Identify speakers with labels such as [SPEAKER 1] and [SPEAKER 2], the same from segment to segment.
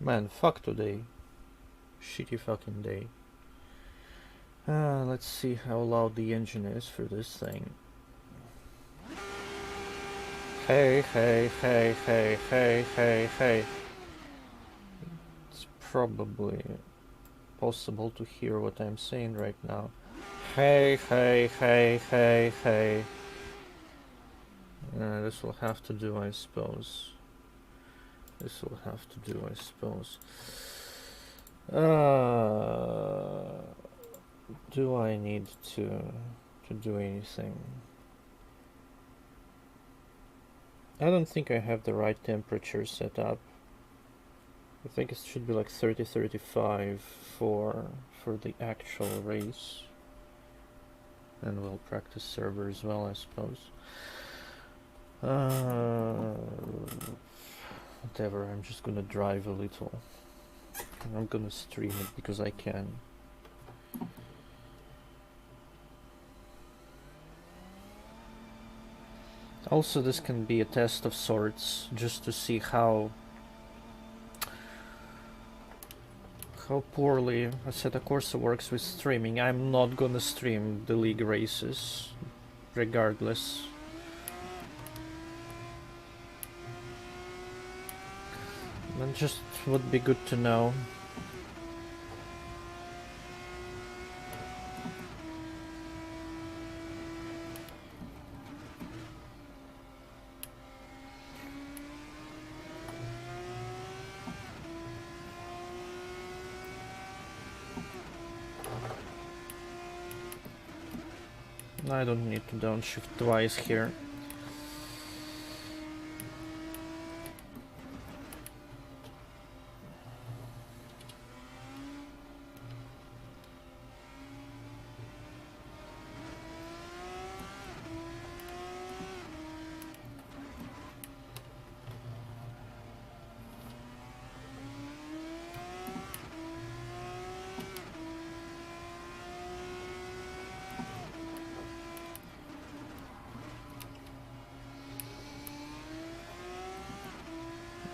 [SPEAKER 1] Man, fuck today. Shitty fucking day. Let's see how loud the engine is for this thing. Hey, hey, hey, hey, hey, hey, hey. It's probably possible to hear what I'm saying right now. Hey, hey, hey, hey, hey. This will have to do, I suppose. This will have to do, I suppose. Do I need to do anything? I don't think I have the right temperature set up. I think it should be like 30-35 for the actual race. And we'll practice server as well, I suppose. Whatever, I'm just gonna drive a little. And I'm gonna stream it because I can. Also, this can be a test of sorts, just to see how poorly Assetto Corsa works with streaming. I'm not gonna stream the league races, regardless. That just would be good to know. I don't need to downshift twice here.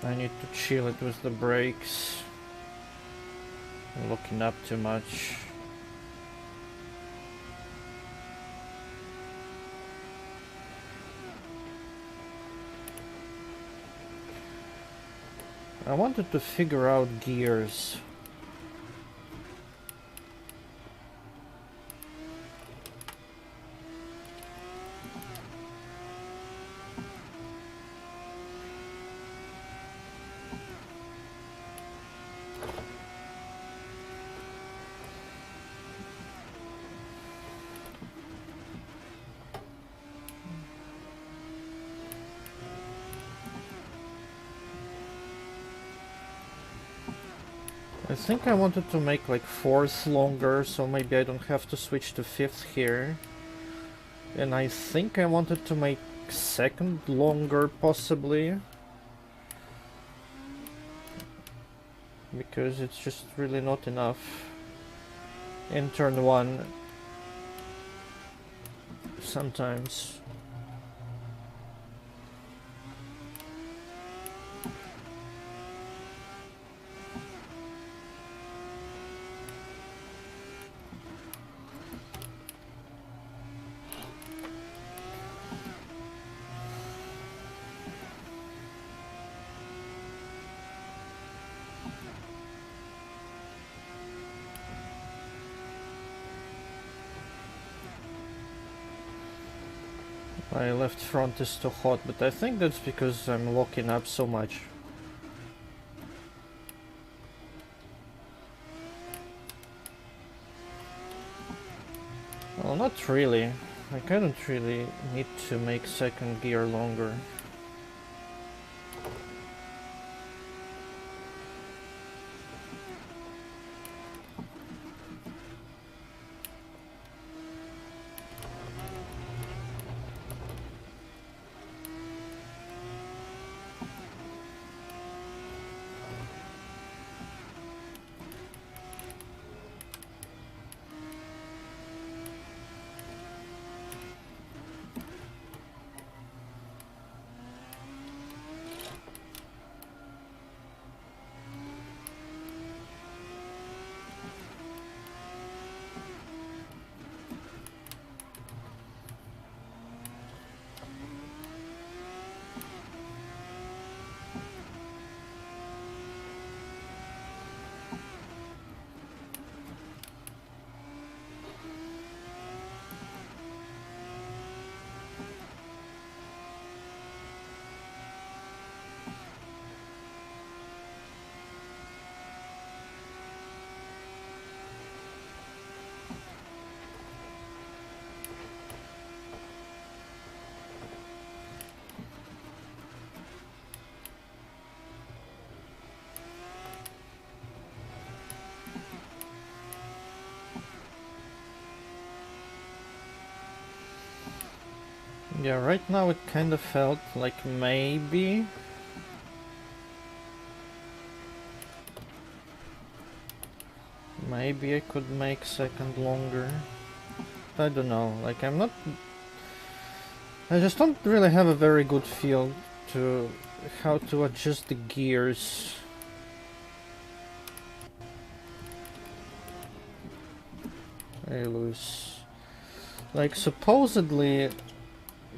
[SPEAKER 1] I need to chill it with the brakes. I'm looking up too much. I wanted to figure out gears. I think I wanted to make like 4th longer, so maybe I don't have to switch to 5th here. And I think I wanted to make 2nd longer, possibly. Because it's just really not enough. In turn 1. Sometimes. My left front is too hot, but I think that's because I'm locking up so much. Well, not really. Like, I don't really need to make 2nd gear longer. Yeah, right now it kind of felt like maybe I could make second longer. I don't know, like I just don't really have a very good feel to how to adjust the gears. Hey, Luis. Like, supposedly,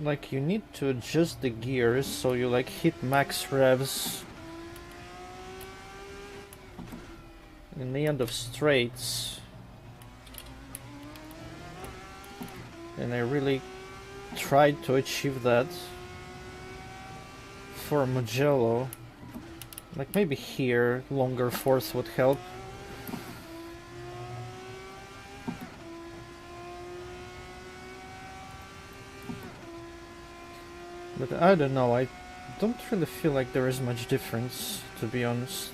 [SPEAKER 1] like, you need to adjust the gears so you, like, hit max revs in the end of straights. And I really tried to achieve that for Mugello. Like, maybe here, longer force would help. But I don't know, I don't really feel like there is much difference, to be honest.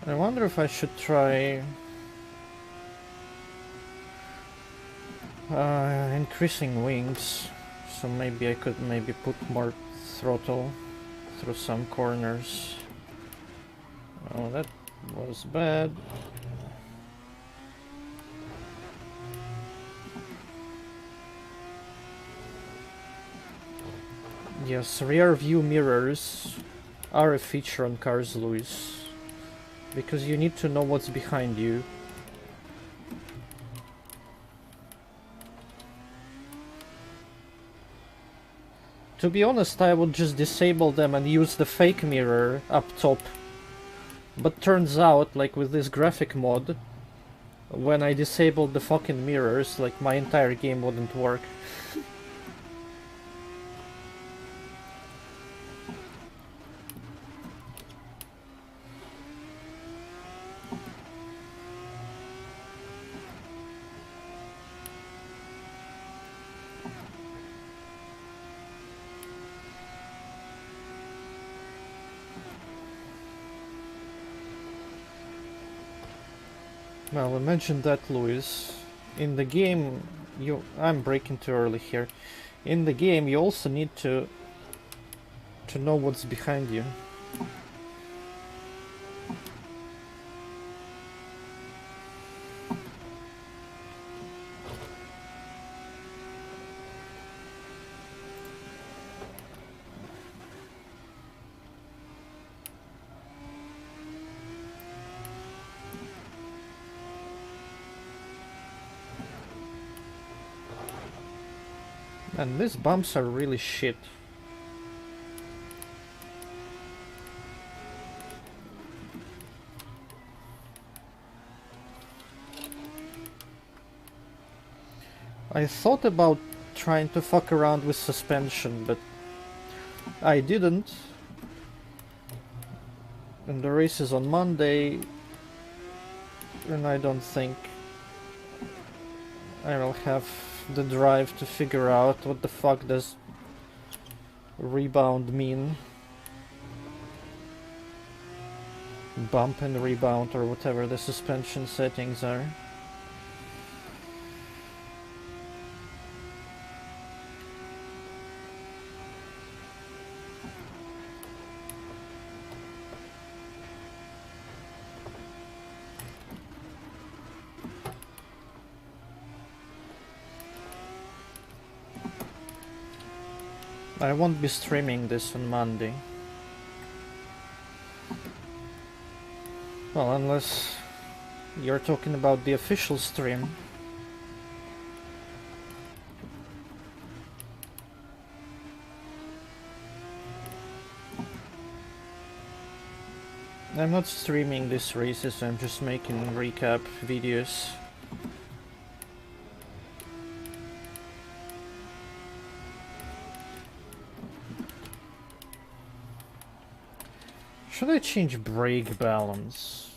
[SPEAKER 1] I wonder if I should try increasing wings, so maybe I could put more throttle through some corners. Oh, that was bad. Yes, rear view mirrors are a feature on cars, Luis, because you need to know what's behind you. To be honest, I would just disable them and use the fake mirror up top. But turns out, like with this graphic mod, when I disabled the fucking mirrors, like my entire game wouldn't work. Well, imagine that, Luis. In the game, I'm breaking too early here. In the game, you also need to know what's behind you. And these bumps are really shit. I thought about trying to fuck around with suspension, but I didn't. And the race is on Monday, and I don't think I will have the drive to figure out what the fuck does rebound mean. Bump and rebound, or whatever the suspension settings are. I won't be streaming this on Monday. Well, unless you're talking about the official stream. I'm not streaming these races, I'm just making recap videos. Should I change brake balance?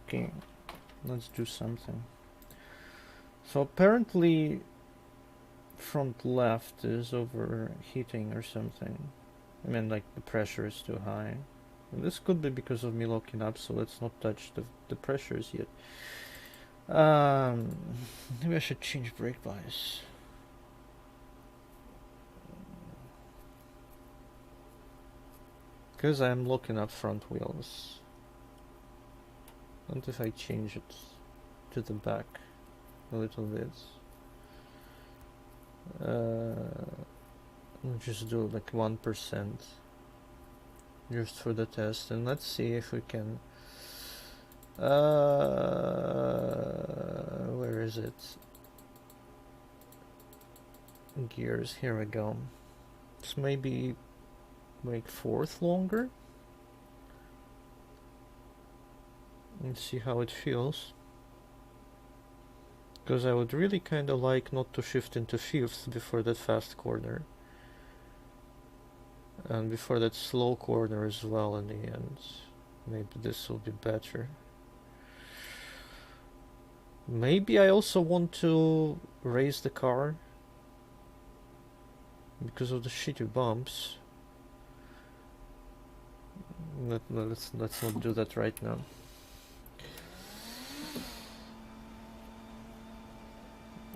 [SPEAKER 1] Okay, let's do something. So apparently front left is overheating or something. I mean, like the pressure is too high. And this could be because of me locking up, so let's not touch the pressures yet. Maybe I should change brake bias. Because I'm locking up front wheels. And if I change it to the back a little bit. We'll just do like 1% just for the test, and let's see if we can where is it? Gears, here we go. Let's maybe make fourth longer and see how it feels, because I would really kind of like not to shift into fifth before that fast corner and before that slow corner as well in the end. Maybe this will be better. Maybe I also want to raise the car because of the shitty bumps. Let's not do that right now.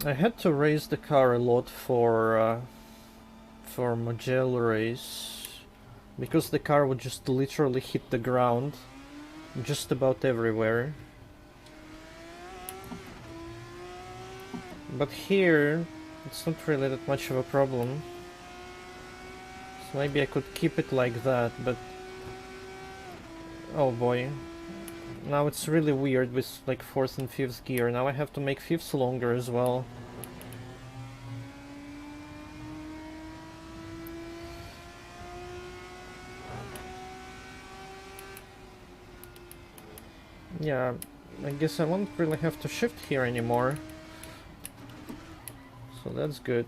[SPEAKER 1] I had to raise the car a lot for Mugello race because the car would just literally hit the ground just about everywhere. But here it's not really that much of a problem. So maybe I could keep it like that, but oh boy. Now it's really weird with like fourth and fifth gear. Now I have to make fifths longer as well. Yeah, I guess I won't really have to shift here anymore. So that's good.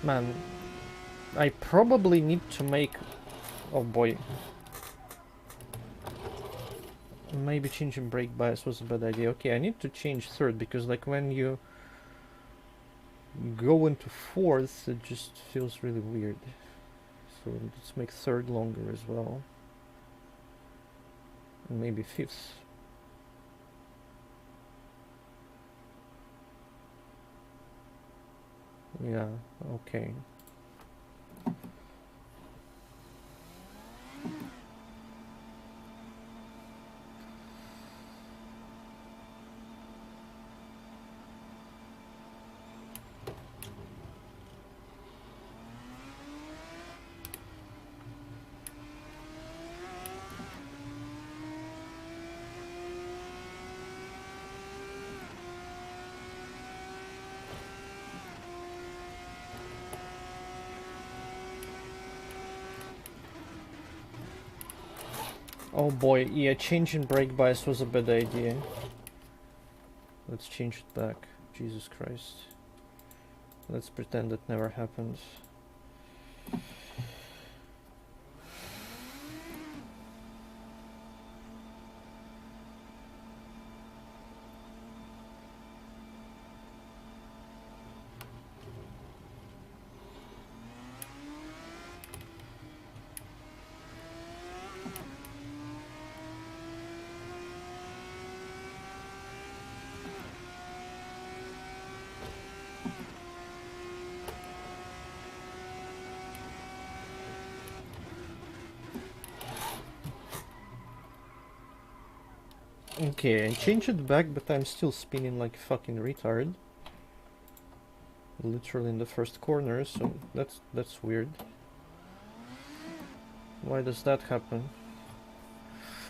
[SPEAKER 1] Man, I probably need to make... Oh boy. Maybe changing brake bias was a bad idea. Okay, I need to change third, because like when you go into fourth, it just feels really weird. So let's make third longer as well. And maybe fifth. Yeah, okay. Oh boy, yeah, changing brake bias was a bad idea. Let's change it back. Jesus Christ. Let's pretend it never happened. Okay, I changed it back, but I'm still spinning like a fucking retard. Literally in the first corner, so that's weird. Why does that happen?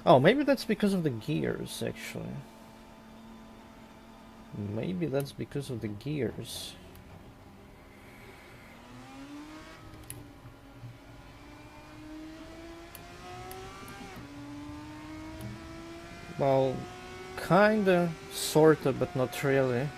[SPEAKER 1] Oh, maybe that's because of the gears, actually. Maybe that's because of the gears. Well, Kinda, sorta, but not really.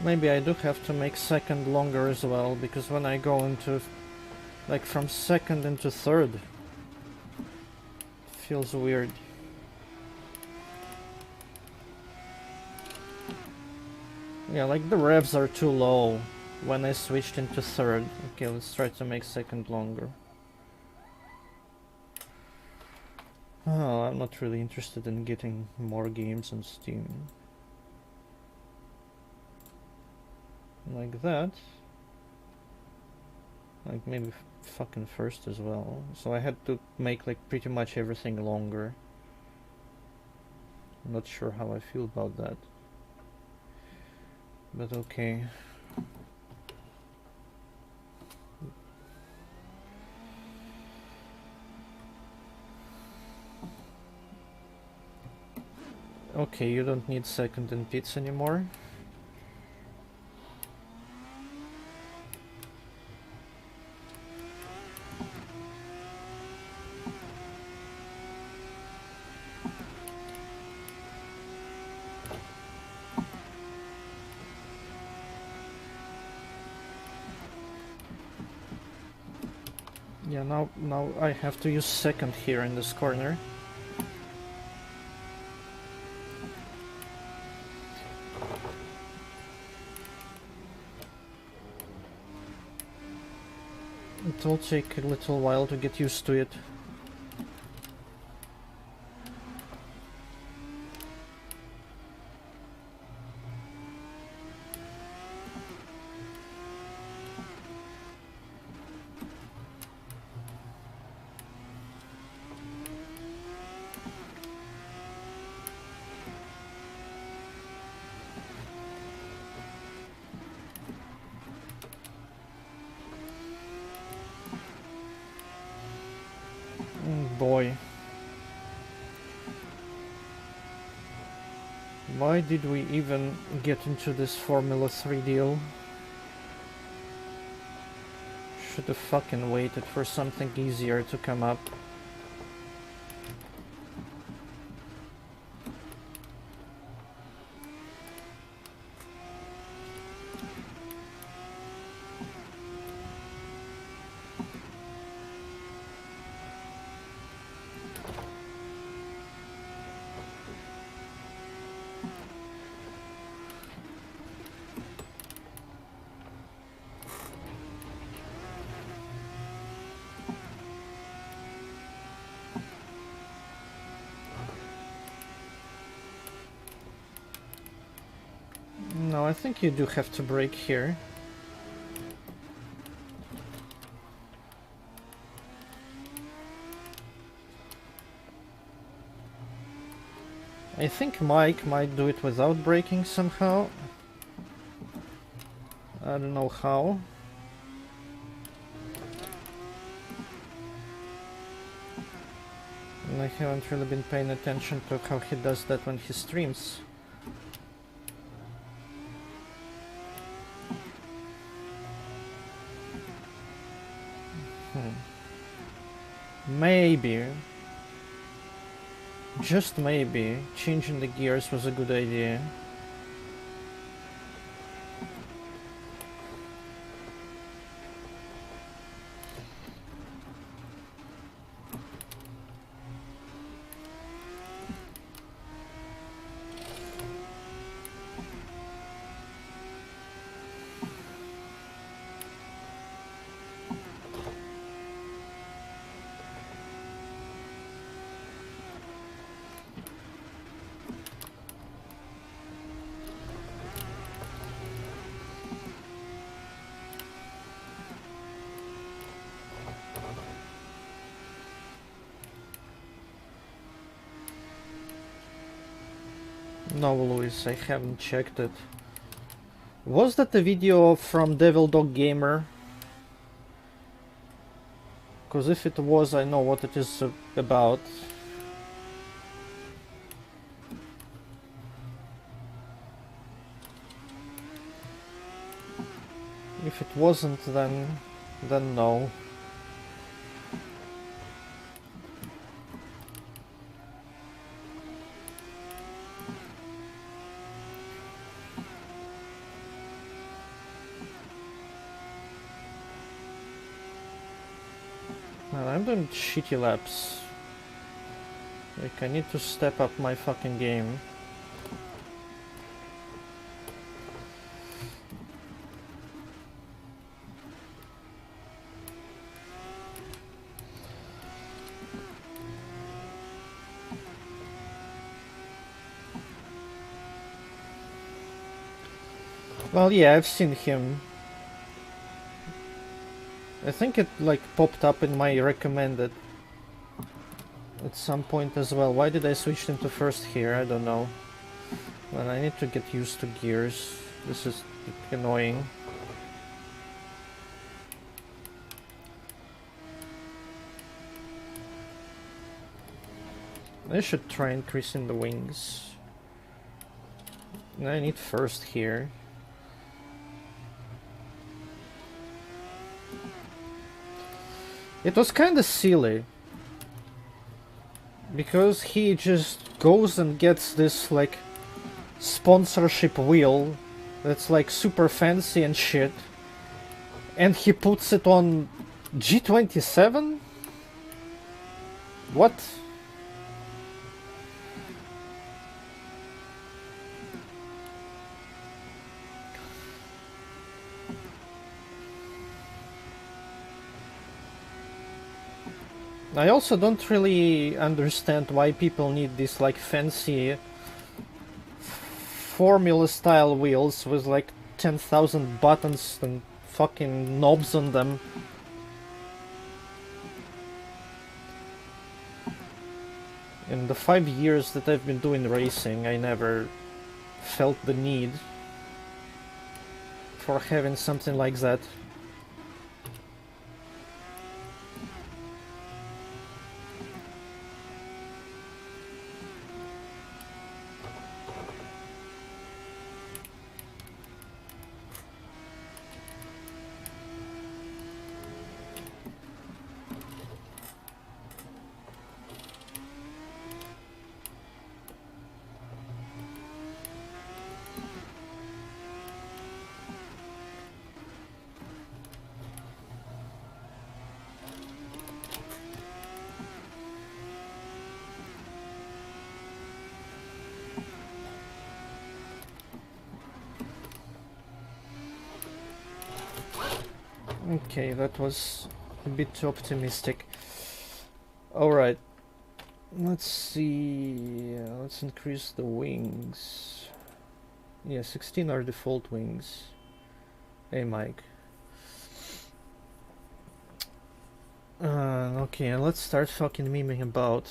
[SPEAKER 1] Maybe I do have to make second longer as well, because when I go into, like, from second into third, it feels weird. Yeah, like the revs are too low when I switched into third. Okay, let's try to make second longer. Oh, I'm not really interested in getting more games on Steam. Like that. Like maybe fucking first as well. So I had to make like pretty much everything longer. I'm not sure how I feel about that. But okay. Okay, you don't need second in pits anymore. Yeah, now I have to use second here in this corner. It will take a little while to get used to it. Boy. Why did we even get into this Formula 3 deal? Should have fucking waited for something easier to come up. No, I think you do have to brake here. I think Mike might do it without braking somehow. I don't know how. And I haven't really been paying attention to how he does that when he streams. Maybe, just maybe, changing the gears was a good idea. No, Luis, I haven't checked it. Was that the video from Devil Dog Gamer? Because if it was, I know what it is about. If it wasn't, then no. Man, I'm doing shitty laps. Like, I need to step up my fucking game. Well, yeah, I've seen him. I think it, like, popped up in my recommended at some point as well. Why did I switch them to first here? I don't know. Well, I need to get used to gears. This is annoying. I should try increasing the wings. I need first here. It was kinda silly. Because he just goes and gets this, like, sponsorship wheel that's, like, super fancy and shit. And he puts it on G27? What? I also don't really understand why people need these, like, fancy formula style wheels with like 10,000 buttons and fucking knobs on them. In the 5 years that I've been doing racing, I never felt the need for having something like that. Okay, that was a bit optimistic. Alright, let's see, let's increase the wings. Yeah, 16 are default wings. Hey Mike. Okay, let's start fucking memeing about.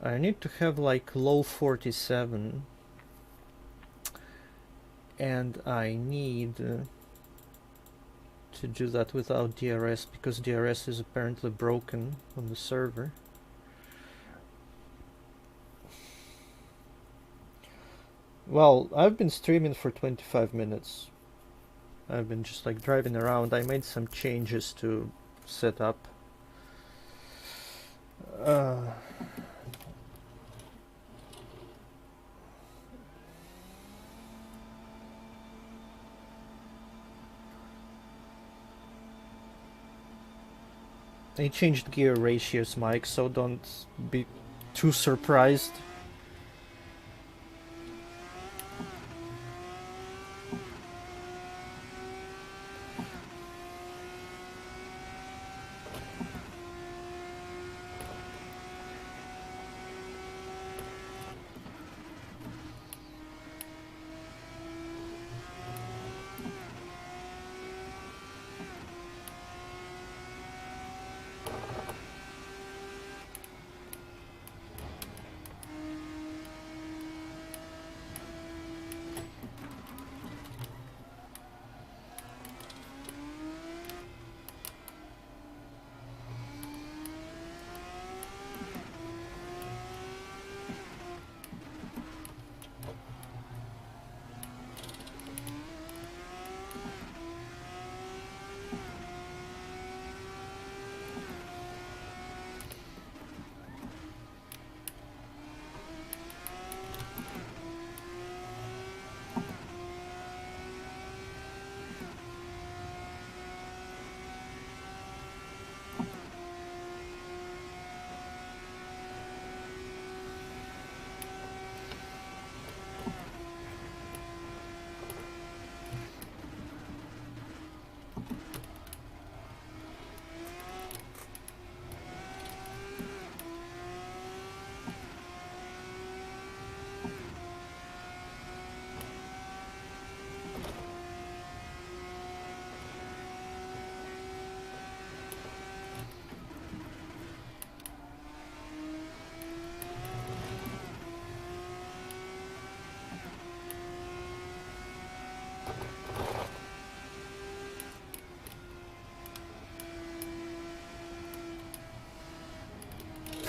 [SPEAKER 1] I need to have like low 47. And I need to do that without DRS, because DRS is apparently broken on the server. Well, I've been streaming for 25 minutes. I've been just like driving around. I made some changes to set up. I changed gear ratios, Mike, so don't be too surprised.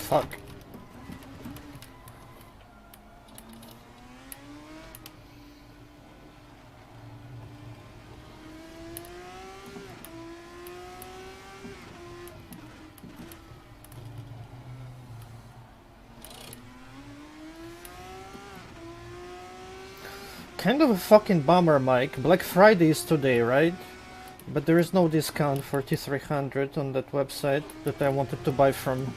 [SPEAKER 1] fuck? Kind of a fucking bummer, Mike. Black Friday is today, right? But there is no discount for T300 on that website that I wanted to buy from.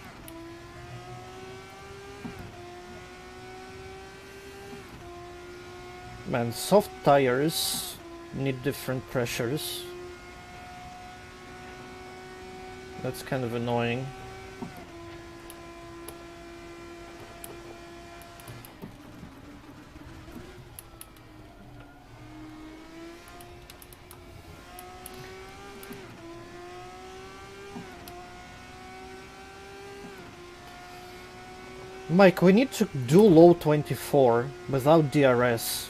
[SPEAKER 1] Man, soft tires need different pressures. That's kind of annoying. Mike, we need to do low 24 without DRS.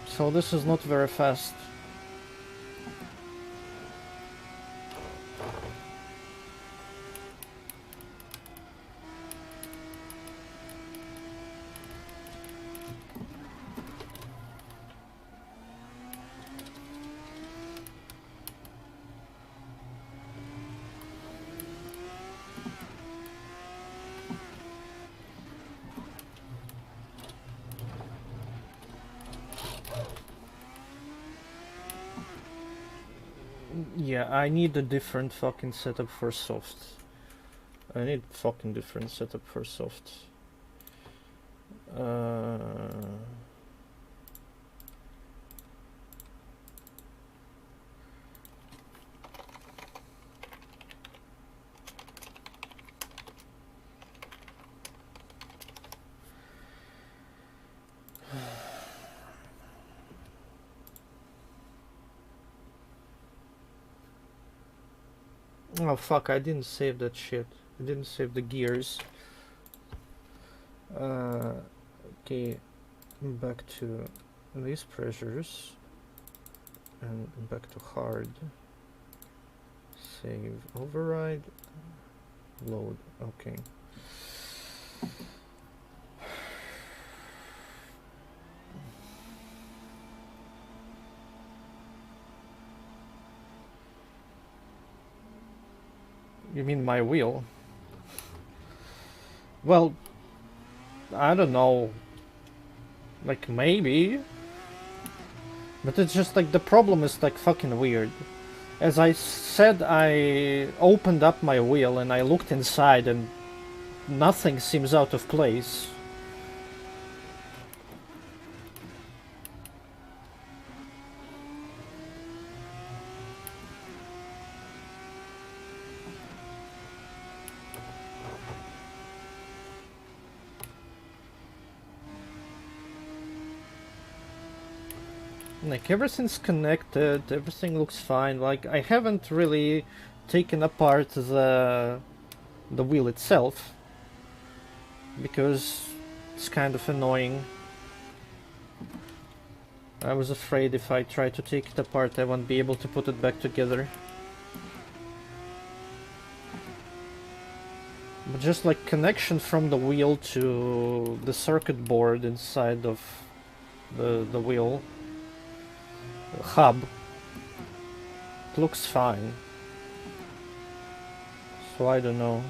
[SPEAKER 1] So this is not very fast. Yeah, I need a different fucking setup for soft. I need fucking different setup for soft. Oh fuck, I didn't save that shit. I didn't save the gears. Okay, back to these pressures and back to hard. Save, override, load. Okay. You mean my wheel? Well, I don't know. Like, maybe. But it's just like the problem is like fucking weird. As I said, I opened up my wheel and I looked inside and nothing seems out of place. Like, everything's connected, everything looks fine. Like, I haven't really taken apart the wheel itself because it's kind of annoying. I was afraid if I try to take it apart I won't be able to put it back together. But just like connection from the wheel to the circuit board inside of the wheel hub, it looks fine. So I don't know.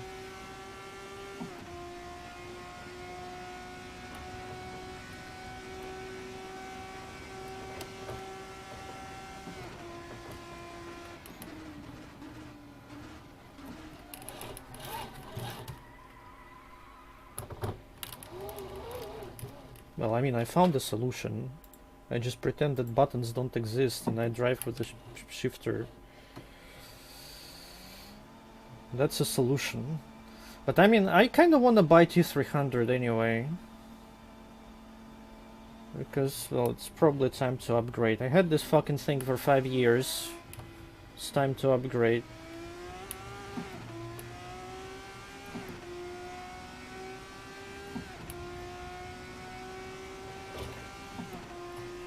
[SPEAKER 1] Well, I mean, I found a solution. I just pretend that buttons don't exist and I drive with the shifter. That's a solution. But I mean, I kind of want to buy T300 anyway. Because, well, it's probably time to upgrade. I had this fucking thing for 5 years. It's time to upgrade.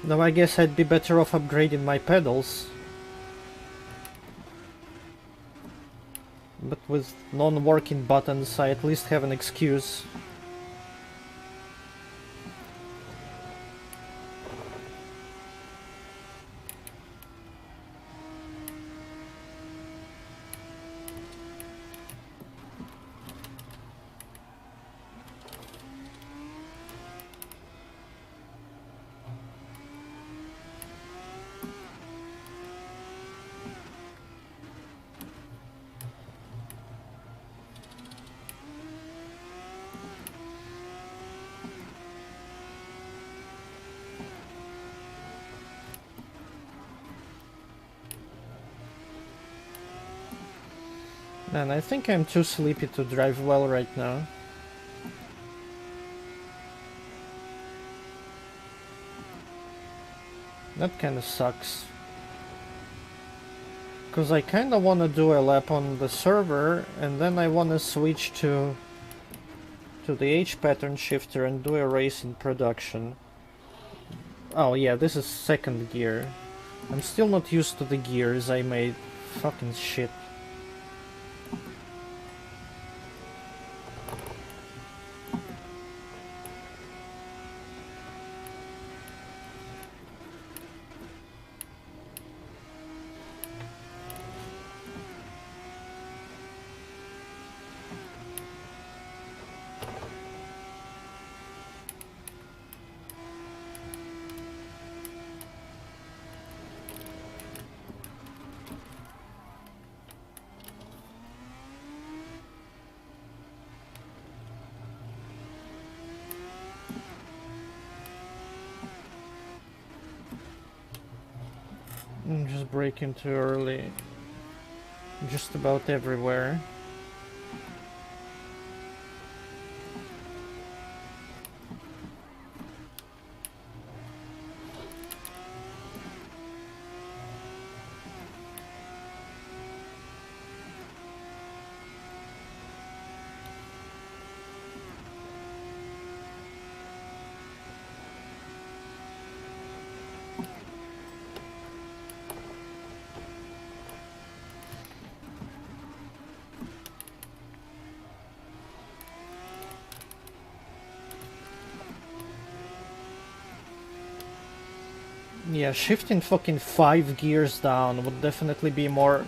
[SPEAKER 1] Now I guess I'd be better off upgrading my pedals. But with non-working buttons, I at least have an excuse. Man, I think I'm too sleepy to drive well right now. That kinda sucks. Because I kinda wanna do a lap on the server, and then I wanna switch to the H pattern shifter and do a race in production. Oh yeah, this is second gear. I'm still not used to the gears I made. Fucking shit. I'm just braking too early. Just about everywhere. Yeah, shifting fucking 5 gears down would definitely be more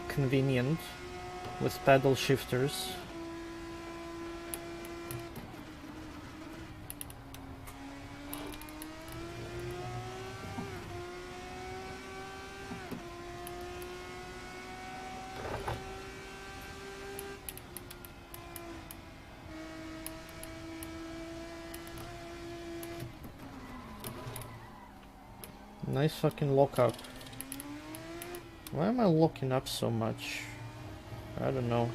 [SPEAKER 1] convenient with pedal shifters. Nice fucking lock up. Why am I locking up so much? I don't know.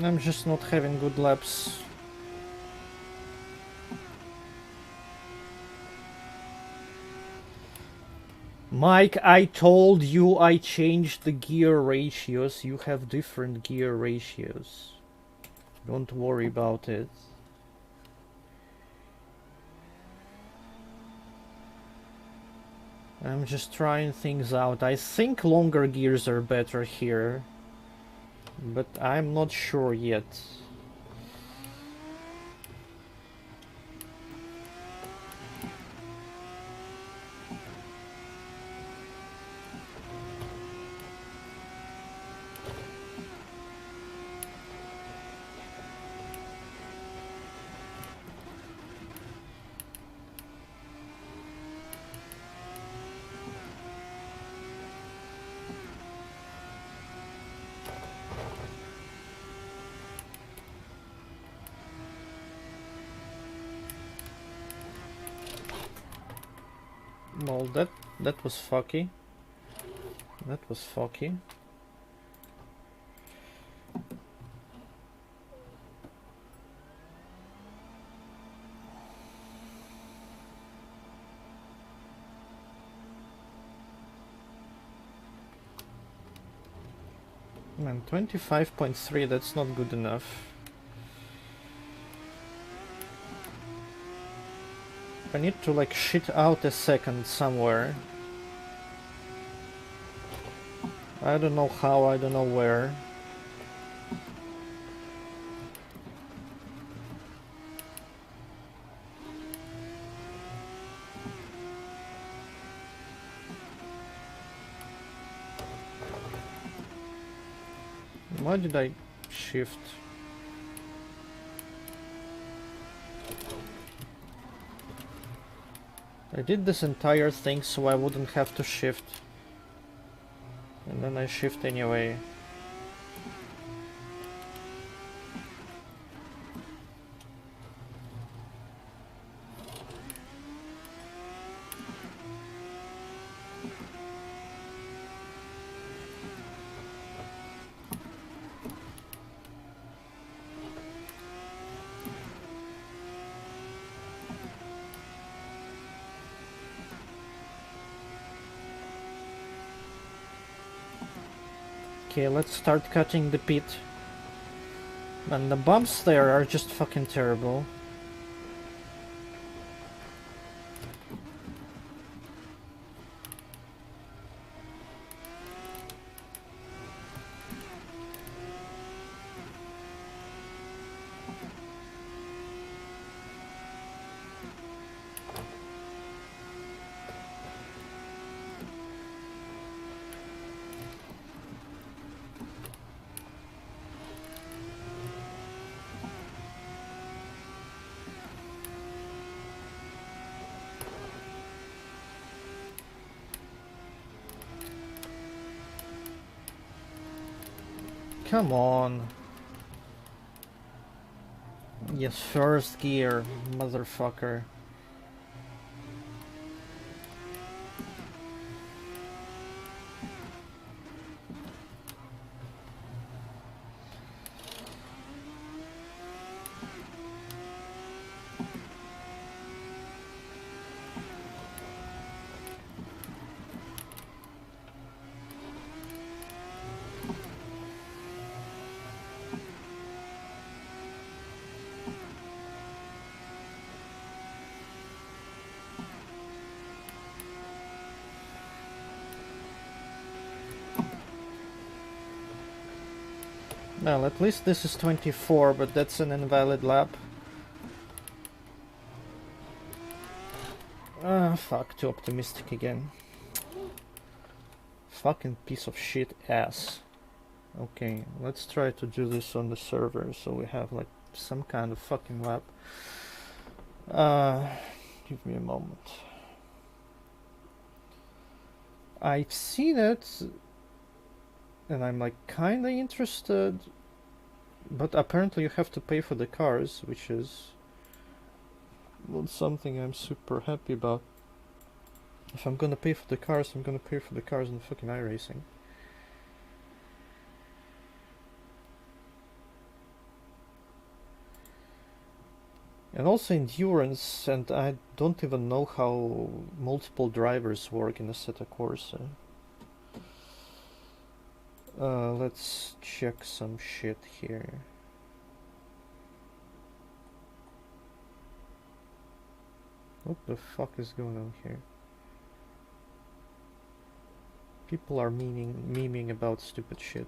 [SPEAKER 1] I'm just not having good laps. Mike, I told you I changed the gear ratios. You have different gear ratios. Don't worry about it. I'm just trying things out. I think longer gears are better here, but I'm not sure yet. Well, that was fucky. That was fucky. Man, 25.3, that's not good enough. I need to like shit out a second somewhere. I don't know how, I don't know where. Why did I shift? I did this entire thing so I wouldn't have to shift. And then I shift anyway. Okay, let's start cutting the pit. And the bumps there are just fucking terrible. Come on. Yes, first gear, motherfucker. Well, at least this is 24, but that's an invalid lap. Ah, fuck, too optimistic again. Fucking piece of shit ass. Okay, let's try to do this on the server so we have like some kind of fucking lap. Give me a moment. I've seen it and I'm like kinda interested, but apparently you have to pay for the cars, which is not something I'm super happy about. If I'm gonna pay for the cars, I'm gonna pay for the cars in fucking iRacing. And also endurance, and I don't even know how multiple drivers work in Assetto Corsa. Let's check some shit here. What the fuck is going on here? People are memeing about stupid shit.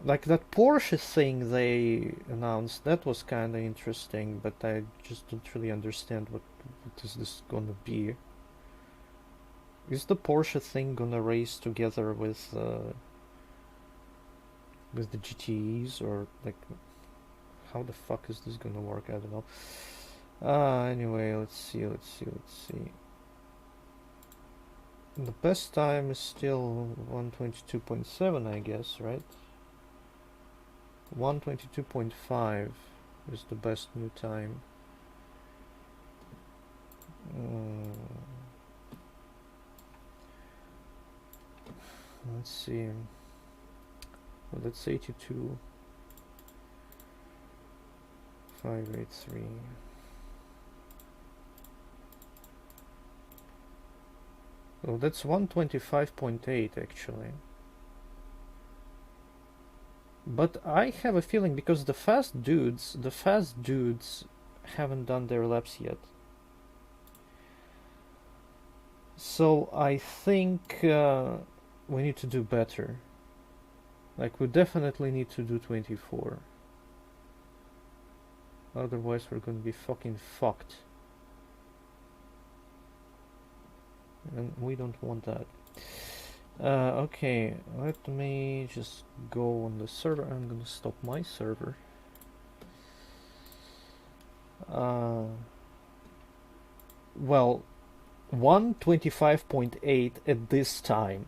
[SPEAKER 1] Like that Porsche thing they announced, that was kinda interesting, but I just don't really understand what is this gonna be. Is the Porsche thing gonna race together with the GTEs, or like how the fuck is this gonna work? I don't know. Anyway, let's see. The best time is still 122.7, I guess, right? 122.5 is the best new time. Let's see. Well, that's 82. 583. Oh, that's 125.8 actually. But I have a feeling because the fast dudes haven't done their laps yet. So I think we need to do better. Like, we definitely need to do 24. Otherwise we're gonna be fucking fucked. And we don't want that. Okay, let me just go on the server. I'm gonna stop my server. Well, 125.8 at this time.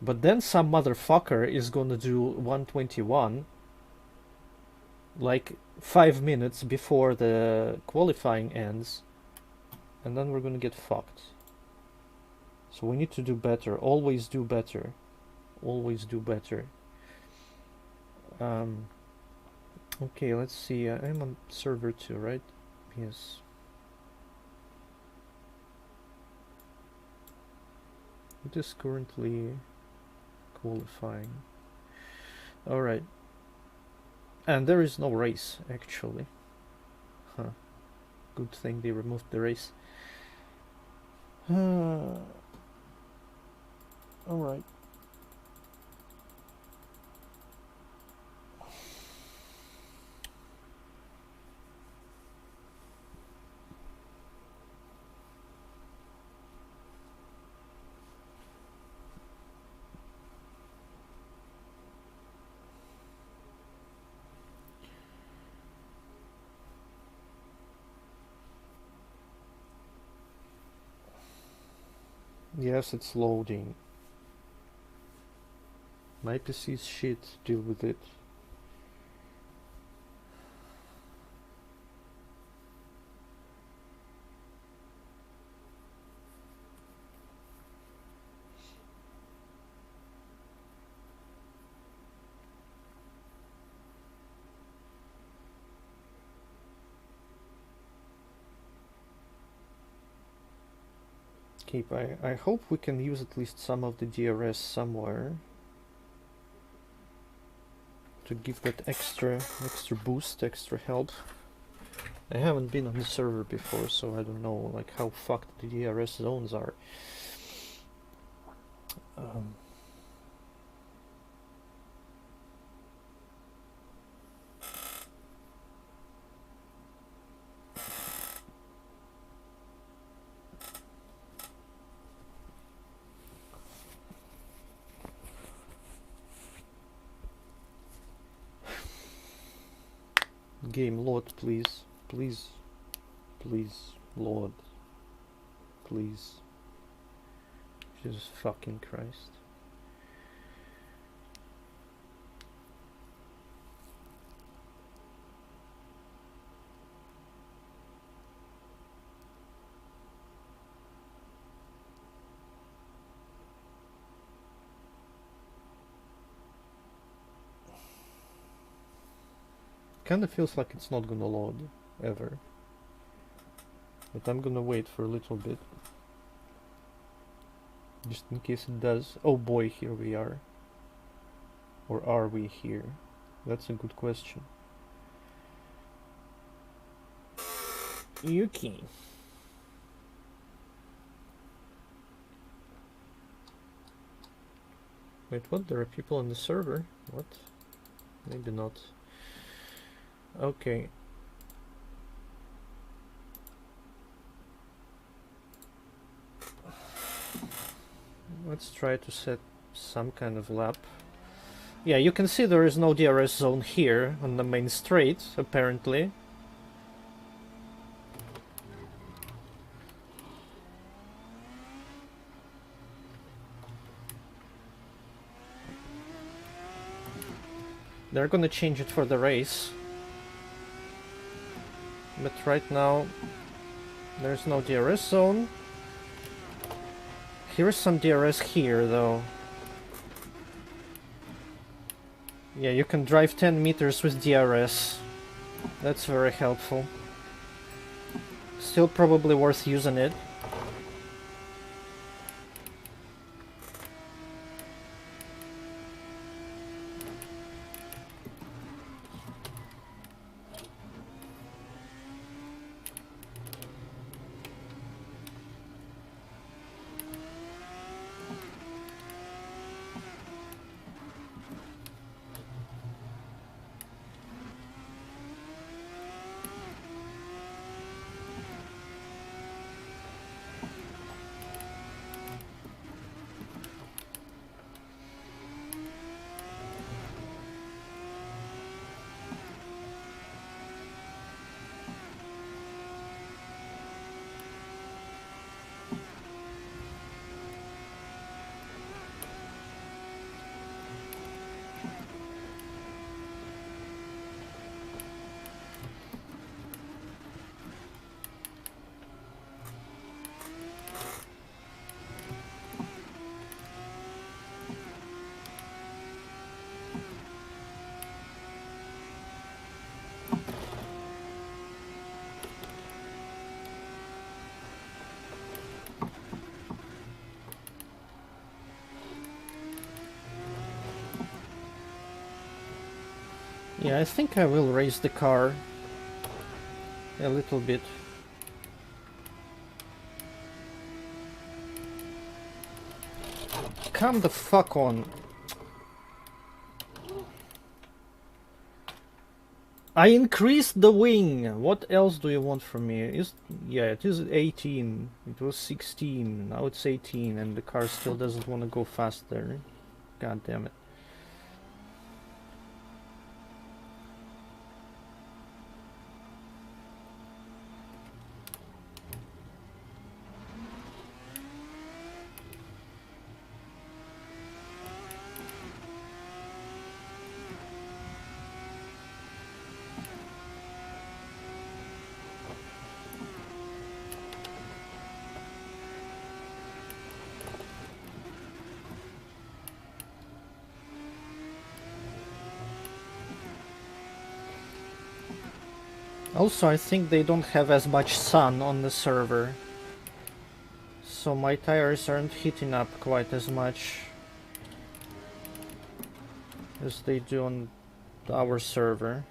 [SPEAKER 1] But then some motherfucker is gonna do 121 like 5 minutes before the qualifying ends, and then we're gonna get fucked. So we need to do better. Always do better. Always do better. Okay, let's see. I'm on server 2, right? Yes. It is currently qualifying. Alright. And there is no race, actually. Huh. Good thing they removed the race. Alright. Yes, it's loading. My PC is shit, deal with it. Okay, I hope we can use at least some of the DRS somewhere to give that extra boost, extra help. I haven't been on the server before, so I don't know like how fucked the DRS zones are. Game load, please, please, please, load, please. Jesus fucking Christ. Kinda feels like it's not gonna load, ever. But I'm gonna wait for a little bit. Just in case it does. Oh boy, here we are. Or are we here? That's a good question. Yuki. Wait, what? There are people on the server? What? Maybe not. Okay. Let's try to set some kind of lap. Yeah, you can see there is no DRS zone here on the main straight, apparently. They're gonna change it for the race. But right now, there's no DRS zone. Here's some DRS here, though. Yeah, you can drive 10 meters with DRS. That's very helpful. Still probably worth using it. Yeah, I think I will raise the car a little bit. Come the fuck on. I increased the wing. What else do you want from me? Yeah, it is 18. It was 16. Now it's 18 and the car still doesn't want to go faster. God damn it. Also, I think they don't have as much sun on the server, so my tires aren't heating up quite as much as they do on our server.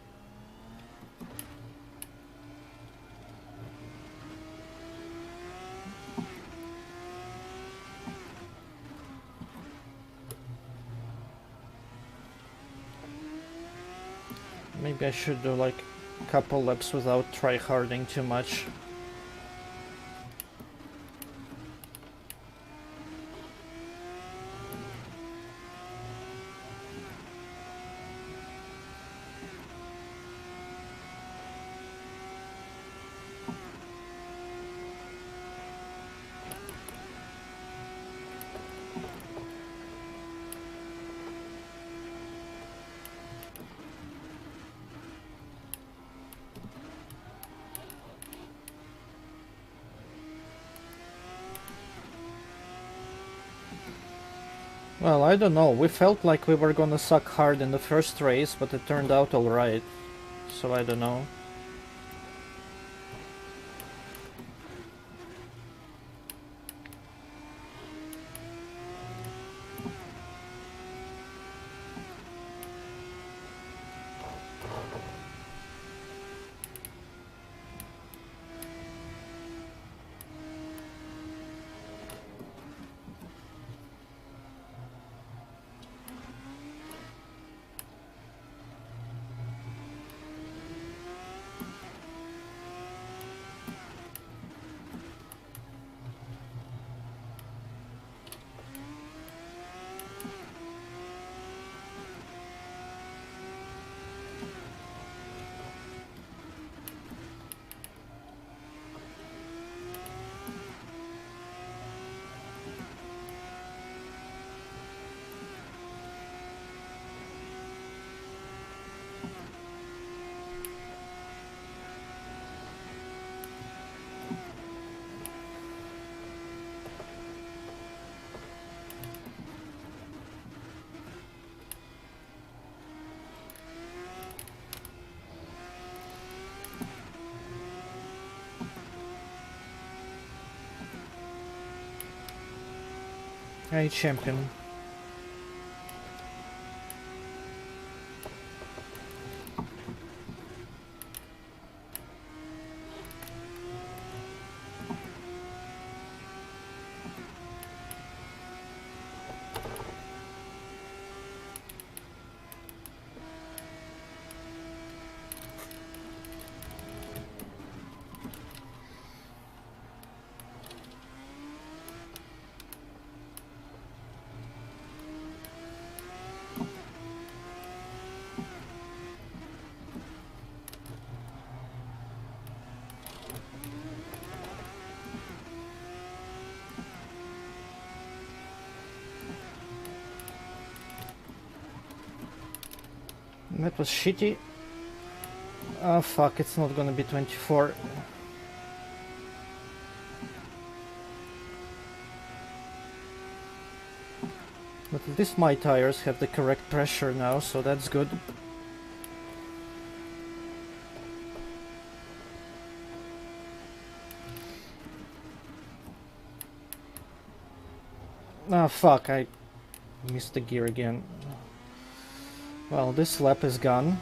[SPEAKER 1] Maybe I should do like a couple laps without tryharding too much. Well, I don't know. We felt like we were gonna suck hard in the first race, but it turned out alright. So I don't know. Hey, champion. That was shitty. Oh fuck, it's not gonna be 24. But at least my tires have the correct pressure now, so that's good. Ah fuck, I missed the gear again. Well, this lap is gone.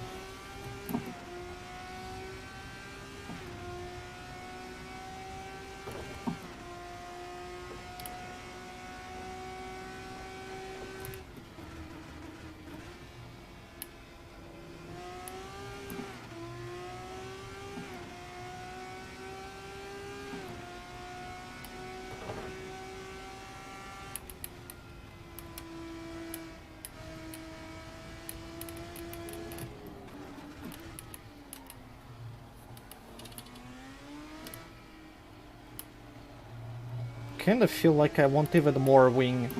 [SPEAKER 1] kind of feel like I want even more wing.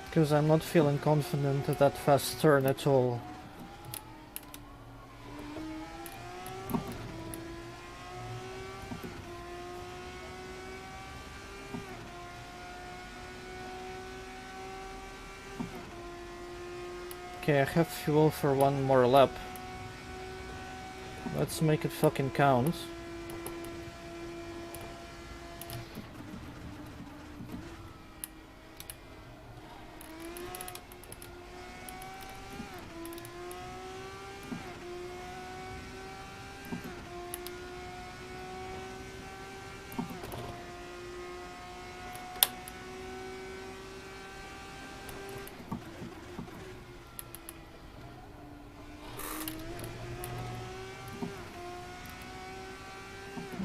[SPEAKER 1] Because I'm not feeling confident at that fast turn at all. Okay, I have fuel for one more lap. Let's make it fucking count.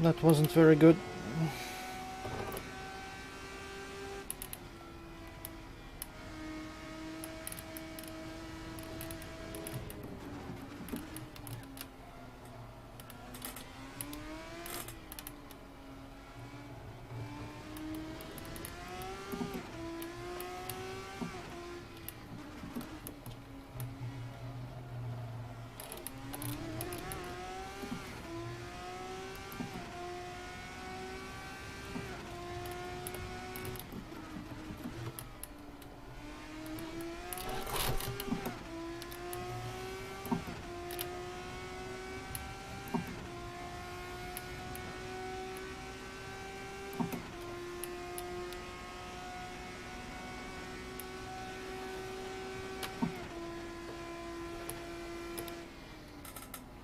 [SPEAKER 1] That wasn't very good.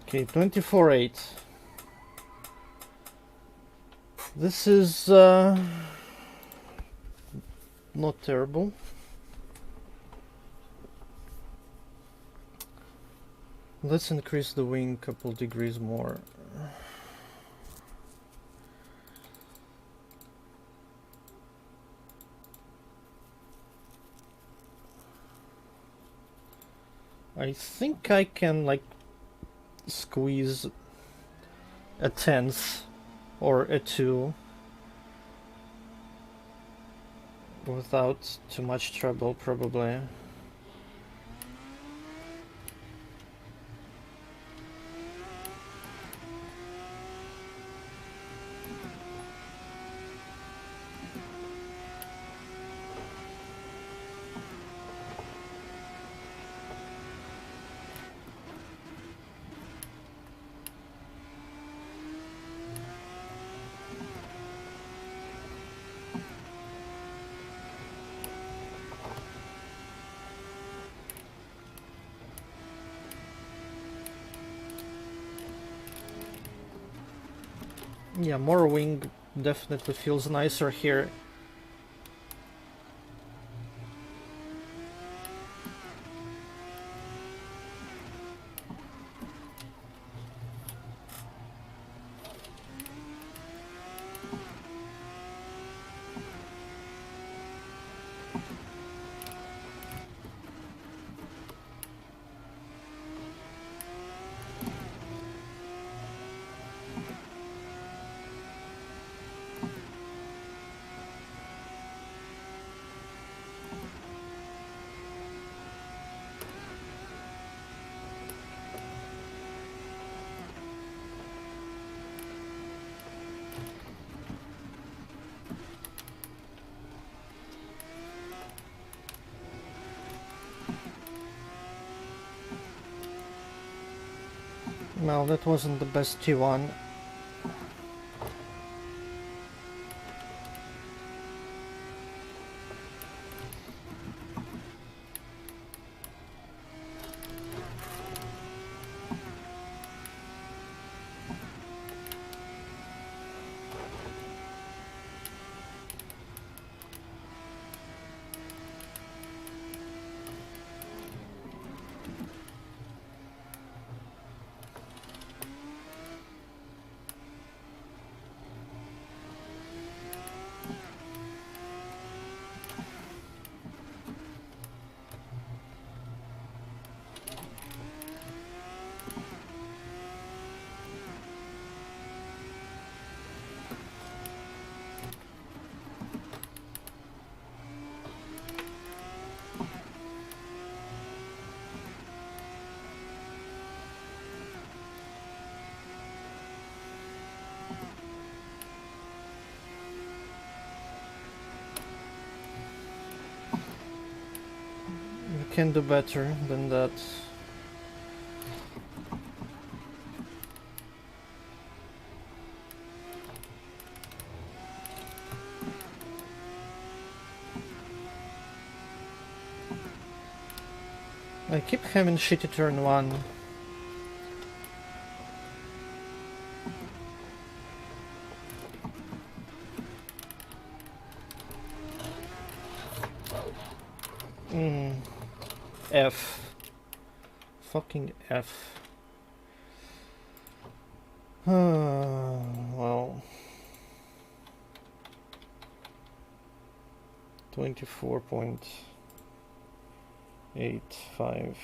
[SPEAKER 1] Okay, 24.8. This is not terrible. Let's increase the wing a couple degrees more. I think I can like squeeze a tenth or a two without too much trouble, probably. Yeah, more wing definitely feels nicer here. No, that wasn't the best T1. You can do better than that. I keep having shitty turn 1. F. Fucking F. Well. 24.85.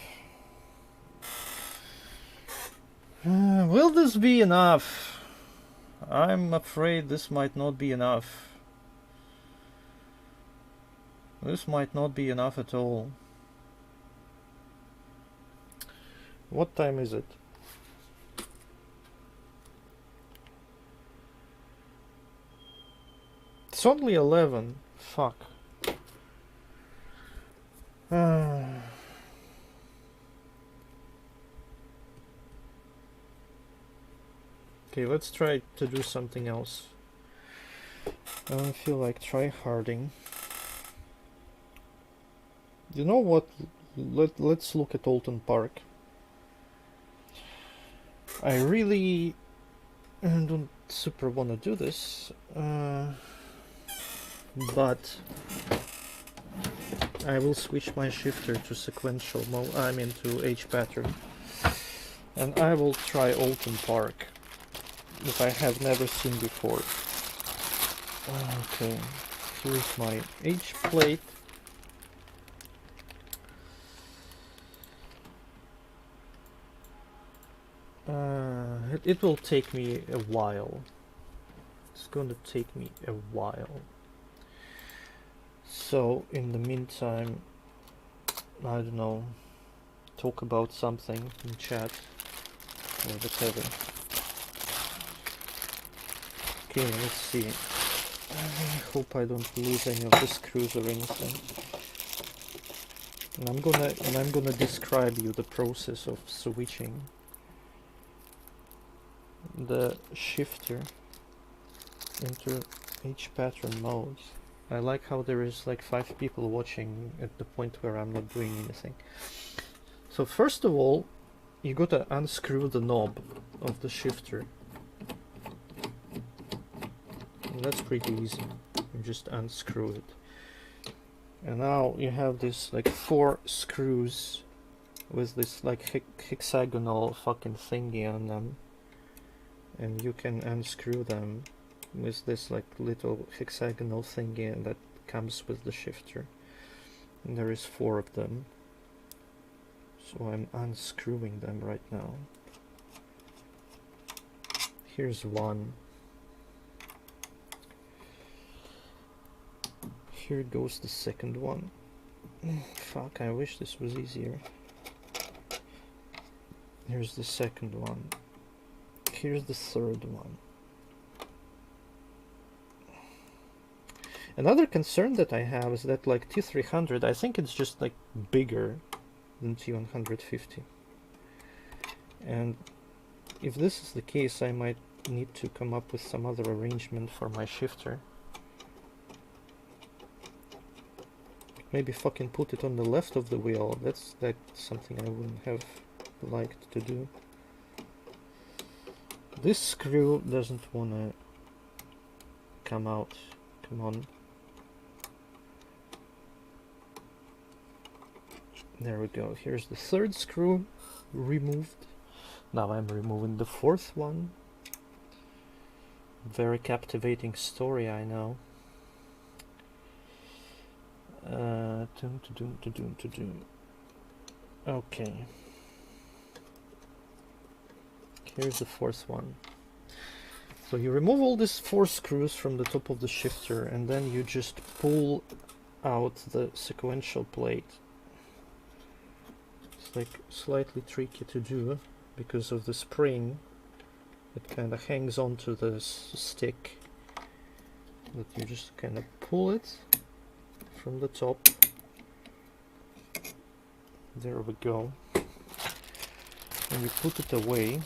[SPEAKER 1] Will this be enough? I'm afraid this might not be enough. This might not be enough at all. What time is it? It's only 11. Fuck. Okay, let's try to do something else. I don't feel like try-harding. You know what? Let's look at Alton Park. I really don't super want to do this, but I will switch my shifter to sequential mode, I mean to H pattern, and I will try Alton Park that I have never seen before. Okay, here's my H plate. It will take me a while. It's going to take me a while. So in the meantime, I don't know, talk about something in chat or whatever. Okay, let's see. I hope I don't lose any of the screws or anything. And I'm gonna describe you the process of switching the shifter into H pattern mode. I like how there is like 5 people watching at the point where I'm not doing anything. So first of all, you gotta unscrew the knob of the shifter. And that's pretty easy. You just unscrew it. And now you have this like 4 screws with this like hexagonal fucking thingy on them. And you can unscrew them with this like little hexagonal thingy that comes with the shifter. And there is 4 of them. So I'm unscrewing them right now. Here's one. Here goes the second one. Fuck, I wish this was easier. Here's the second one. Here's the third one. Another concern that I have is that like T300, I think it's just like bigger than T150. And if this is the case, I might need to come up with some other arrangement for my shifter. Maybe fucking put it on the left of the wheel. That's something I wouldn't have liked to do. This screw doesn't wanna come out. Come on. There we go. Here's the third screw removed. Now I'm removing the fourth one. Very captivating story, I know. Okay. Here's the fourth one. So you remove all these 4 screws from the top of the shifter, and then you just pull out the sequential plate. It's like slightly tricky to do because of the spring. It kind of hangs onto the stick. But you just kind of pull it from the top. There we go. And you put it away.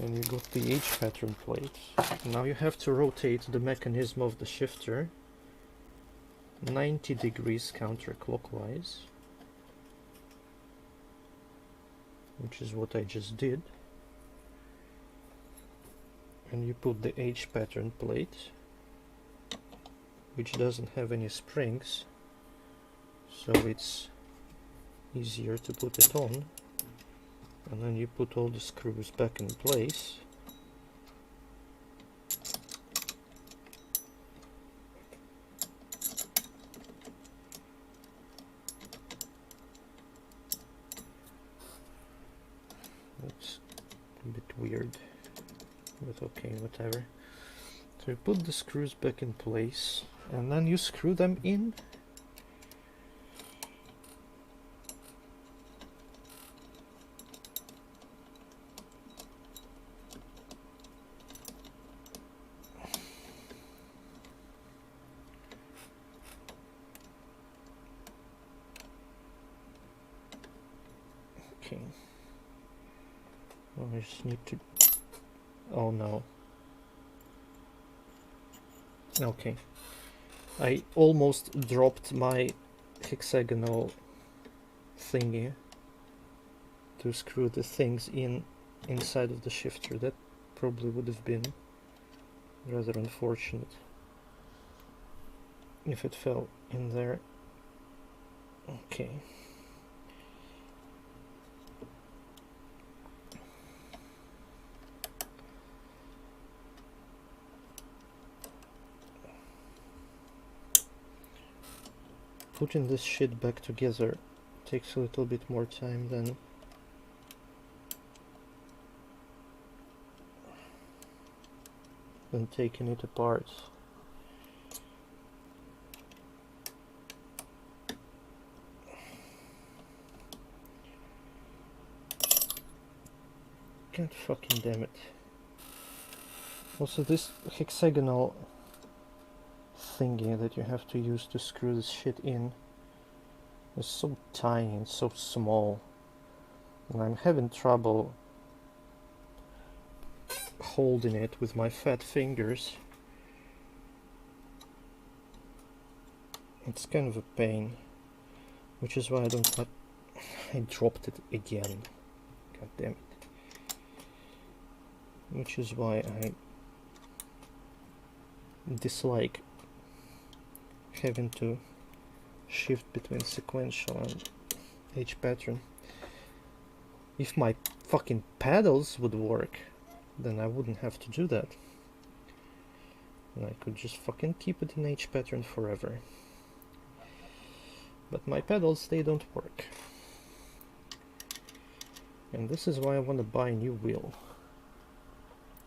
[SPEAKER 1] And you got the H pattern plate. Now you have to rotate the mechanism of the shifter 90 degrees counterclockwise, which is what I just did. And you put the H pattern plate, which doesn't have any springs, so it's easier to put it on. And then you put all the screws back in place. That's a bit weird, but okay, whatever. So you put the screws back in place, and then you screw them in. Okay. Oh, I just need to... Oh no. Okay. I almost dropped my hexagonal thingy to screw the things inside of the shifter. That probably would have been rather unfortunate if it fell in there. Okay. Putting this shit back together takes a little bit more time than taking it apart. God fucking damn it. Also, this hexagonal thingy that you have to use to screw this shit in is so tiny and so small, and I'm having trouble holding it with my fat fingers. It's kind of a pain, which is why I don't like... I dropped it again. God damn it. Which is why I dislike having to shift between sequential and H pattern. If my fucking paddles would work, then I wouldn't have to do that. And I could just fucking keep it in H pattern forever. But my pedals, they don't work. And this is why I want to buy a new wheel.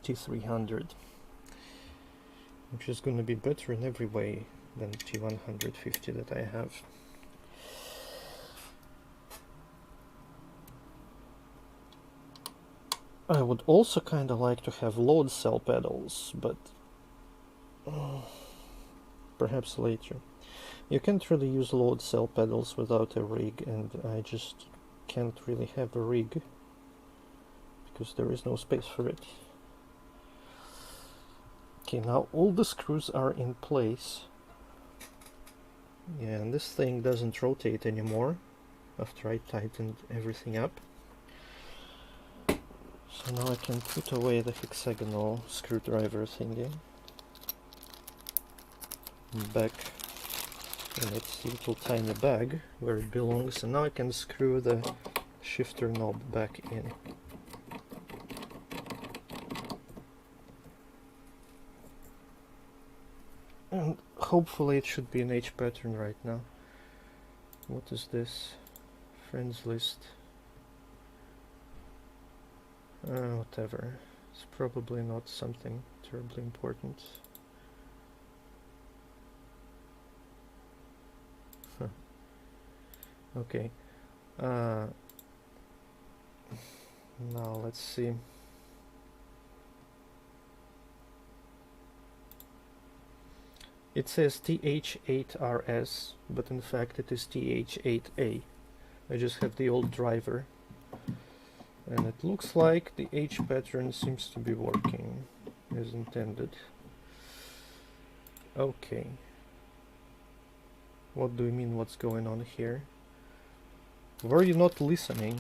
[SPEAKER 1] T300. Which is going to be better in every way than T150 that I have. I would also kind of like to have load cell pedals, but perhaps later. You can't really use load cell pedals without a rig, and I just can't really have a rig because there is no space for it. Okay, now all the screws are in place. Yeah, and this thing doesn't rotate anymore after I tightened everything up. So now I can put away the hexagonal screwdriver thingy back in its little tiny bag where it belongs, and now I can screw the shifter knob back in. And hopefully it should be an H pattern right now. What is this? Friends list. Whatever. It's probably not something terribly important. Huh. Okay. Now let's see. It says TH8RS, but in fact it is TH8A. I just have the old driver. And it looks like the H pattern seems to be working as intended. Okay. What do you mean what's going on here? Were you not listening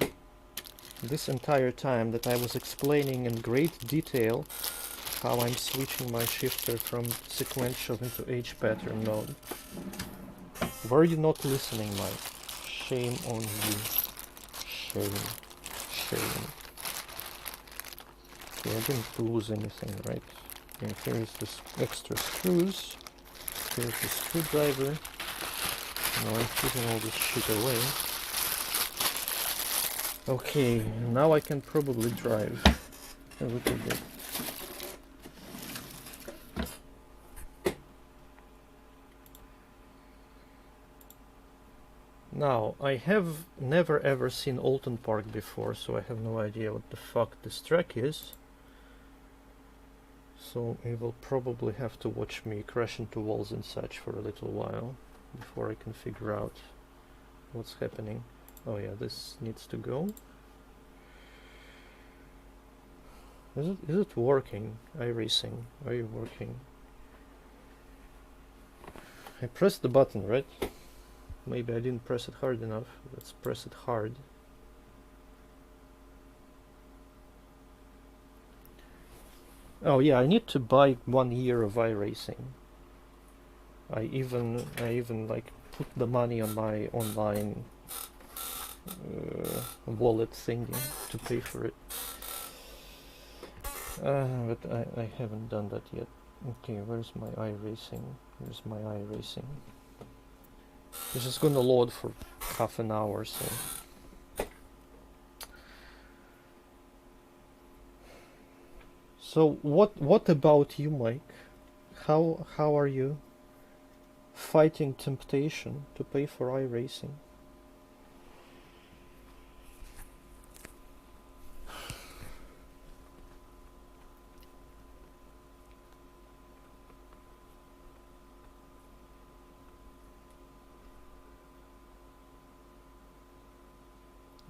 [SPEAKER 1] this entire time that I was explaining in great detail how I'm switching my shifter from sequential into H pattern mode? Were you not listening, Mike? Shame on you. Shame. Shame. Okay, I didn't lose anything, right? Okay, here's this extra screws. Here's the screwdriver. Now I'm putting all this shit away. Okay, now I can probably drive a little bit. Now, I have never ever seen Alton Park before, so I have no idea what the fuck this track is. So you will probably have to watch me crash into walls and such for a little while before I can figure out what's happening. Oh yeah, this needs to go. Is it working? iRacing, are you working? I pressed the button, right? Maybe I didn't press it hard enough. Let's press it hard. Oh yeah, I need to buy 1 year of iRacing. I even like put the money on my online wallet thingy to pay for it. But I haven't done that yet. Okay, where's my iRacing? Where's my iRacing? This is gonna load for half an hour, so. So what about you, Mike? How are you fighting temptation to pay for iRacing?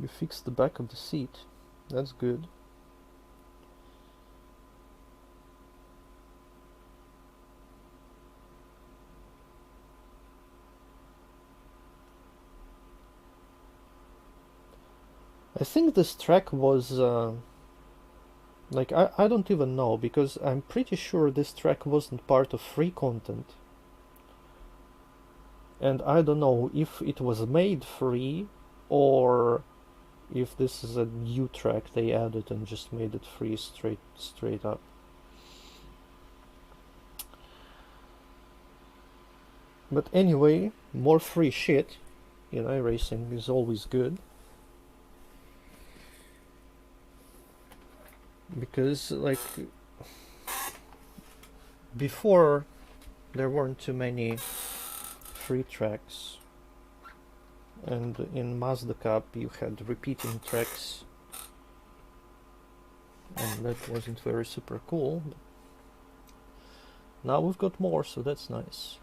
[SPEAKER 1] You fixed the back of the seat. That's good. I think this track was like I don't even know, because I'm pretty sure this track wasn't part of free content. And I don't know if it was made free or if this is a new track they added and just made it free straight up. But anyway, more free shit in iRacing is always good. Because, like, before there weren't too many free tracks, and in Mazda Cup you had repeating tracks, and that wasn't very super cool. But now we've got more, so that's nice.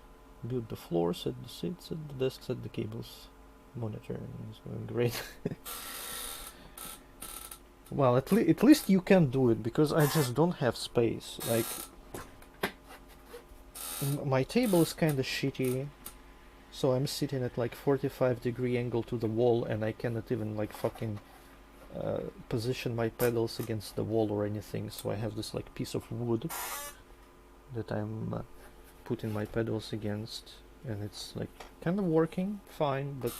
[SPEAKER 1] Build the floor, set the seats, set the desk, set the cables. Monitoring is going great. Well, at least you can do it, because I just don't have space. Like, my table is kind of shitty, so I'm sitting at like 45-degree angle to the wall, and I cannot even like fucking position my pedals against the wall or anything. So I have this like piece of wood that I'm putting my pedals against, and it's like kind of working fine, but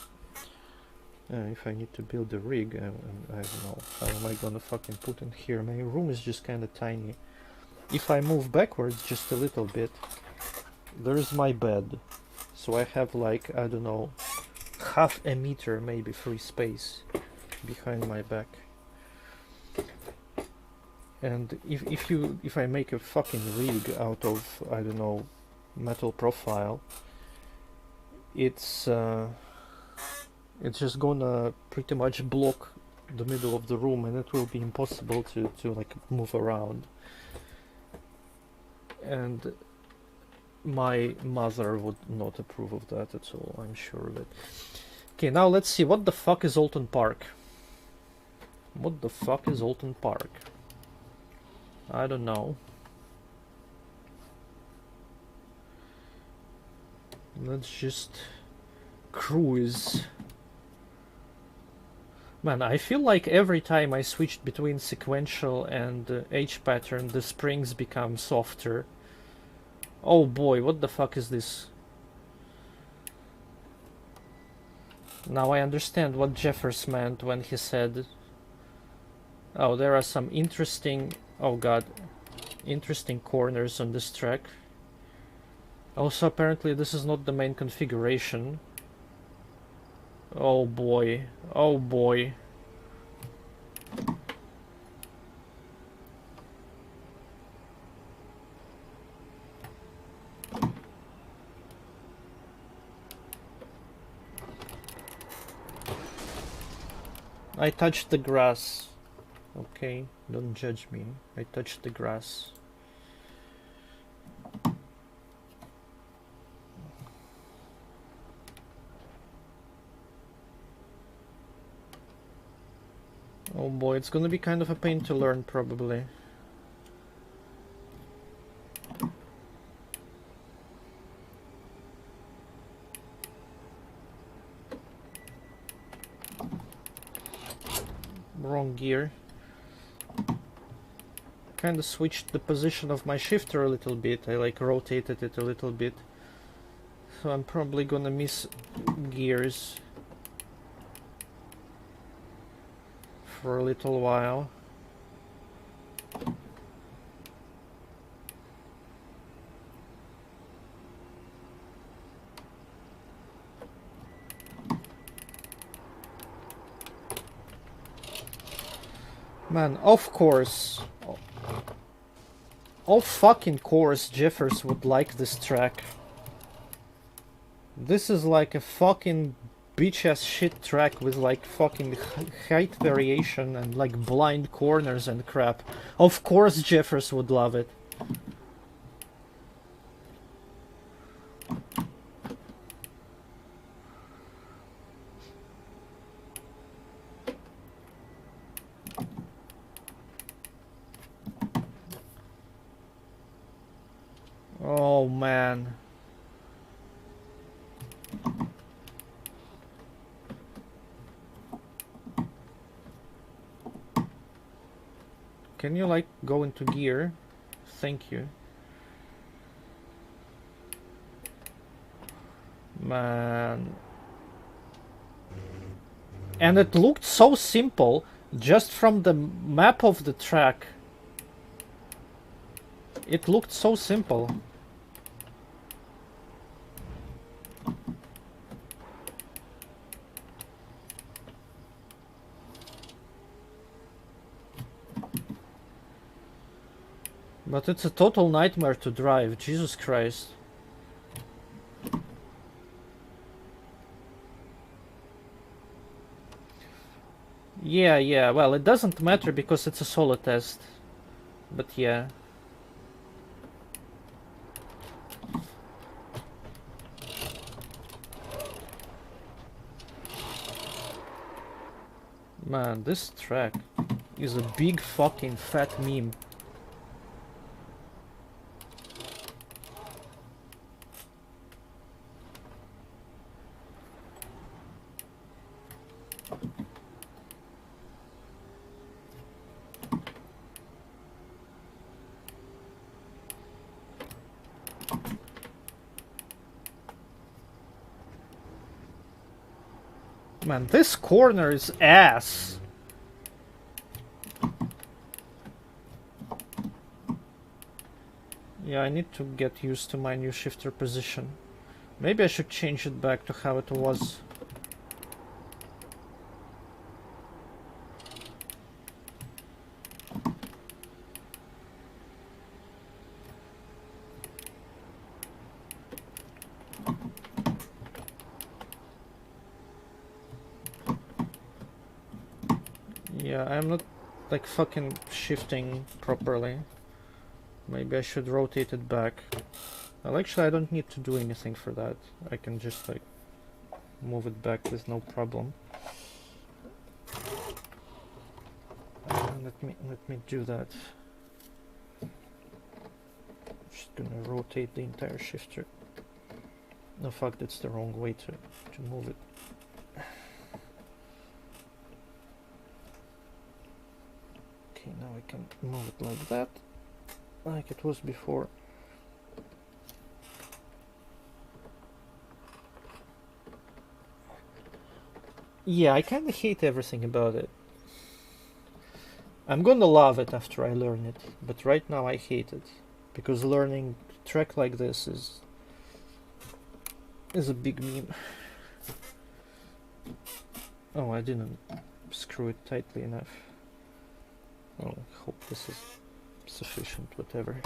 [SPEAKER 1] if I need to build a rig, I don't know, how am I gonna fucking put in here? My room is just kind of tiny. If I move backwards just a little bit, there's my bed. So I have like, I don't know, half a meter maybe free space behind my back. And if I make a fucking rig out of, I don't know, metal profile, it's just gonna pretty much block the middle of the room, and it will be impossible to like move around. And my mother would not approve of that at all, I'm sure of it. Okay, now let's see, what the fuck is Alton Park? What the fuck is Alton Park? I don't know. Let's just cruise. Man, I feel like every time I switched between sequential and H pattern, the springs become softer. Oh boy, what the fuck is this? Now I understand what Jeffers meant when he said, oh, there are some interesting, oh god, interesting corners on this track. Also, apparently this is not the main configuration. Oh boy, oh boy. I touched the grass. Okay, don't judge me. I touched the grass. Oh boy, it's gonna be kind of a pain to learn, probably. Wrong gear. Kind of switched the position of my shifter a little bit. I like rotated it a little bit. So I'm probably gonna miss gears for a little while. Man, of course. Of fucking course Jeffers would like this track. This is like a fucking bitch ass shit track with like fucking height variation and like blind corners and crap. Of course Jeffers would love it. Oh man. Can you like go into gear? Thank you. Man. And it looked so simple just from the map of the track. It looked so simple. But it's a total nightmare to drive, Jesus Christ. Yeah, well, it doesn't matter because it's a solo test. But yeah. Man, this track is a big fucking fat meme. Man, this corner is ass. Yeah, I need to get used to my new shifter position. Maybe I should change it back to how it was. Yeah, I'm not like fucking shifting properly. Maybe I should rotate it back. Well, actually, I don't need to do anything for that. I can just like move it back with no problem. Let me do that. Just gonna rotate the entire shifter. No, fuck, that's the wrong way to move it. Okay, now I can move it like that, like it was before. Yeah, I kinda hate everything about it. I'm gonna love it after I learn it, but right now I hate it. Because learning track like this is a big meme. Oh, I didn't screw it tightly enough. Oh, I hope this is sufficient, whatever.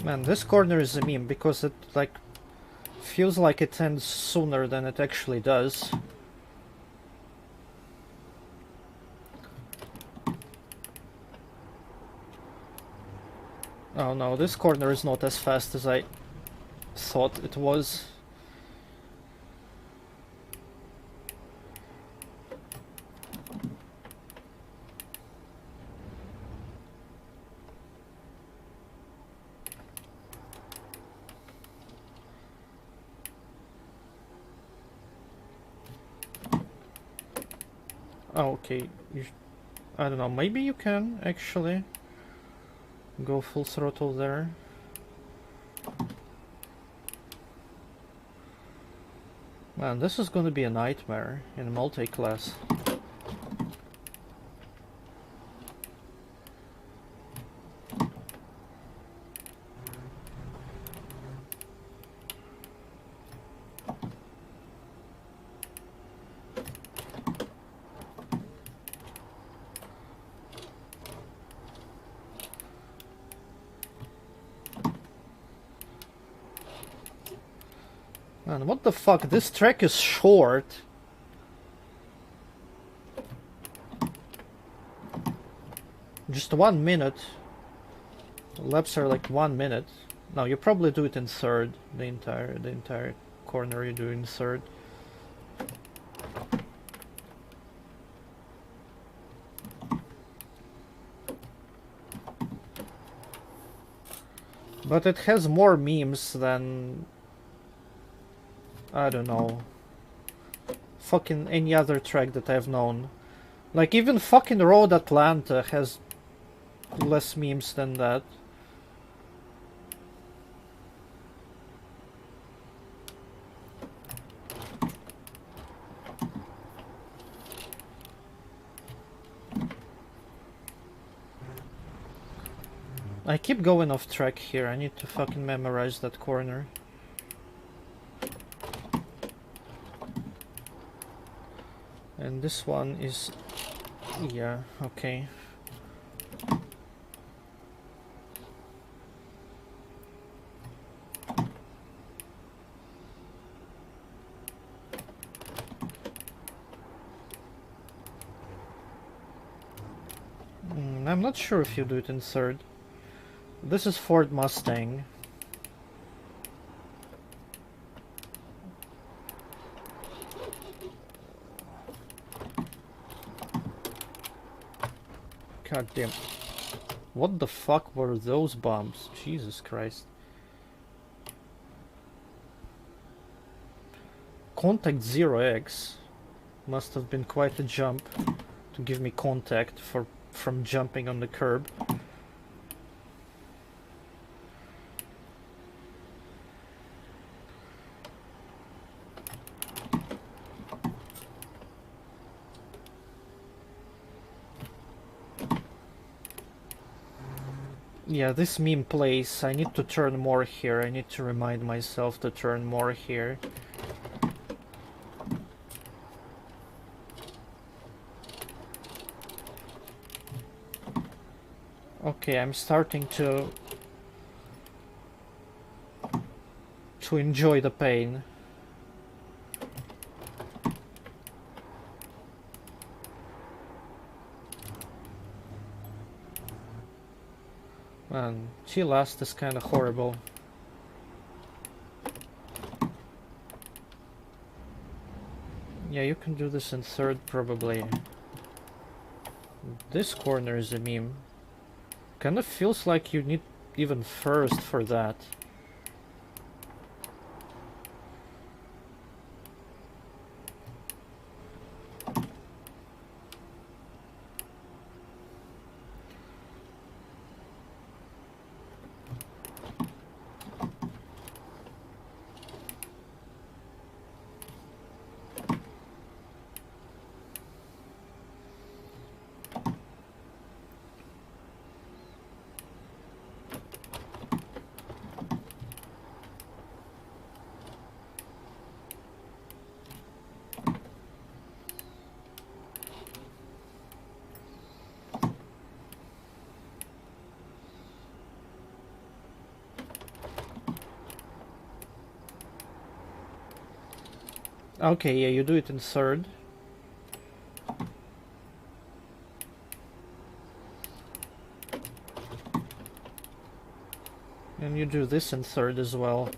[SPEAKER 1] Man, this corner is a meme because it like feels like it ends sooner than it actually does. Oh no, this corner is not as fast as I thought it was. Oh, okay. I don't know, maybe you can actually go full throttle there. Man, this is gonna be a nightmare in multi-class. Man, what the fuck? This track is short. Just 1 minute. Laps are like 1 minute. No, you probably do it in third. The entire corner you do in third. But it has more memes than, I don't know, fucking any other track that I've known. Like even fucking Road Atlanta has less memes than that. I keep going off track here. I need to fucking memorize that corner. And this one is... yeah, okay. I'm not sure if you do it in third. This is Ford Mustang. God damn. What the fuck were those bombs? Jesus Christ. Contact 0x must have been quite a jump to give me contact from jumping on the curb. Yeah, this meme plays. I need to turn more here. I need to remind myself to turn more here. Okay, I'm starting to enjoy the pain. Man, G-Last is kind of horrible. Yeah, you can do this in third probably. This corner is a meme. Kind of feels like you need even first for that. Okay, yeah, you do it in third. And you do this in third as well.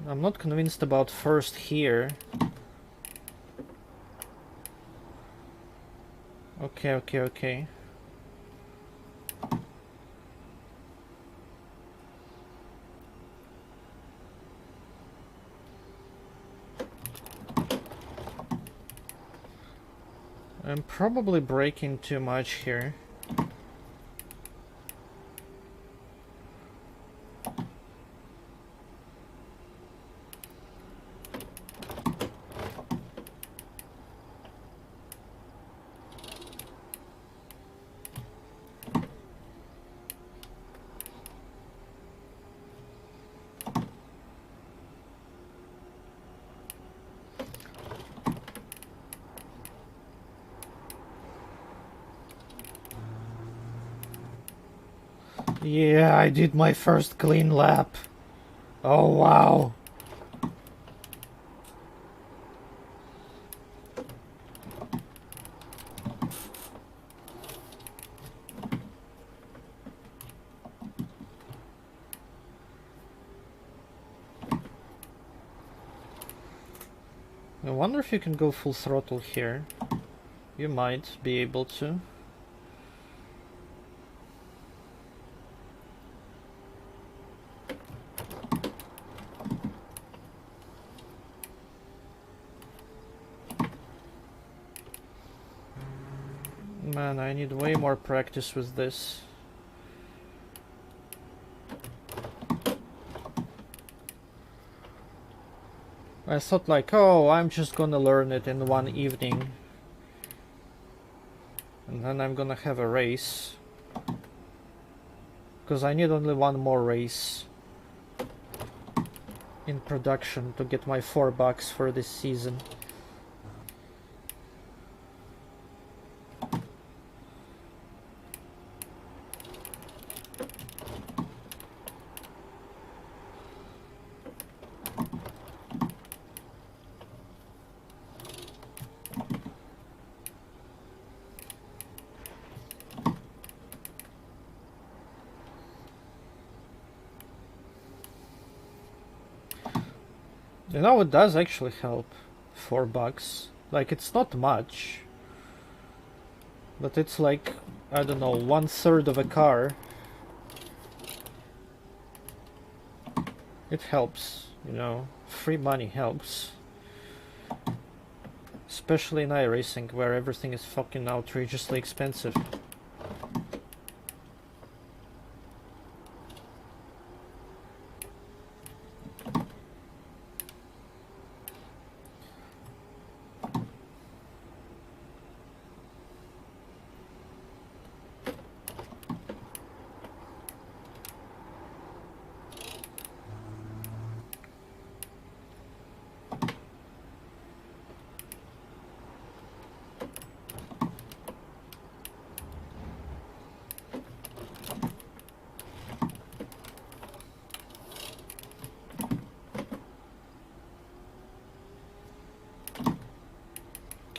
[SPEAKER 1] I'm not convinced about first here. Okay. I'm probably breaking too much here. Yeah, I did my first clean lap. Oh, wow. I wonder if you can go full throttle here. You might be able to. Man, I need way more practice with this. I thought like, oh, I'm just gonna learn it in one evening. And then I'm gonna have a race. Because I need only one more race in production to get my $4 for this season. You know, it does actually help. $4. Like, it's not much. But it's like, I don't know, 1/3 of a car. It helps, you know. Free money helps. Especially in iRacing, where everything is fucking outrageously expensive.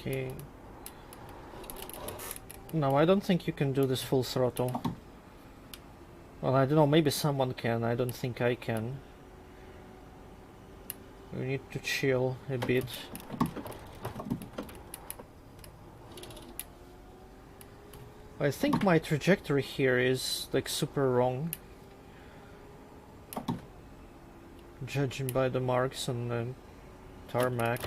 [SPEAKER 1] Okay. No, I don't think you can do this full throttle. Well, I don't know, maybe someone can, I don't think I can. We need to chill a bit. I think my trajectory here is like super wrong, judging by the marks on the tarmac.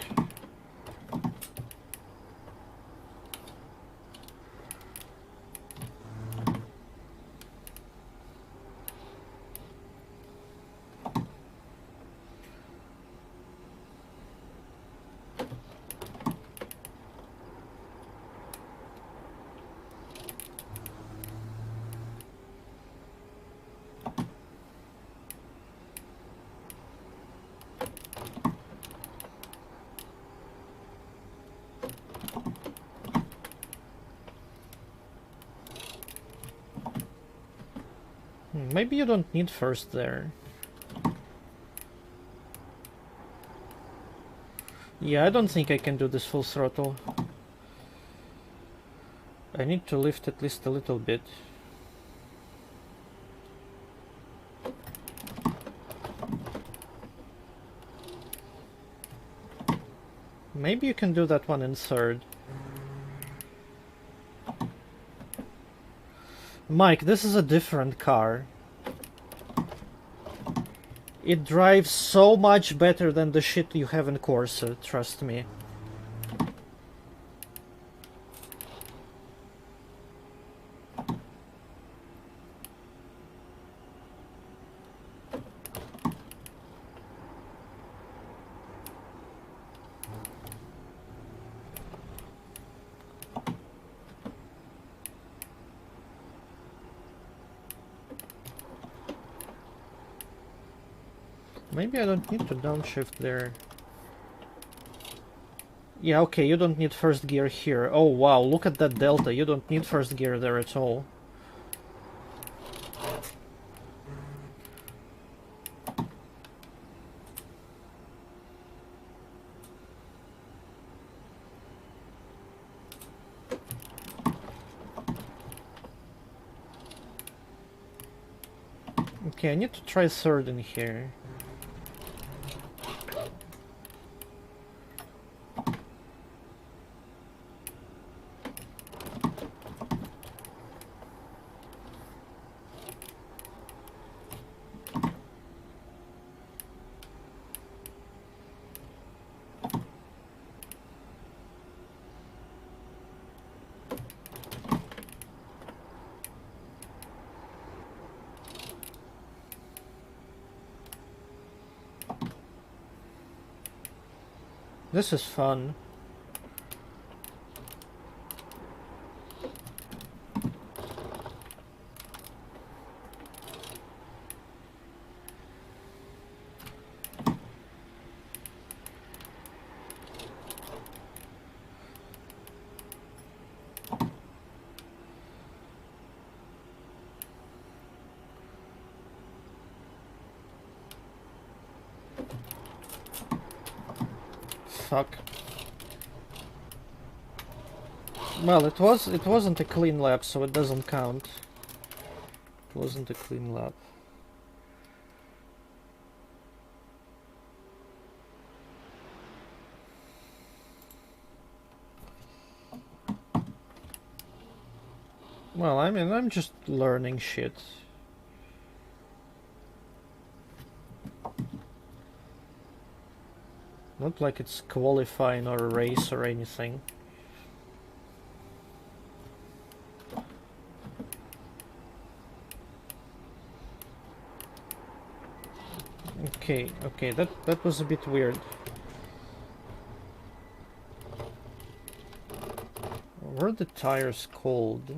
[SPEAKER 1] Maybe you don't need first there. Yeah, I don't think I can do this full throttle. I need to lift at least a little bit. Maybe you can do that one in third. Mike, this is a different car. It drives so much better than the shit you have in Corsa, trust me. Maybe I don't need to downshift there. Yeah, okay, you don't need first gear here. Oh wow, look at that delta. You don't need first gear there at all. Okay, I need to try third in here. This is fun. Fuck. Well, it wasn't a clean lap, so it doesn't count. It wasn't a clean lap. Well, I mean, I'm just learning shit. Not like it's qualifying or a race or anything. Okay, that was a bit weird. Were the tires cold?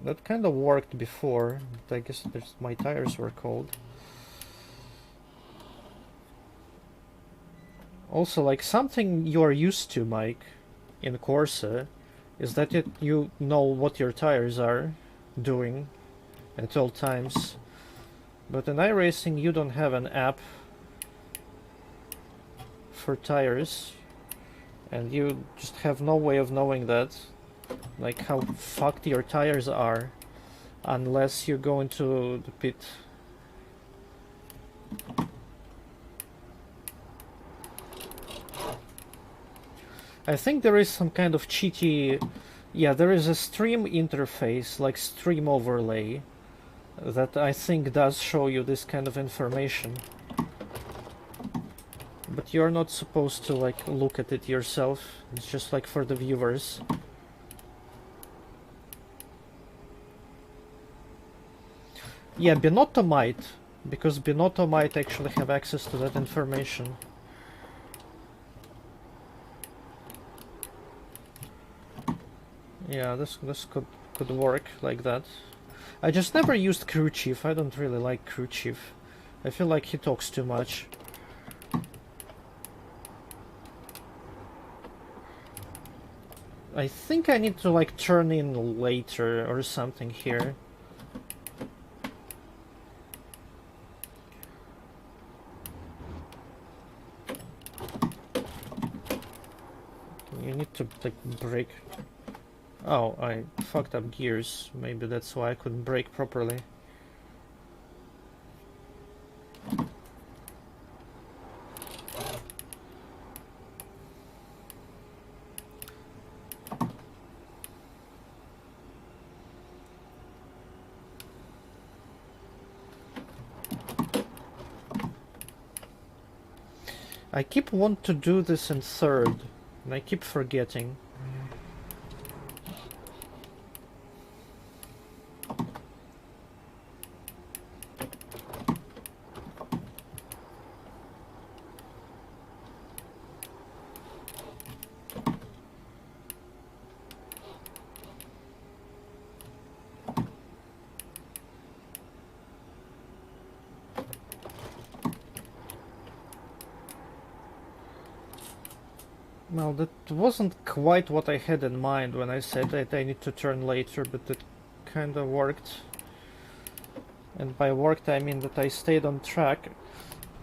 [SPEAKER 1] That kind of worked before, but I guess my tires were cold. Also, like, something you're used to, Mike, in Corsa, is that you know what your tires are doing at all times. But in iRacing, you don't have an app for tires, And you just have no way of knowing that, like how fucked your tires are, unless you go into the pit. I think there is some kind of cheaty... Yeah, there is a stream interface, like stream overlay, that I think does show you this kind of information. But you're not supposed to like look at it yourself. It's just like for the viewers. Yeah, Binotto might, because Binotto might actually have access to that information. Yeah, this could work like that. I just never used Crew Chief. I don't really like Crew Chief. I feel like he talks too much. I think I need to like turn in later or something here. You need to like brake. Oh, I fucked up gears. Maybe that's why I couldn't brake properly. I keep wanting to do this in third, and I keep forgetting. Well, that wasn't quite what I had in mind when I said that I need to turn later, but that kinda worked. And by worked I mean that I stayed on track.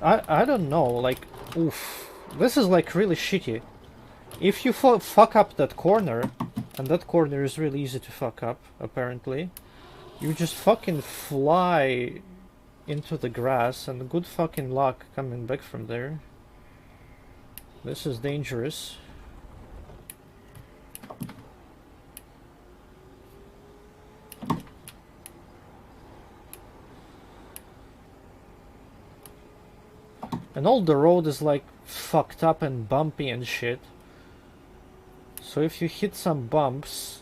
[SPEAKER 1] I don't know, like, oof. This is like really shitty. If you fuck up that corner, and that corner is really easy to fuck up, apparently, you just fucking fly into the grass, and good fucking luck coming back from there. This is dangerous. And all the road is like fucked up and bumpy and shit. So if you hit some bumps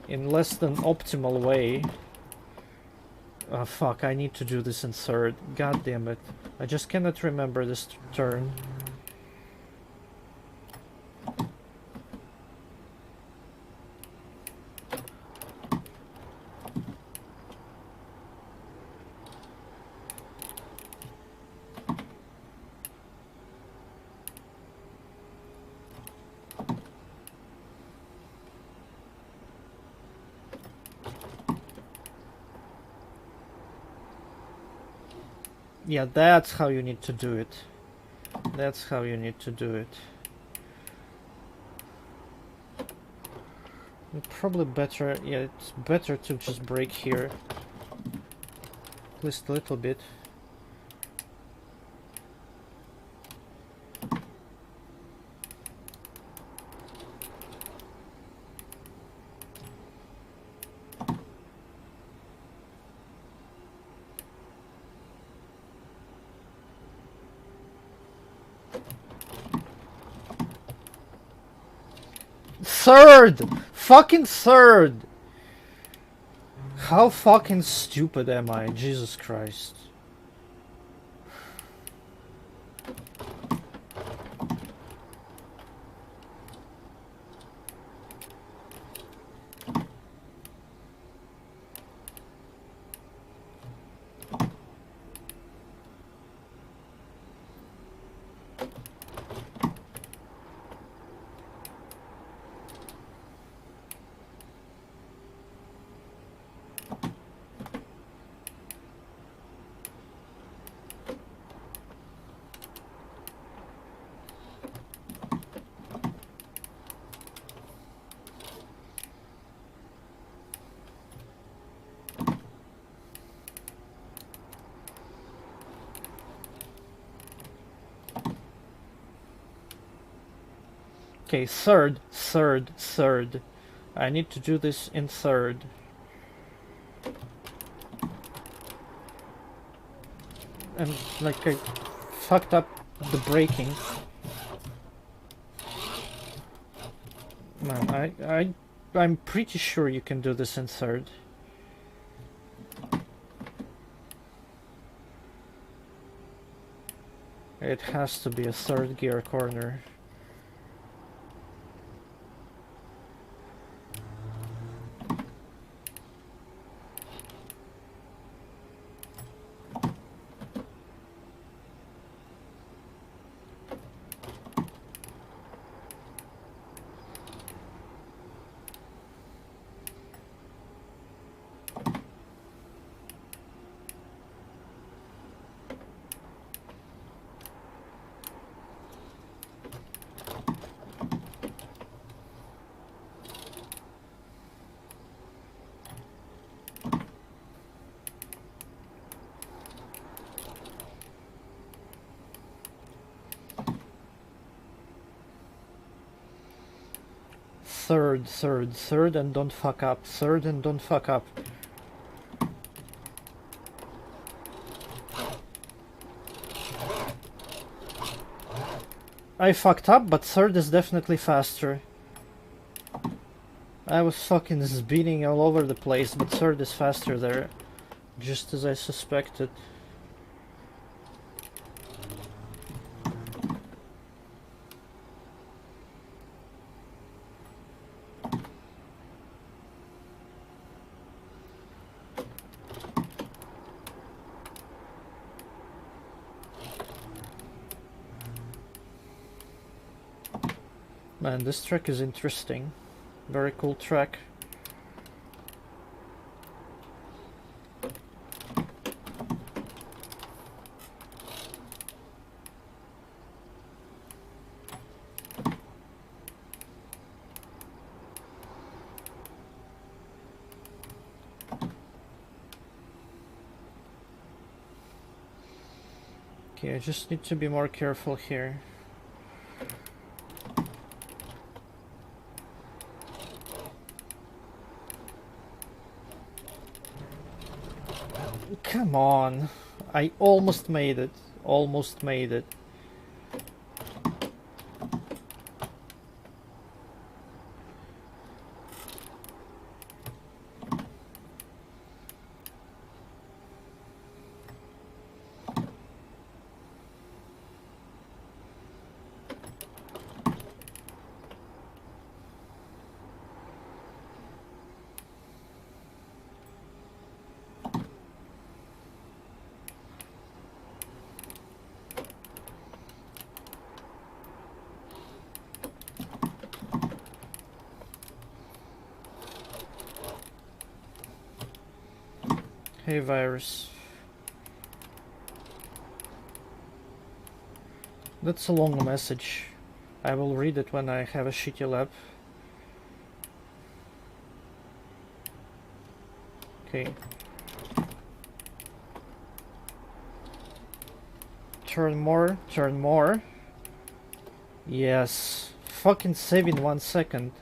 [SPEAKER 1] in less than optimal way... Oh fuck, I need to do this in third. God damn it. I just cannot remember this turn. Yeah, that's how you need to do it. That's how you need to do it. Probably better, yeah, it's better to just brake here. At least a little bit. Third! Fucking third! How fucking stupid am I? Jesus Christ. Okay, third, third, third. I need to do this in third. And like I fucked up the braking. Man, I'm pretty sure you can do this in third. It has to be a third gear corner. Third, third, third, and don't fuck up. Third and don't fuck up. I fucked up, but third is definitely faster. I was fucking speeding all over the place, but third is faster there. Just as I suspected. Man, this track is interesting. Very cool track. Okay, I just need to be more careful here. Come on. I almost made it. Almost made it. Hey, Virus. That's a long message. I will read it when I have a shitty lap. Okay. Turn more, turn more. Yes. Fucking save in 1 second.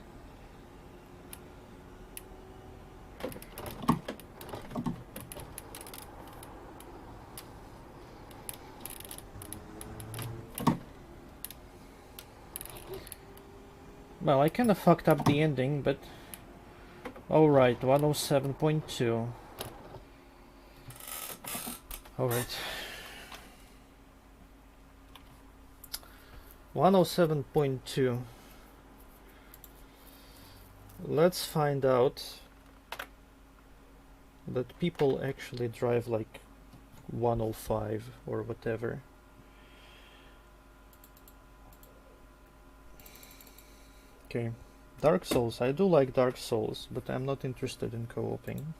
[SPEAKER 1] Well, I kinda fucked up the ending, but... Alright, 107.2. Alright. 107.2. Let's find out that people actually drive like 105 or whatever. Okay, Dark Souls. I do like Dark Souls, but I'm not interested in co-oping.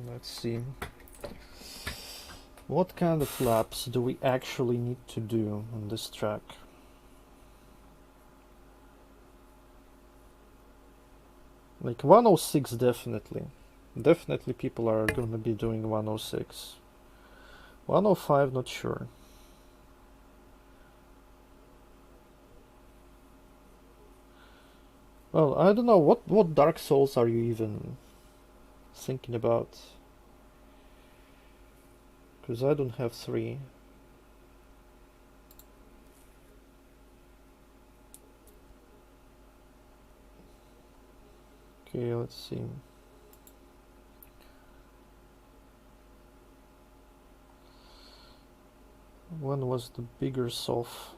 [SPEAKER 1] Let's see. What kind of laps do we actually need to do on this track? Like 106 definitely. Definitely people are gonna be doing 106. 105, not sure. Well, I don't know, what Dark Souls are you even thinking about? Because I don't have 3. Okay, let's see. When was the bigger Sof?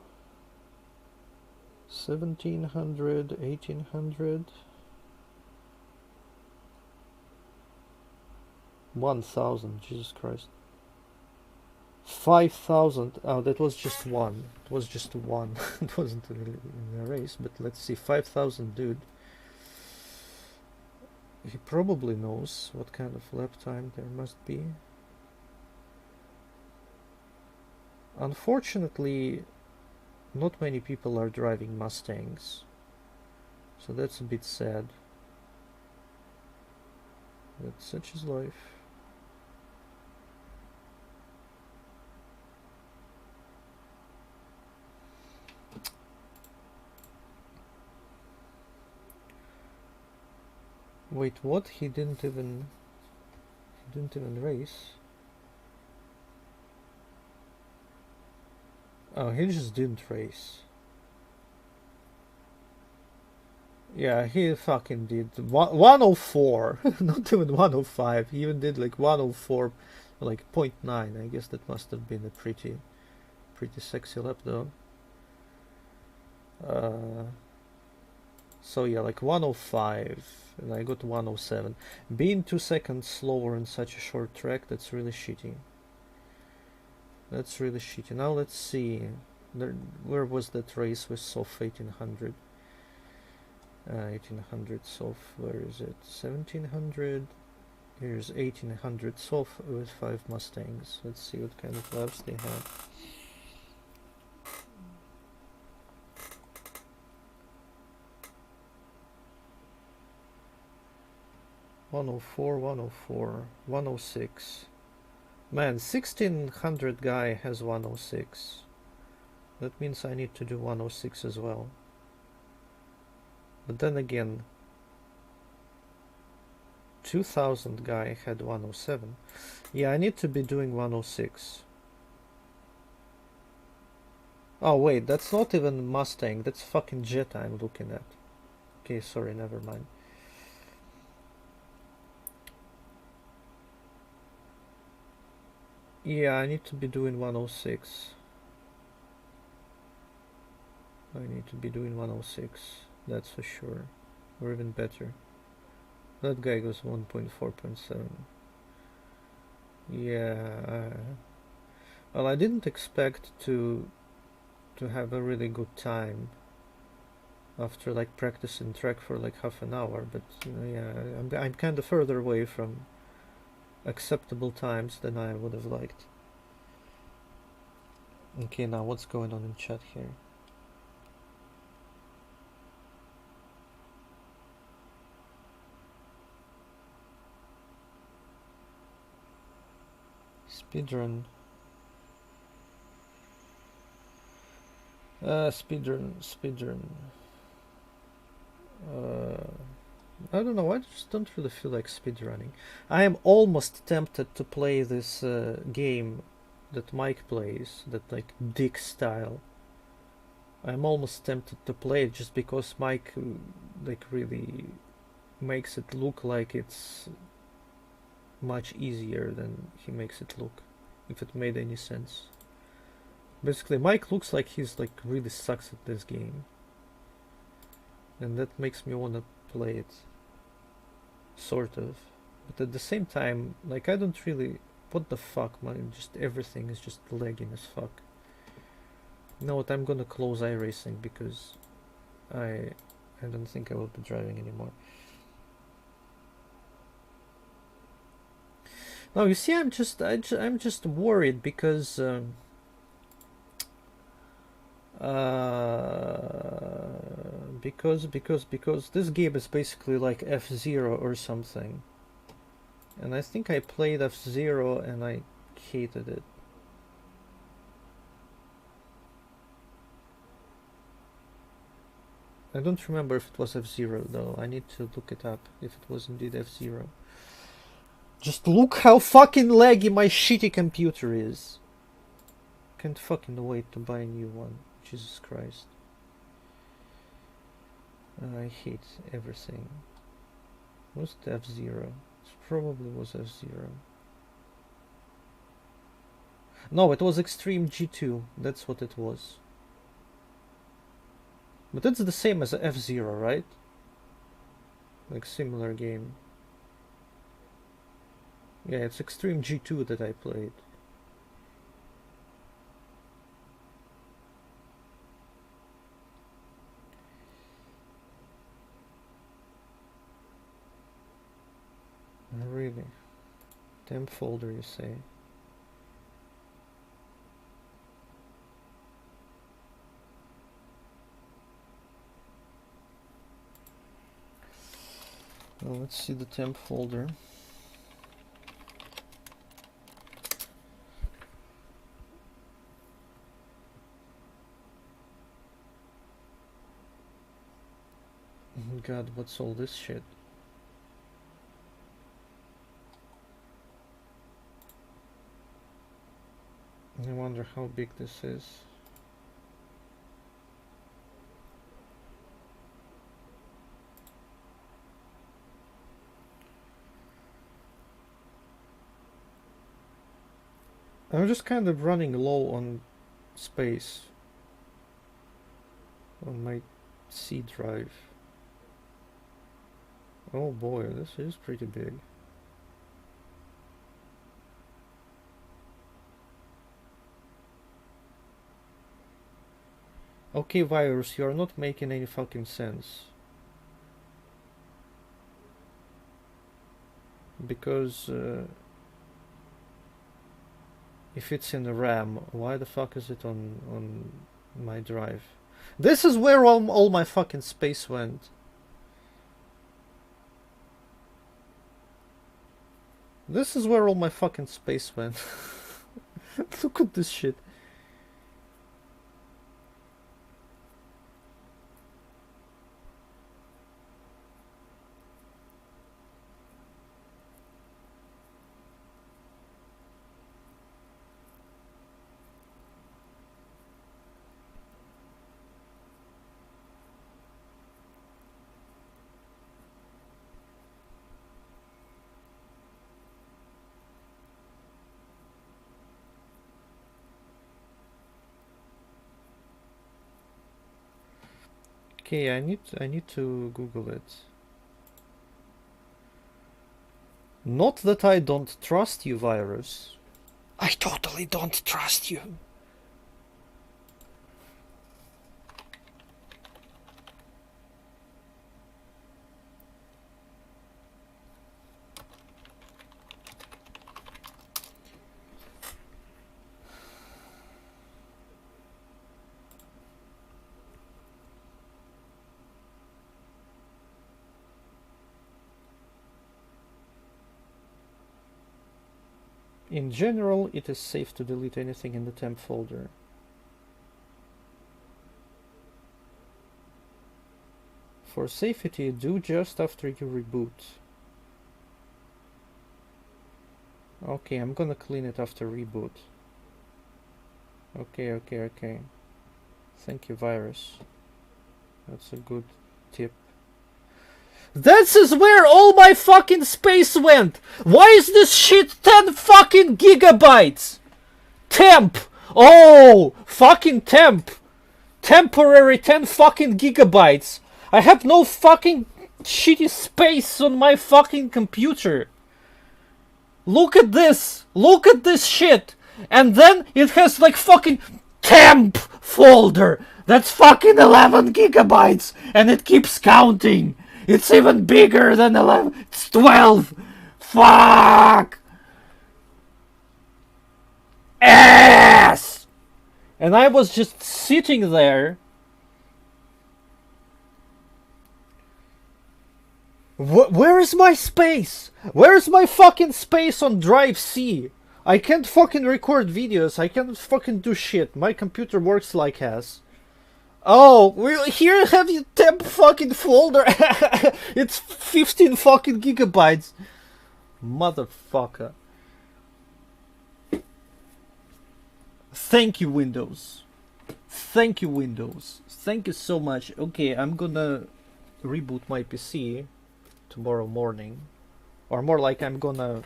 [SPEAKER 1] 1700, 1800? 1000, Jesus Christ. 5000. Oh, that was just one. It was just one. It wasn't really in a race, but let's see. 5000, dude. He probably knows what kind of lap time there must be. Unfortunately, not many people are driving Mustangs, so that's a bit sad. But such is life. Wait, what? He didn't even race? Oh, he just didn't race. Yeah, he fucking did 104, not even 105. He even did like 104, like 0.9. I guess that must have been a pretty sexy lap though. So yeah, like 105, and I got 107. Being 2 seconds slower in such a short track, that's really shitty. That's really shitty. Now let's see, where was that race with Sof 1800? 1800 Sof, where is it? 1700. Here's 1800 Sof with 5 Mustangs. Let's see what kind of laps they have. (104, 104, 106). Man, 1600 guy has 106. That means I need to do 106 as well. But then again, 2000 guy had 107. Yeah, I need to be doing 106. Oh wait, that's not even Mustang, that's fucking Jetta I'm looking at. Okay, sorry, never mind. Yeah, I need to be doing 106. I need to be doing 106, that's for sure. Or even better. That guy goes 1.4.7. Yeah. Well, I didn't expect to have a really good time after like practicing track for like half an hour, but you know, yeah, I'm kind of further away from acceptable times than I would have liked. Okay, now what's going on in chat here? Speedrun. Speedrun. I don't know, I just don't really feel like speedrunning. I am almost tempted to play this game that Mike plays, that like Dick style. I'm almost tempted to play it just because Mike like really makes it look like it's much easier than he makes it look, if it made any sense. Basically, Mike looks like he's like really sucks at this game, and that makes me want to play it, sort of. But at the same time, like I don't really. What the fuck, man? Just everything is just lagging as fuck. You know what? I'm gonna close iRacing because I don't think I will be driving anymore. No, you see, I'm just worried because because this game is basically like F-Zero or something. And I think I played F-Zero and I hated it. I don't remember if it was F-Zero though. I need to look it up if it was indeed F-Zero. Just look how fucking laggy my shitty computer is. Can't fucking wait to buy a new one. Jesus Christ. I hate everything. Was it F-Zero? It probably was F-Zero. No, it was Extreme G2. That's what it was. But it's the same as F-Zero, right? Like similar game. Yeah, it's Extreme G2 that I played. Really? Temp folder, you say? Well, let's see the temp folder. God, what's all this shit? I wonder how big this is. I'm just kind of running low on space on my C drive. Oh boy, this is pretty big. Okay, virus, you are not making any fucking sense. Because if it's in the RAM, why the fuck is it on my drive? This is where all my fucking space went. This is where all my fucking space went. Look at this shit. Okay, I need to Google it. Not that I don't trust you, virus. I totally don't trust you. In general, it is safe to delete anything in the temp folder. For safety, do just after you reboot. Okay, I'm gonna clean it after reboot. Okay. Thank you, virus. That's a good tip. This is where all my fucking space went! Why is this shit 10 fucking gigabytes? Temp! Oh! Fucking temp! Temporary 10 fucking gigabytes! I have no fucking shitty space on my fucking computer! Look at this! Look at this shit! And then it has like fucking temp folder! That's fucking 11 gigabytes! And it keeps counting! It's even bigger than 11. It's 12. Fuck. Ass. And I was just sitting there. Where is my space? Where's my fucking space on Drive C? I can't fucking record videos. I can't fucking do shit. My computer works like ass. Oh, here have you temp fucking folder. It's 15 fucking gigabytes. Motherfucker. Thank you, Windows. Thank you, Windows. Thank you so much. Okay, I'm gonna reboot my PC tomorrow morning. Or more like I'm gonna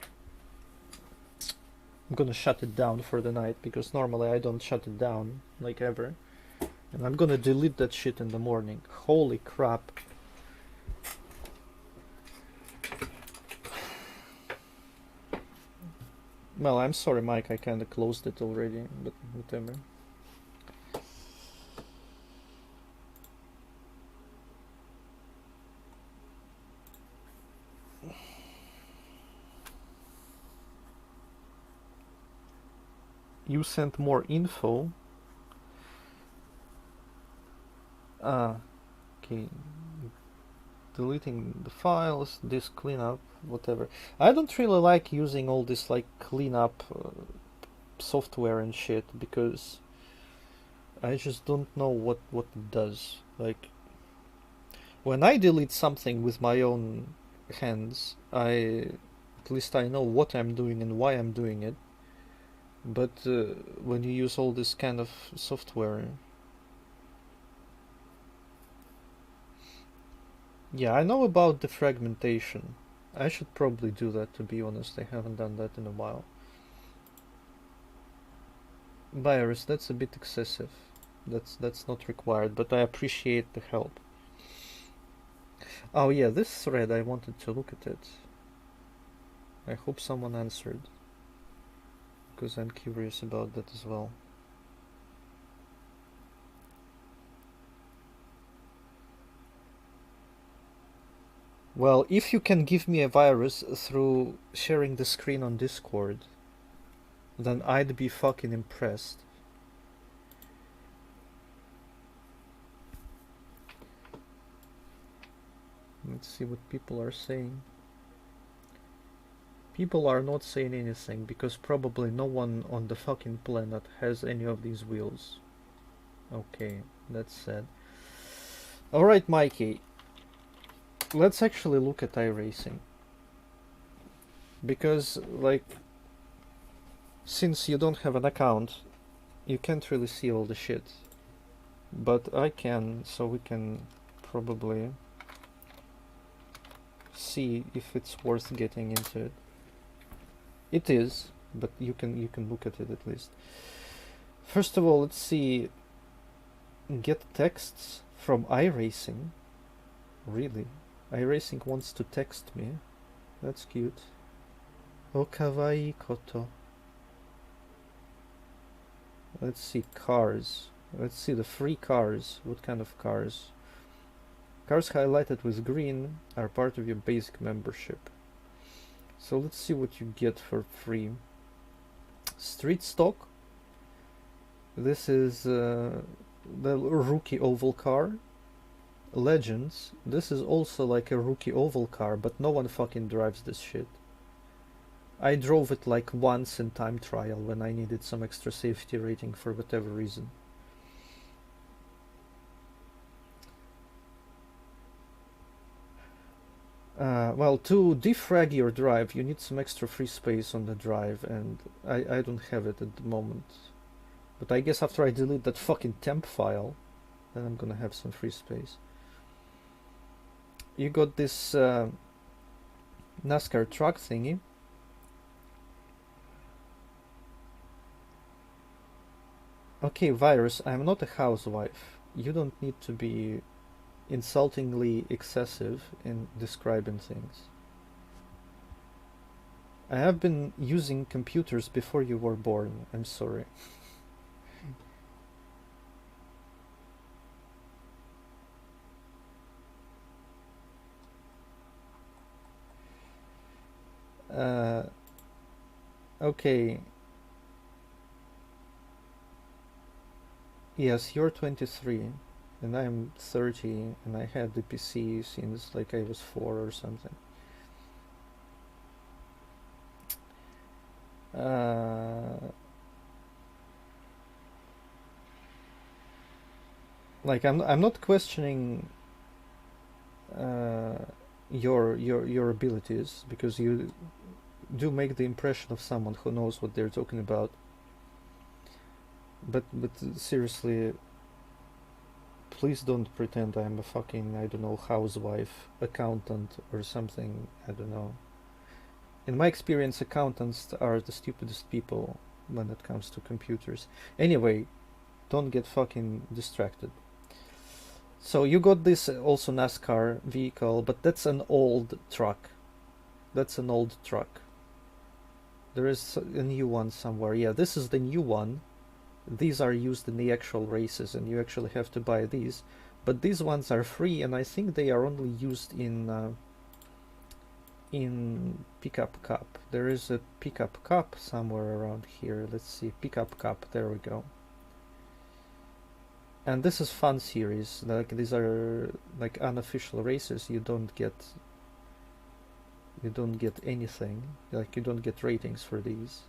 [SPEAKER 1] shut it down for the night, because normally I don't shut it down, like ever. And I'm gonna delete that shit in the morning. Holy crap. Well, I'm sorry, Mike, I kinda closed it already, but whatever. You sent more info. Okay. Deleting the files, this cleanup, whatever. I don't really like using all this like cleanup software and shit, because I just don't know what it does. Like, when I delete something with my own hands, at least I know what I'm doing and why I'm doing it. But when you use all this kind of software, yeah, I know about the fragmentation. I should probably do that, to be honest. I haven't done that in a while. Virus, that's a bit excessive. That's not required, but I appreciate the help. Oh yeah, this thread, I wanted to look at it. I hope someone answered, because I'm curious about that as well. Well, if you can give me a virus through sharing the screen on Discord, then I'd be fucking impressed. Let's see what people are saying. People are not saying anything, because probably no one on the fucking planet has any of these wheels. Okay, that's sad. Alright, Mikey. Let's actually look at iRacing. Because, like, since you don't have an account, you can't really see all the shit. But I can, so we can probably see if it's worth getting into it. It is, but you can look at it at least. First of all, let's see. Get texts from iRacing. Really? iRacing wants to text me. That's cute. Oh, kawaii koto. Let's see, cars. Let's see the free cars. What kind of cars? Cars highlighted with green are part of your basic membership. So let's see what you get for free. Street stock. This is the rookie oval car. Legends. This is also like a rookie oval car, but no one fucking drives this shit. I drove it like once in time trial when I needed some extra safety rating for whatever reason. Well, to defrag your drive, you need some extra free space on the drive, and I don't have it at the moment. But I guess after I delete that fucking temp file, then I'm gonna have some free space. You got this NASCAR truck thingy. Okay, Virus, I'm not a housewife. You don't need to be insultingly excessive in describing things. I have been using computers before you were born. I'm sorry. Okay. Yes, you're 23. and I'm 30, and I had the PC since like I was 4 or something. Like I'm not questioning your abilities, because you do make the impression of someone who knows what they're talking about. But seriously, please don't pretend I'm a fucking, I don't know, housewife, accountant or something. I don't know. In my experience, accountants are the stupidest people when it comes to computers. Anyway, don't get fucking distracted. So you got this also NASCAR vehicle, but that's an old truck. That's an old truck. There is a new one somewhere. Yeah, this is the new one. These are used in the actual races, and you actually have to buy these. But these ones are free, and I think they are only used in Pickup Cup. There is a Pickup Cup somewhere around here. Let's see, Pickup Cup. There we go. And this is Fun Series. Like, these are like unofficial races. You don't get anything. Like, you don't get ratings for these.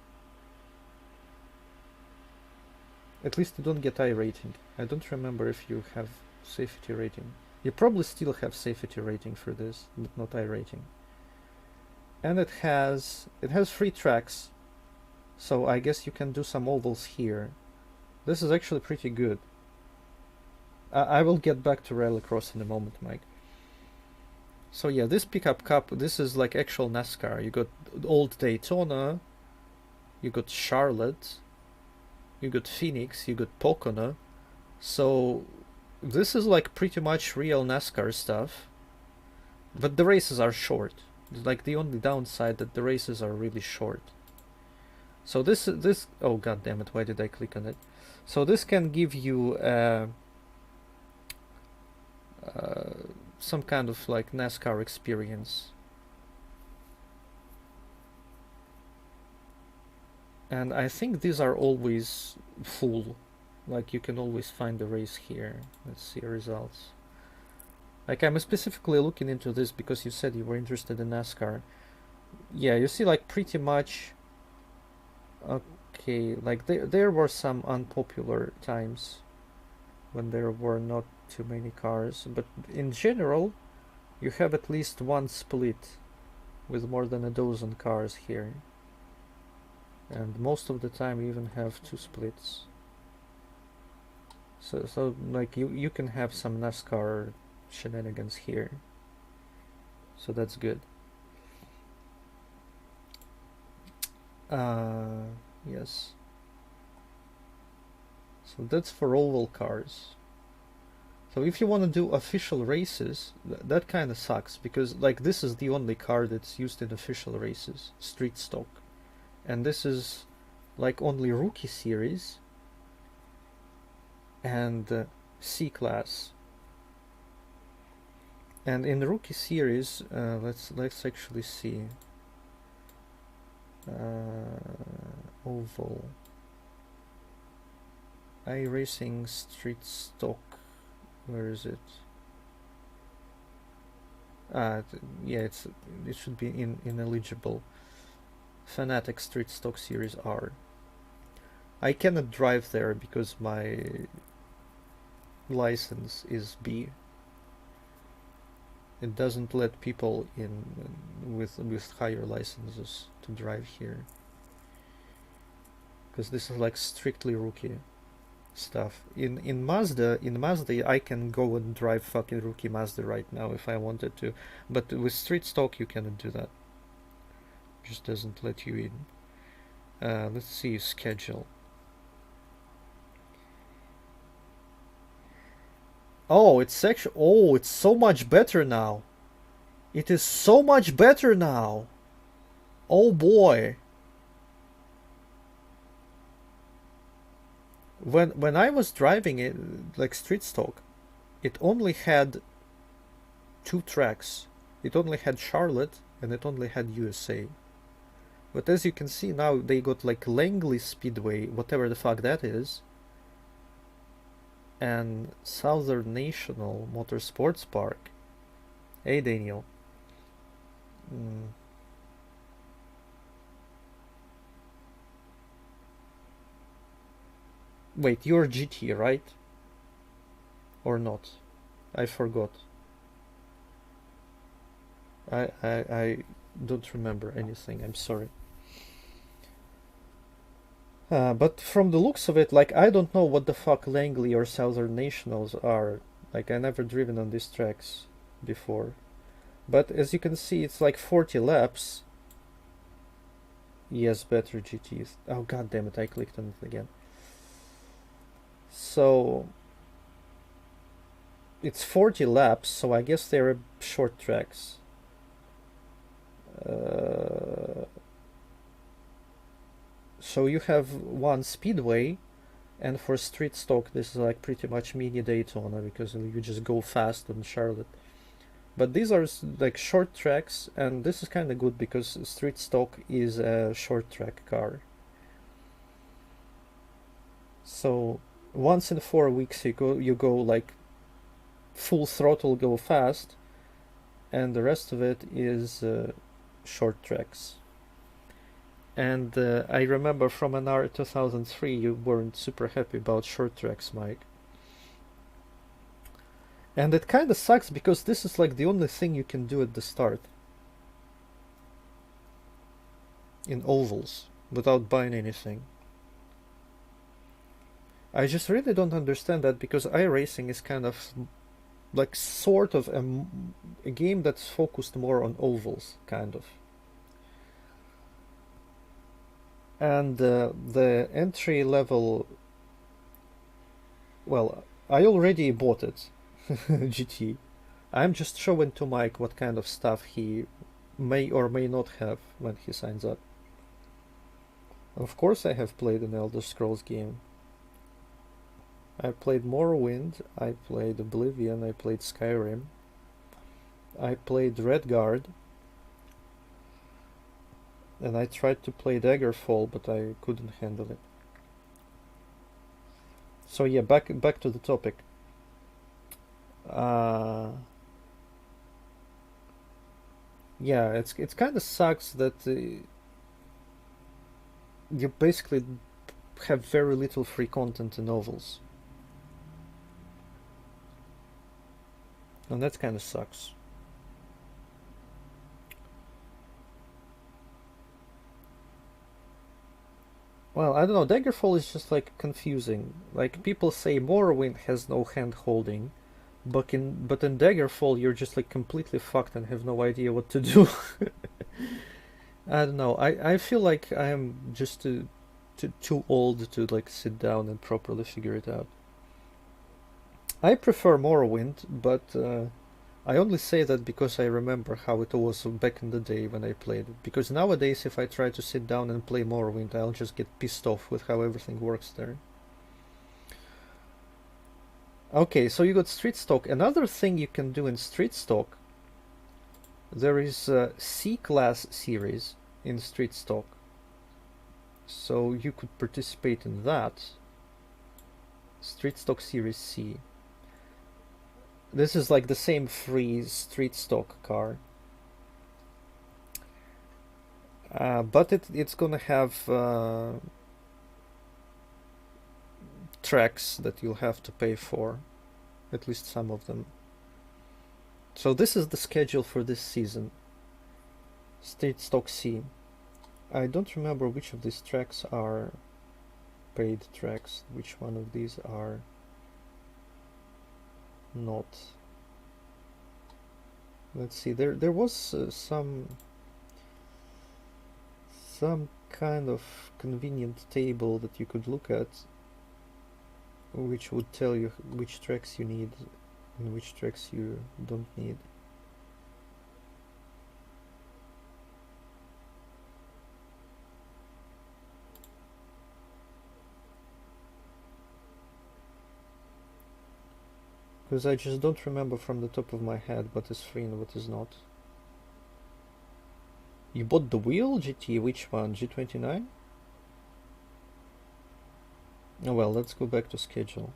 [SPEAKER 1] At least you don't get I rating. I don't remember if you have safety rating. You probably still have safety rating for this, but not I rating. And it has 3 tracks, so I guess you can do some ovals here. This is actually pretty good. I will get back to Rallycross in a moment, Mike. So yeah, this Pickup Cup, this is like actual NASCAR. You got Old Daytona, you got Charlotte, you got Phoenix, you got Pocono. So this is like pretty much real NASCAR stuff. But the races are short. Like, the only downside that the races are really short. So this oh god damn it, why did I click on it? So this can give you some kind of like NASCAR experience. And I think these are always full. Like, you can always find the race here. Let's see results. Like, I'm specifically looking into this because you said you were interested in NASCAR. Yeah, you see, like, pretty much... Okay, like, there were some unpopular times when there were not too many cars, but in general, you have at least one split with more than a dozen cars here. And most of the time you even have 2 splits. So like, you can have some NASCAR shenanigans here. So that's good. Yes. So that's for oval cars. So if you want to do official races, that kind of sucks, because like, this is the only car that's used in official races, street stock. And this is like only Rookie Series and C-Class. And in the Rookie Series, let's actually see. Oval. iRacing Street Stock. Where is it? Yeah, it should be ineligible. Fanatec Street Stock Series R. I cannot drive there because my license is B. It doesn't let people in with higher licenses to drive here, because this is like strictly rookie stuff. In Mazda I can go and drive fucking rookie Mazda right now if I wanted to, but with street stock you cannot do that. It just doesn't let you in. Let's see schedule. Oh, it's actually, oh, it's so much better now. It is so much better now. Oh boy. When I was driving it like street stock, it only had 2 tracks. It only had Charlotte and it only had USA. But as you can see now, they got like Langley Speedway, whatever the fuck that is. and Southern National Motorsports Park. Hey, Daniel. Mm. Wait, you're GT, right? Or not? I forgot. I don't remember anything. I'm sorry. But from the looks of it, like, I don't know what the fuck Langley or Southern Nationals are. Like, I never driven on these tracks before. But as you can see, it's like 40 laps. Yes, better GTs. Oh, god damn it, I clicked on it again. So, it's 40 laps, so I guess they're short tracks. So you have one speedway, and for street stock this is like pretty much mini Daytona because you just go fast on Charlotte. But these are like short tracks, and this is kind of good because street stock is a short track car. So once in 4 weeks you go like full throttle, go fast, and the rest of it is short tracks. And I remember from NR 2003 you weren't super happy about short tracks, Mike. And it kind of sucks because this is like the only thing you can do at the start in ovals without buying anything. I just really don't understand that because iRacing is kind of like sort of a game that's focused more on ovals, kind of. And the entry level, well, I already bought it, GT. I'm just showing to Mike what kind of stuff he may or may not have when he signs up. Of course I have played an Elder Scrolls game. I played Morrowind, I played Oblivion, I played Skyrim, I played Redguard, and I tried to play Daggerfall, but I couldn't handle it. So yeah, back to the topic. Yeah, it's kind of sucks that you basically have very little free content in novels. And that kind of sucks. Well, I don't know, Daggerfall is just like confusing. Like people say Morrowind has no hand holding, but in Daggerfall you're just like completely fucked and have no idea what to do. I don't know. I feel like I am just too old to like sit down and properly figure it out. I prefer Morrowind, but I only say that because I remember how it was back in the day when I played it. Because nowadays, if I try to sit down and play Morrowind, I'll just get pissed off with how everything works there. Okay, so you got Street Stock. Another thing you can do in Street Stock, there is a C-Class series in Street Stock. So you could participate in that. Street Stock Series C. This is like the same free street stock car. But it's gonna have tracks that you'll have to pay for, at least some of them. So this is the schedule for this season. Street Stock C. I don't remember which of these tracks are paid tracks, which one of these are not. Let's see, there was some kind of convenient table that you could look at, which would tell you which tracks you need and which tracks you don't need. Because I just don't remember from the top of my head what is free and what is not. You bought the wheel GT? Which one? G29? Oh well, let's go back to schedule.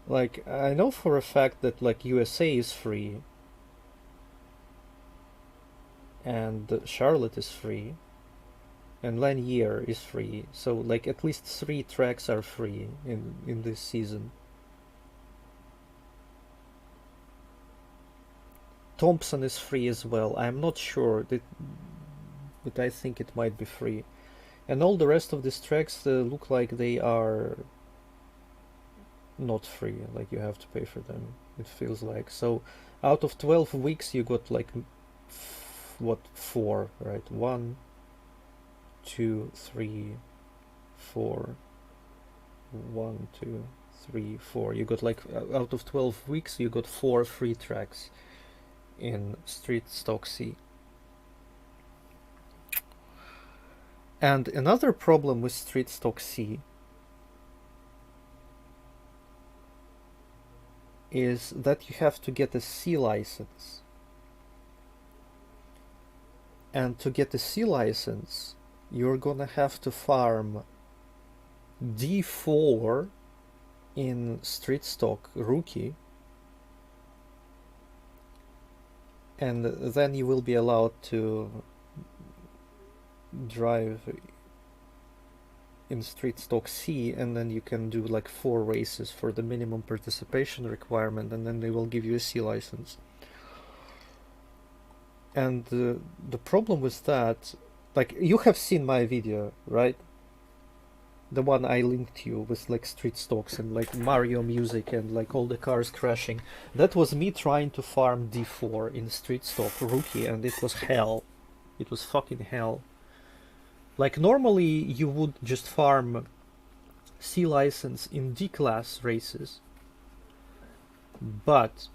[SPEAKER 1] Like, I know for a fact that like USA is free and Charlotte is free and Lanier is free. So like at least 3 tracks are free in this season. Thompson is free as well. I'm not sure that, but I think it might be free. And all the rest of these tracks look like they are not free, like you have to pay for them, it feels like. So out of 12 weeks you got like what, 4, right? 1, 2, 3, 4. 1, 2, 3, 4. You got like out of 12 weeks you got 4 free tracks in Street Stock C. And another problem with Street Stock C is that you have to get a C license. And to get a C license, you're gonna have to farm D4 in Street Stock Rookie, and then you will be allowed to drive in Street Stock C, and then you can do like 4 races for the minimum participation requirement, and then they will give you a C license. And the problem with that, like, you have seen my video, right? The one I linked you with like street stocks and like Mario music and like all the cars crashing. That was me trying to farm D4 in Street Stock Rookie, and it was hell. It was fucking hell. Like, normally you would just farm C license in D class races, but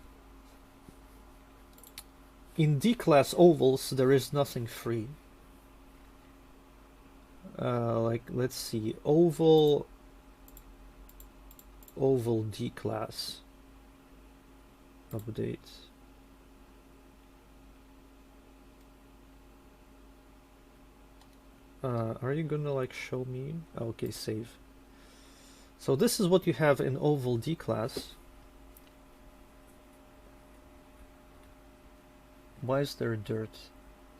[SPEAKER 1] in D class ovals there is nothing free. Like, let's see, oval D class update. Are you gonna like show me? Okay, save. So this is what you have in oval D class. Why is there dirt?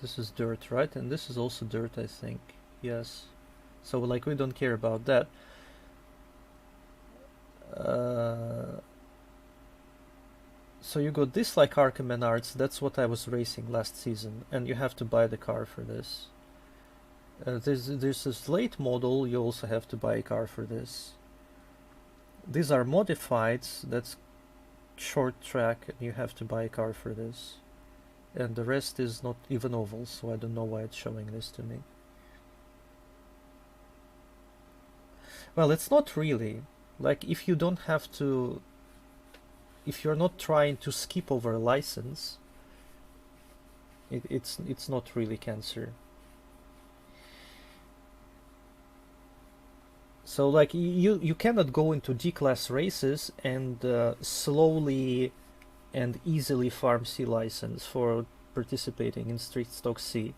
[SPEAKER 1] This is dirt, right? And this is also dirt, I think. Yes. So like, we don't care about that. So you got this like Arkham Menards. That's what I was racing last season, and you have to buy the car for this. There's a slate model. You also have to buy a car for this. These are modifieds. That's short track, and you have to buy a car for this. And the rest is not even ovals, so I don't know why it's showing this to me. Well, it's not really. Like, if you don't have to, if you're not trying to skip over a license, it's not really cancer. So like, you cannot go into D-class races and slowly and easily farm C license for participating in Street Stock C.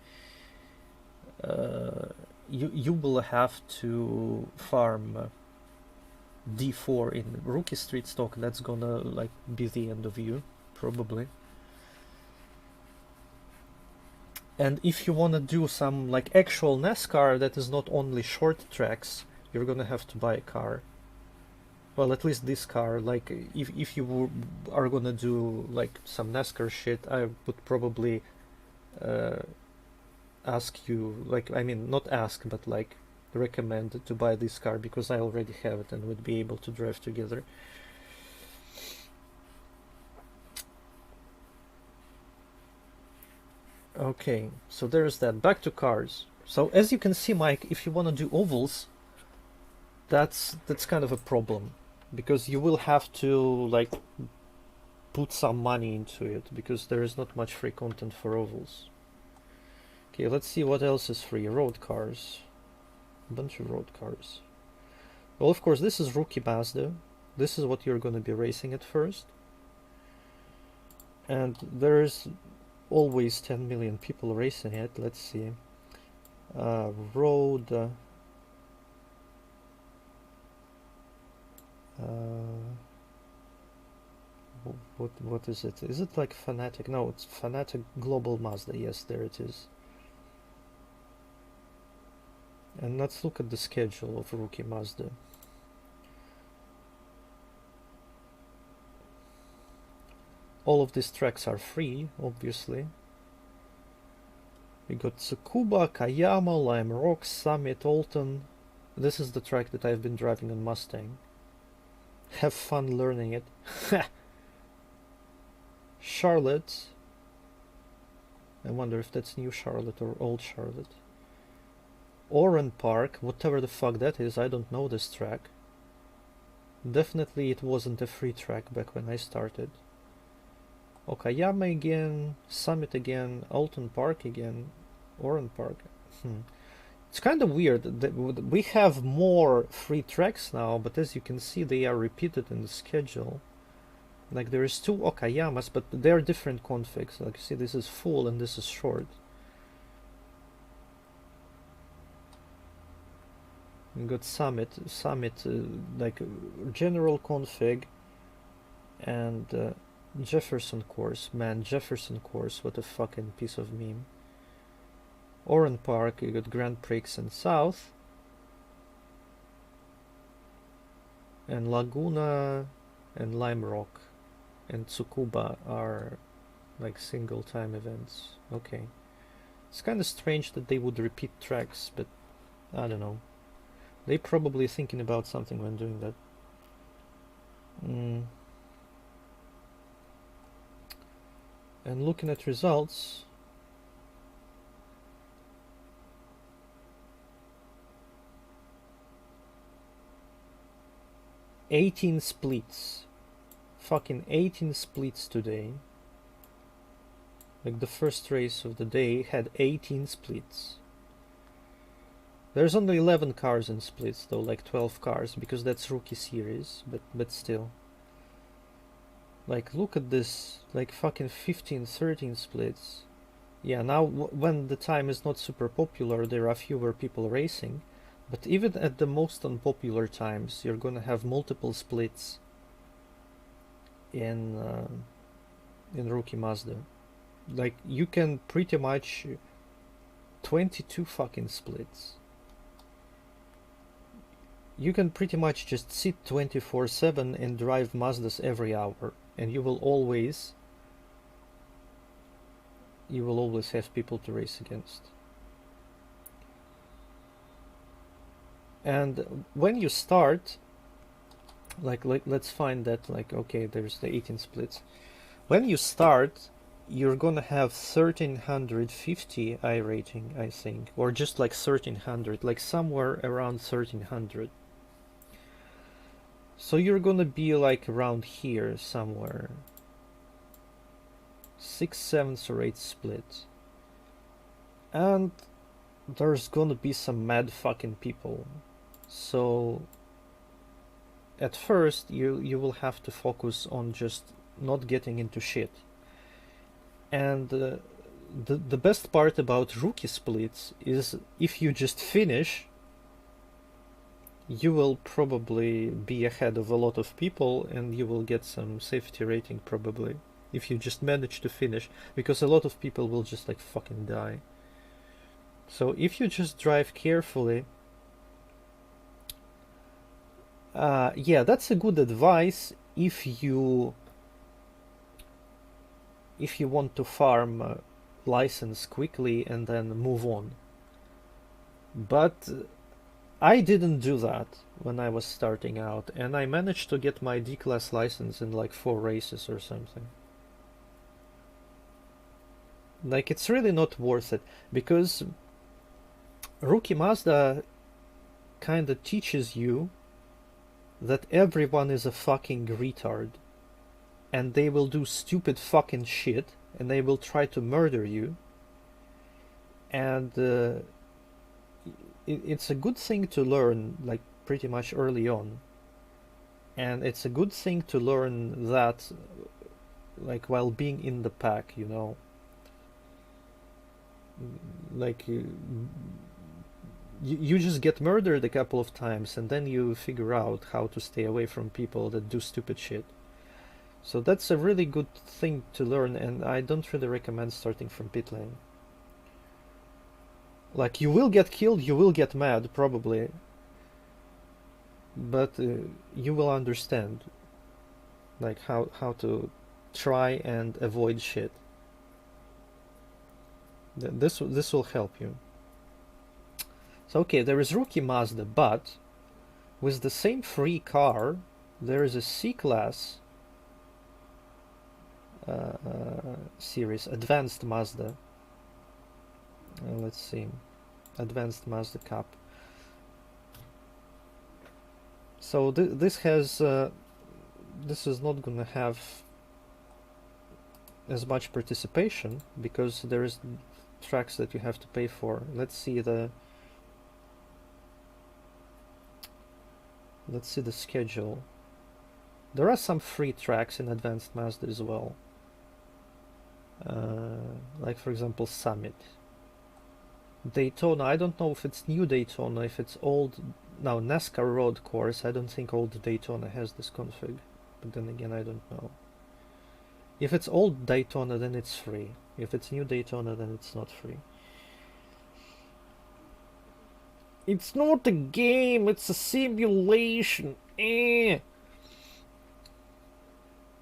[SPEAKER 1] You will have to farm D4 in Rookie Street Stock. That's gonna like be the end of you, probably. And if you wanna do some like actual NASCAR that is not only short tracks, you're gonna have to buy a car. Well, at least this car. Like, if you are gonna do like some NASCAR shit, I would probably ask you, like, I mean, not ask, but like recommend to buy this car, because I already have it and would be able to drive together. Okay, so there's that. Back to cars. So as you can see, Mike, if you want to do ovals, that's kind of a problem, because you will have to like put some money into it, because there is not much free content for ovals. Okay, let's see what else is free. Road cars. A bunch of road cars. Well, of course, this is Rookie Mazda. This is what you're going to be racing at first. And there's always 10 million people racing it. Let's see. Road. What is it? Is it like Fanatec? No, it's Fanatec Global Mazda. Yes, there it is. And let's look at the schedule of Rookie Mazda. All of these tracks are free, obviously. We got Tsukuba, Kayama, Lime Rock, Summit, Alton. This is the track that I've been driving on Mustang. Have fun learning it. Charlotte. I wonder if that's New Charlotte or Old Charlotte. Oran Park, whatever the fuck that is, I don't know this track. Definitely it wasn't a free track back when I started. Okayama again, Summit again, Alton Park again, Oran Park. It's kind of weird that we have more free tracks now, but as you can see they are repeated in the schedule. Like there is 2 Okayamas, but they are different configs. Like you see, this is full and this is short. We got Summit, like general config, and Jefferson course. Man, Jefferson course, what a fucking piece of meme. Oran Park, you got Grand Prix and South. And Laguna and Lime Rock and Tsukuba are like single time events. Okay. It's kind of strange that they would repeat tracks, but I don't know. They probably thinking about something when doing that. And looking at results, "18 splits, fucking 18 splits today." Like the first race of the day had 18 splits. There's only 11 cars in splits though, like 12 cars, because that's rookie series, but still. Like, look at this, like fucking 15, 13 splits. Yeah, now when the time is not super popular, there are fewer people racing, but even at the most unpopular times, you're gonna have multiple splits in Rookie Mazda. Like, you can pretty much 22 fucking splits. You can pretty much just sit 24/7 and drive Mazdas every hour, and you will always have people to race against. And when you start, like let's find that, like, okay, there's the 18 splits. When you start, you're gonna have 1350 I rating, I think, or just like 1300, like somewhere around 1300. So you're gonna be like around here somewhere. 6, 7, or 8 split. And there's gonna be some mad fucking people. So at first you will have to focus on just not getting into shit. And the best part about rookie splits is if you just finish, you will probably be ahead of a lot of people and you will get some safety rating probably if you just manage to finish, because a lot of people will just like fucking die. So if you just drive carefully, yeah, that's a good advice if you want to farm license quickly and then move on. But I didn't do that when I was starting out, and I managed to get my D-Class license in like 4 races or something. Like, it's really not worth it, because Rookie Mazda kinda teaches you that everyone is a fucking retard, and they will do stupid fucking shit, and they will try to murder you, and it's a good thing to learn, like, pretty much early on. And it's a good thing to learn that, like, while being in the pack, you know. Like, you just get murdered a couple of times, and then you figure out how to stay away from people that do stupid shit. So that's a really good thing to learn, and I don't really recommend starting from pit lane. Like, you will get killed, you will get mad, probably, but you will understand, like, how to try and avoid shit. This will help you. So okay, there is Rookie Mazda, but with the same free car, there is a C-Class series, Advanced Mazda. Let's see, Advanced Mazda Cup. So this has this is not gonna have as much participation because there is tracks that you have to pay for. Let's see the schedule. There are some free tracks in Advanced Mazda as well. Like for example Summit. Daytona, I don't know if it's new Daytona, if it's old. Now NASCAR road course, I don't think old Daytona has this config, but then again I don't know. If it's old Daytona, then it's free. If it's new Daytona, then it's not free. It's not a game, it's a simulation.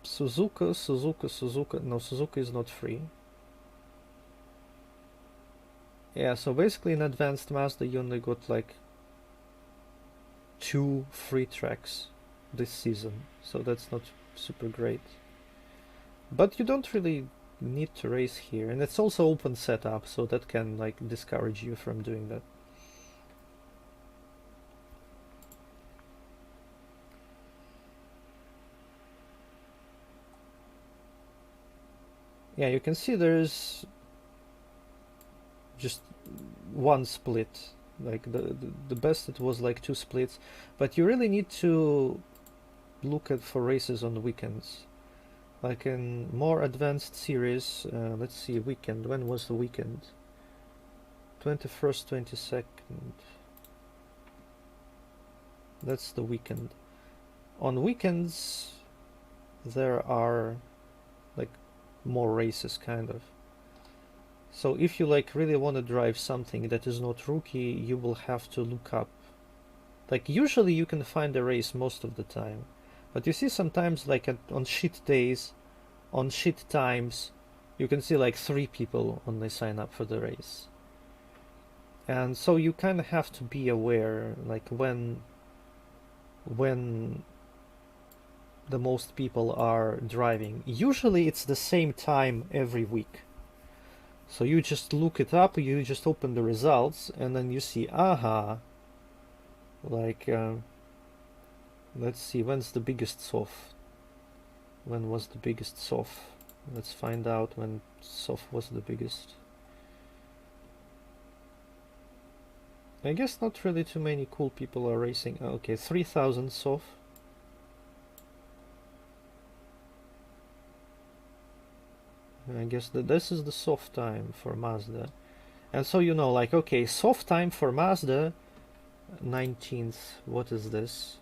[SPEAKER 1] Suzuka. No, Suzuka is not free. Yeah, so basically in Advanced Mazda you only got like 2 free tracks this season, so that's not super great. But you don't really need to race here, and it's also open setup, so that can like discourage you from doing that. Yeah, you can see there's just one split. Like the best it was like 2 splits, but you really need to look at for races on the weekends. Like in more advanced series, let's see, weekend. When was the weekend? 21st, 22nd. That's the weekend. On weekends, there are like more races, kind of. So if you like really want to drive something that is not rookie, you will have to look up. Like usually you can find a race most of the time, but you see sometimes like on shit days, on shit times, you can see like 3 people only sign up for the race. And so you kind of have to be aware, like when the most people are driving. Usually it's the same time every week. So you just look it up, you just open the results, and then you see, aha, like, let's see, when's the biggest SOF? When was the biggest SOF? Let's find out when SOF was the biggest. I guess not really too many cool people are racing. Okay, 3000 SOF. I guess that this is the soft time for Mazda. And so you know, like, okay, soft time for Mazda, 19th, what is this?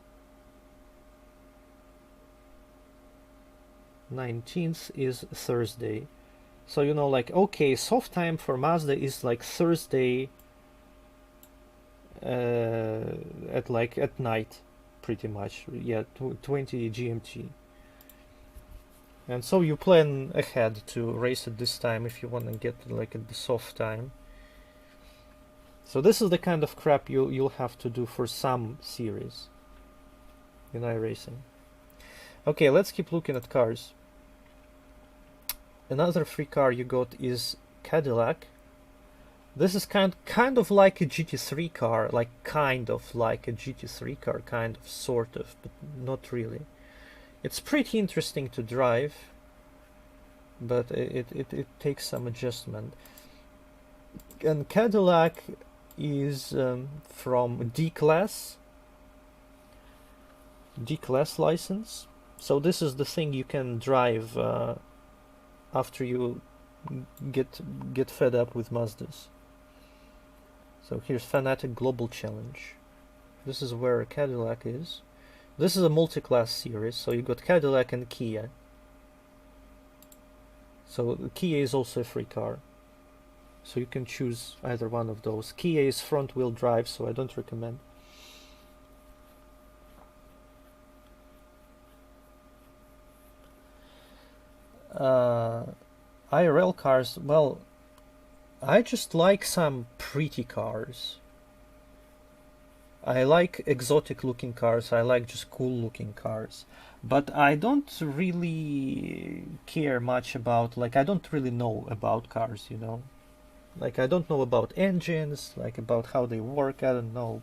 [SPEAKER 1] 19th is Thursday. So you know, like, okay, soft time for Mazda is like Thursday at night, pretty much. Yeah, 20 GMT. And so you plan ahead to race at this time if you want to get like at the soft time. So this is the kind of crap you'll have to do for some series in iRacing. Okay, let's keep looking at cars. Another free car you got is Cadillac. This is kind of like a GT3 car, like kind of like a GT3 car, kind of, sort of, but not really. It's pretty interesting to drive, but it takes some adjustment. And Cadillac is from D-Class license. So this is the thing you can drive after you get fed up with Mazdas. So here's Fanatic Global Challenge. This is where Cadillac is. This is a multi-class series, so you got Cadillac and Kia. So the Kia is also a free car. So you can choose either one of those. Kia is front wheel drive, so I don't recommend. IRL cars, well, I just like some pretty cars. I like exotic looking cars, I like just cool looking cars. But I don't really care much about, like, I don't really know about cars, you know? Like, I don't know about engines, like, about how they work, I don't know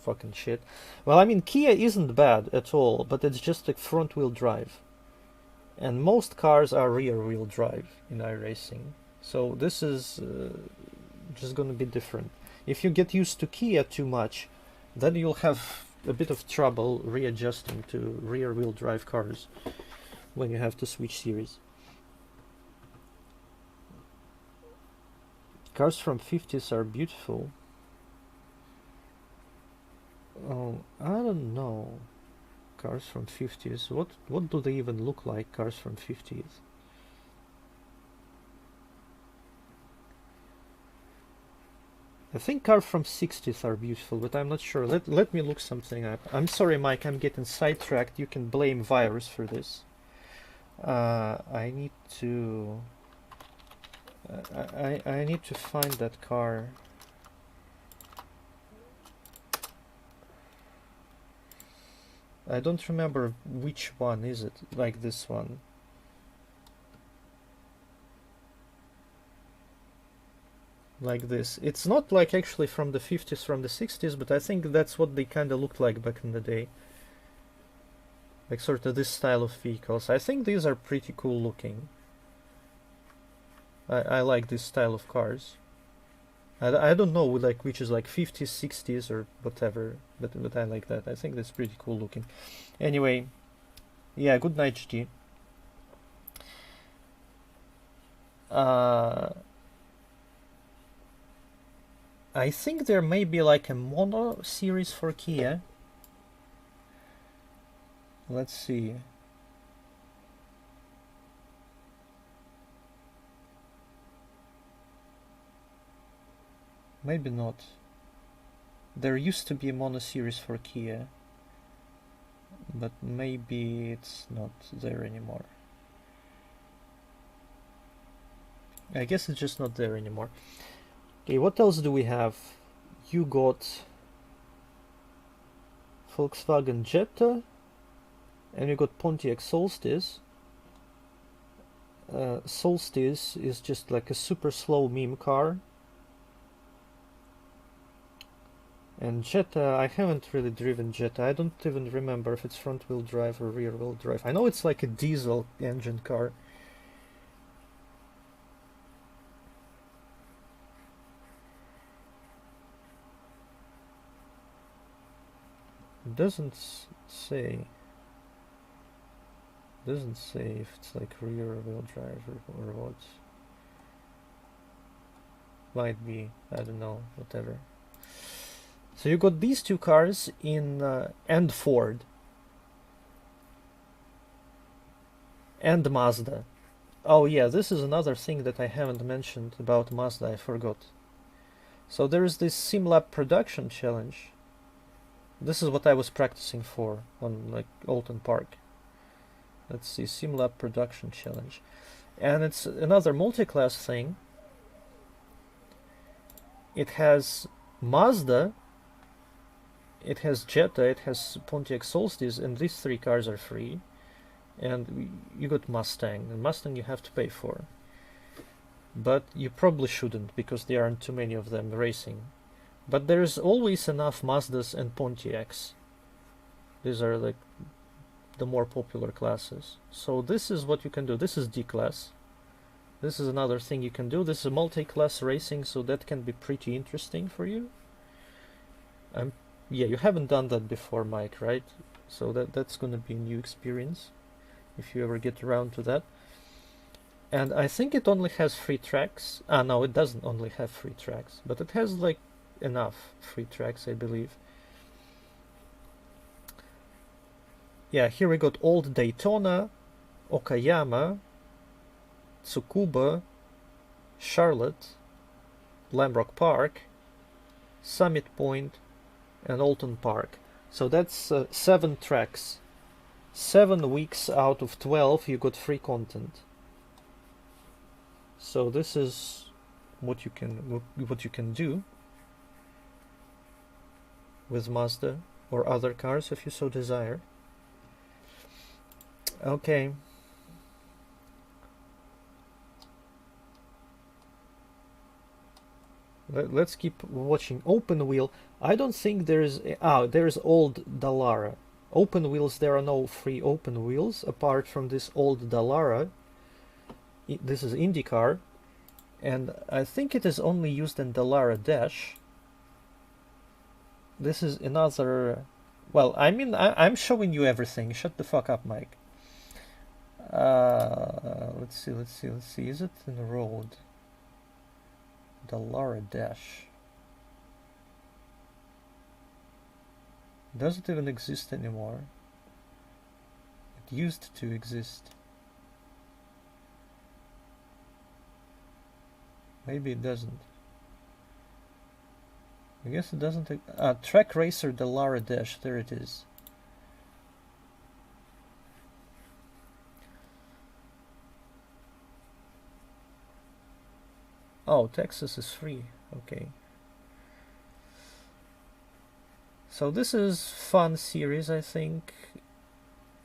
[SPEAKER 1] fucking shit. Well, I mean, Kia isn't bad at all, but it's just like front wheel drive. And most cars are rear wheel drive in iRacing. So this is just gonna be different. If you get used to Kia too much, then you'll have a bit of trouble readjusting to rear wheel drive cars when you have to switch series. Cars from 50s are beautiful. Oh, I don't know. Cars from 50s. What do they even look like, cars from 50s? I think cars from 60s are beautiful, but I'm not sure. Let me look something up. I'm sorry, Mike, I'm getting sidetracked. You can blame virus for this. I need to... I need to find that car. I don't remember which one is it, like this one. Like this. It's not like actually from the 50s, from the 60s, but I think that's what they kind of looked like back in the day. Like sort of this style of vehicles. I think these are pretty cool looking. I like this style of cars. I don't know like which is like 50s, 60s or whatever, but I like that. I think that's pretty cool looking. Anyway, yeah, good night, GT. I think there may be like a mono series for Kia. Let's see. Maybe not. There used to be a mono series for Kia, but maybe it's not there anymore. I guess it's just not there anymore. Okay, what else do we have? You got Volkswagen Jetta, and you got Pontiac Solstice. Solstice is just like a super slow meme car. And Jetta, I haven't really driven Jetta. I don't even remember if it's front wheel drive or rear wheel drive. I know it's like a diesel engine car. It doesn't say if it's like rear wheel drive or what. Might be, I don't know, whatever. So you got these two cars in and Ford and Mazda. Oh yeah, this is another thing that I haven't mentioned about Mazda, I forgot. So there is this SimLab production challenge. This is what I was practicing for on like Alton Park. Let's see, SimLab production challenge. And it's another multi-class thing. It has Mazda, it has Jetta, it has Pontiac Solstice, and these three cars are free. And you got Mustang, and Mustang you have to pay for. But you probably shouldn't, because there aren't too many of them racing. But there's always enough Mazdas and Pontiacs. These are like the more popular classes. So this is what you can do. This is D-class. This is another thing you can do. This is multi-class racing, so that can be pretty interesting for you. Yeah, you haven't done that before, Mike, right? So that's going to be a new experience if you ever get around to that. And I think it only has 3 tracks. No, it doesn't only have 3 tracks, but it has like enough 3 tracks, I believe. Yeah, here we got Old Daytona, Okayama, Tsukuba, Charlotte, Lamrock Park, Summit Point, and Alton Park. So that's 7 tracks. 7 weeks out of 12 you got free content. So this is what you can do with Mazda or other cars if you so desire. Okay. Let's keep watching. Open wheel. I don't think there's old Dallara. Open wheels, there are no free open wheels apart from this old Dallara. This is IndyCar, and I think it is only used in Dallara Dash. This is another. Well, I mean, I'm showing you everything. Shut the fuck up, Mike. Let's see. Is it in the road? Dallara Dash. Does it even exist anymore? It used to exist. Maybe it doesn't. I guess it doesn't. Track Racer Dallara Dash. There it is. Oh, Texas is free. Okay. So this is fun series, I think.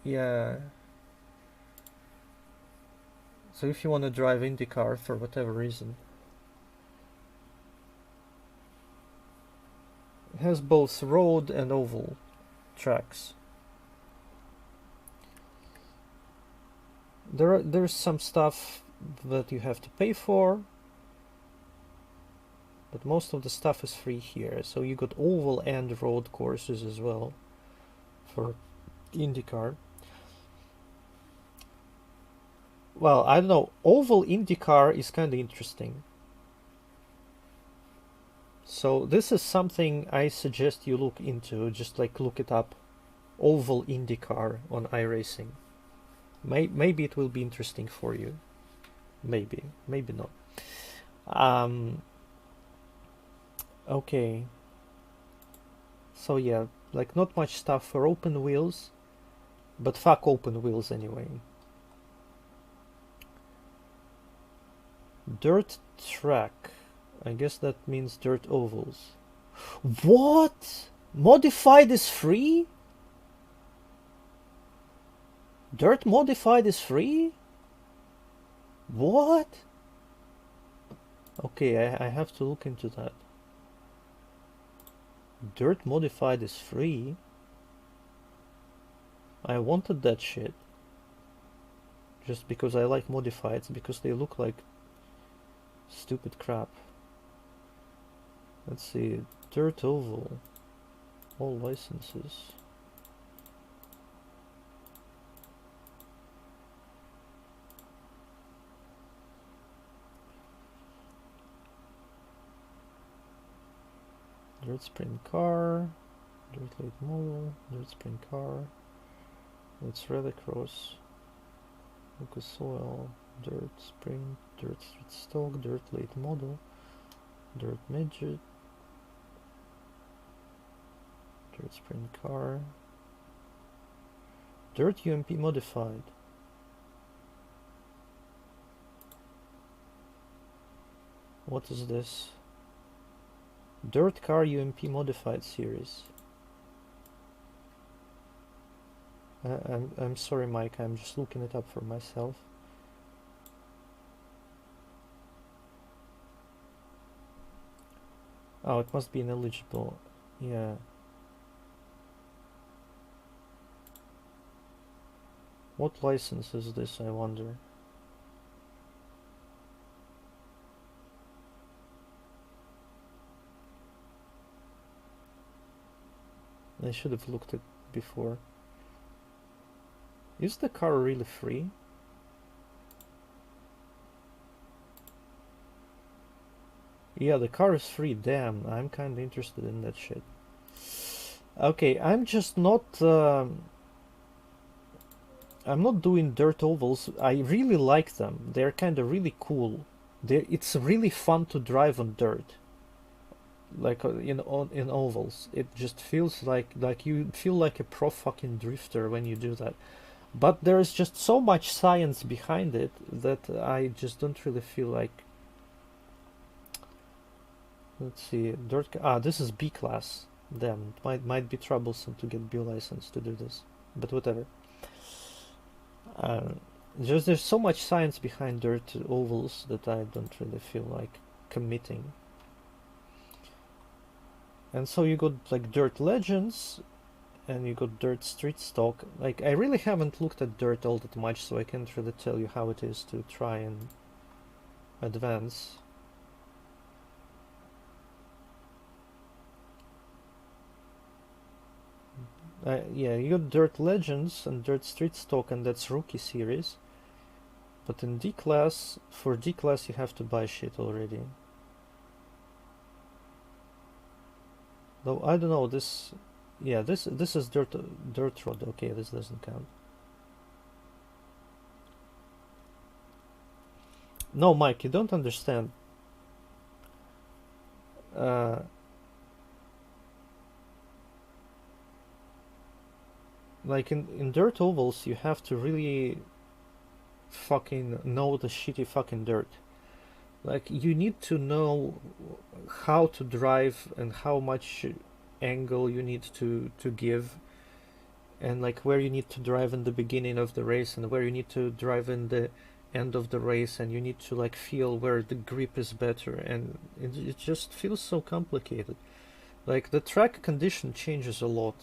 [SPEAKER 1] Yeah. So if you want to drive IndyCar for whatever reason. It has both road and oval tracks. There's some stuff that you have to pay for, but most of the stuff is free here. So you got oval and road courses as well for IndyCar. Well, I don't know. Oval IndyCar is kind of interesting. So this is something I suggest you look into. Just like look it up. Oval IndyCar on iRacing. Maybe it will be interesting for you. Maybe not. Okay. So yeah, like not much stuff for open wheels, but fuck open wheels anyway. Dirt track. I guess that means dirt ovals. What? Modified is free? Dirt modified is free? What? Okay, I have to look into that. Dirt modified is free? I wanted that shit. Just because I like modifieds, because they look like stupid crap. Let's see, Dirt Oval, all licenses. Dirt Sprint Car, Dirt Late Model, Dirt Sprint Car, it's Rallycross, Lucas Oil, Dirt Sprint, Dirt Street Stock, Dirt Late Model, Dirt Midget, Dirt Sprint Car, Dirt UMP Modified. What is this? Dirt Car UMP Modified series. I'm sorry, Mike. I'm just looking it up for myself. Oh, it must be ineligible. Yeah. What license is this, I wonder? I should have looked at before. Is the car really free? Yeah, the car is free. Damn, I'm kinda interested in that shit. Okay, I'm just not... I'm not doing dirt ovals. I really like them. They're kind of really cool. It's really fun to drive on dirt. Like in ovals, it just feels like you feel like a pro fucking drifter when you do that. But there's just so much science behind it that I just don't really feel like. Let's see, dirt. This is B class. Damn, it might be troublesome to get B license to do this, but whatever. Uh, there's so much science behind dirt ovals that I don't really feel like committing. And so you got like Dirt Legends, and you got Dirt Street Stock. Like, I really haven't looked at Dirt all that much, so I can't really tell you how it is to try and advance. Yeah, you got Dirt Legends and Dirt Street Stock, and that's Rookie Series. But in D class, for D class you have to buy shit already. Though I don't know, this, yeah, this is Dirt Road. Okay, this doesn't count. No, Mike, you don't understand. Like in dirt ovals, you have to really fucking know the shitty fucking dirt. Like, you need to know how to drive and how much angle you need to give, and like where you need to drive in the beginning of the race and where you need to drive in the end of the race, and you need to like feel where the grip is better, and it just feels so complicated. Like, the track condition changes a lot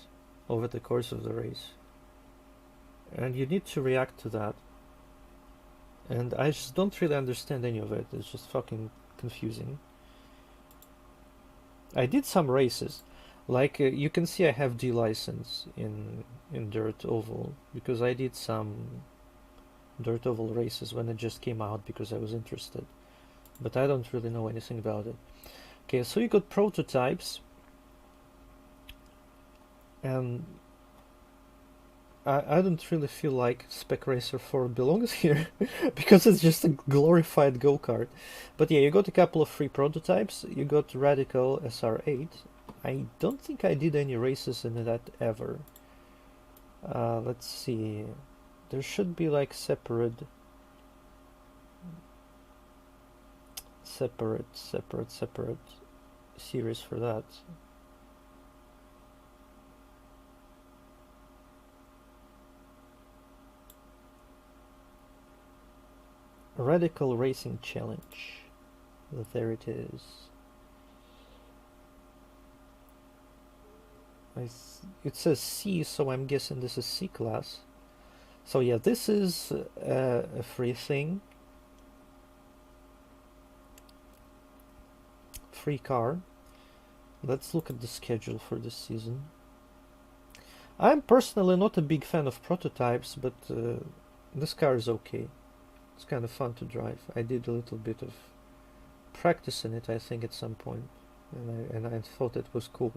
[SPEAKER 1] over the course of the race, and you need to react to that. And I just don't really understand any of it. It's just fucking confusing. I did some races. Like, you can see I have D license in Dirt Oval, because I did some Dirt Oval races when it just came out because I was interested. But I don't really know anything about it. Okay, so you got prototypes. And I don't really feel like Spec Racer 4 belongs here because it's just a glorified go-kart. But yeah, you got a couple of free prototypes. You got Radical SR8. I don't think I did any races in that ever. Let's see. There should be like separate series for that. Radical Racing Challenge. There it is. It says C, so I'm guessing this is C class. So yeah, this is a free thing. Free car. Let's look at the schedule for this season. I'm personally not a big fan of prototypes, but this car is okay. It's kind of fun to drive. I did a little bit of practice in it, I think, at some point, and I thought it was cool.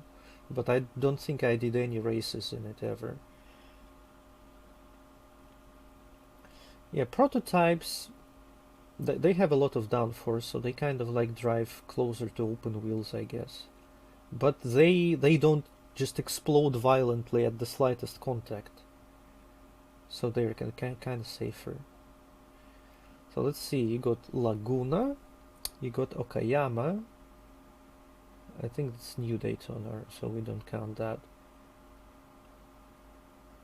[SPEAKER 1] But I don't think I did any races in it ever. Yeah, prototypes, they have a lot of downforce, so they kind of like drive closer to open wheels, I guess. But they don't just explode violently at the slightest contact. So they're kind of safer. So let's see, you got Laguna, you got Okayama. I think it's New Daytona, so we don't count that.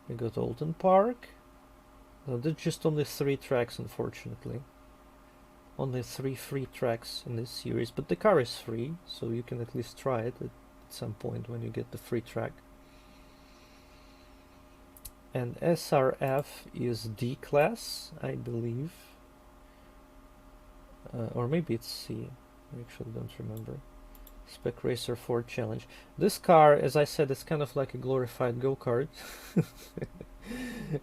[SPEAKER 1] You got Alton Park. No, there's just only 3 tracks, unfortunately. Only 3 free tracks in this series, but the car is free, so you can at least try it at some point when you get the free track. And SRF is D class, I believe. Or maybe it's C. I actually don't remember. Spec Racer 4 Challenge. This car, as I said, is kind of like a glorified go-kart.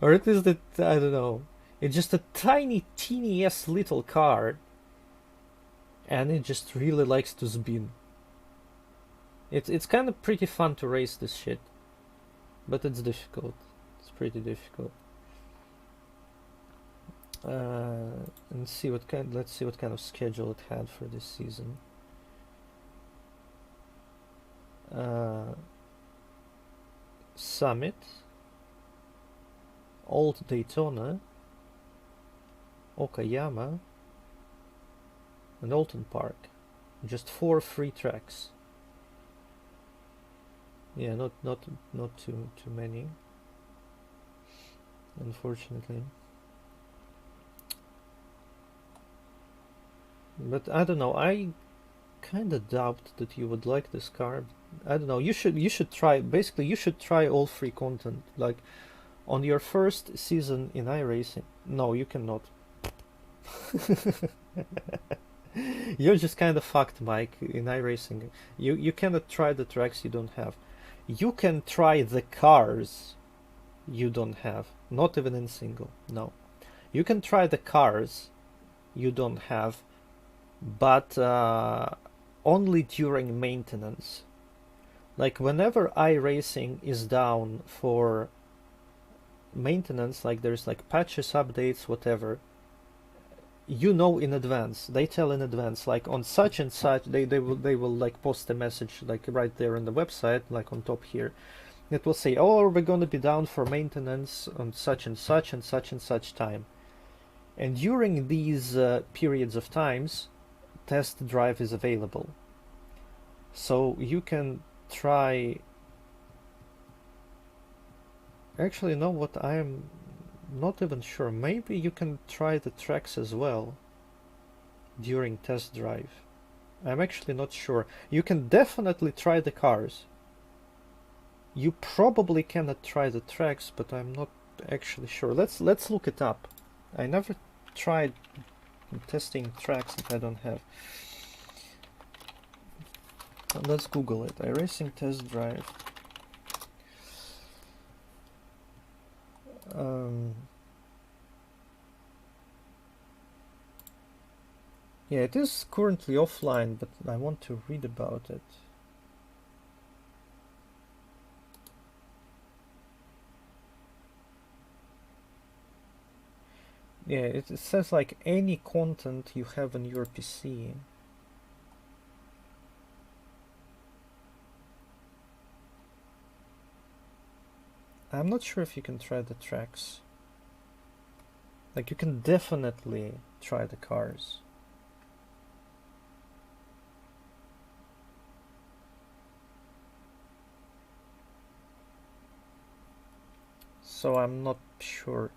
[SPEAKER 1] Or at least it, I don't know. It's just a tiny, teeny-ass little car. And it just really likes to spin. It's kind of pretty fun to race this shit. But it's difficult. It's pretty difficult. And see what kind. Let's see what kind of schedule it had for this season. Summit, Old Daytona, Okayama, and Alton Park. Just 4 free tracks. Yeah, not too many, unfortunately. But I don't know. I kind of doubt that you would like this car. I don't know. You should try. Basically, you should try all free content. Like on your first season in iRacing. No, you cannot. You're just kind of fucked, Mike. In iRacing, you cannot try the tracks you don't have. You can try the cars you don't have. Not even in single. No, you can try the cars you don't have, but only during maintenance. Like whenever iRacing is down for maintenance, like there's like patches, updates, whatever, you know in advance. They tell in advance, like on such and such, they will like post a message like right there on the website, like on top here. It will say, oh, we're gonna be down for maintenance on such and such and such and such time. And during these periods of times, test drive is available. So you can try. Actually, no, what I am not even sure. Maybe you can try the tracks as well during test drive. I'm actually not sure. You can definitely try the cars. You probably cannot try the tracks, but I'm not actually sure. Let's look it up. I never tried testing tracks that I don't have. Let's Google it. iRacing test drive. Yeah, it is currently offline, but I want to read about it. Yeah, it says like any content you have on your PC. I'm not sure if you can try the tracks. Like you can definitely try the cars. So I'm not sure.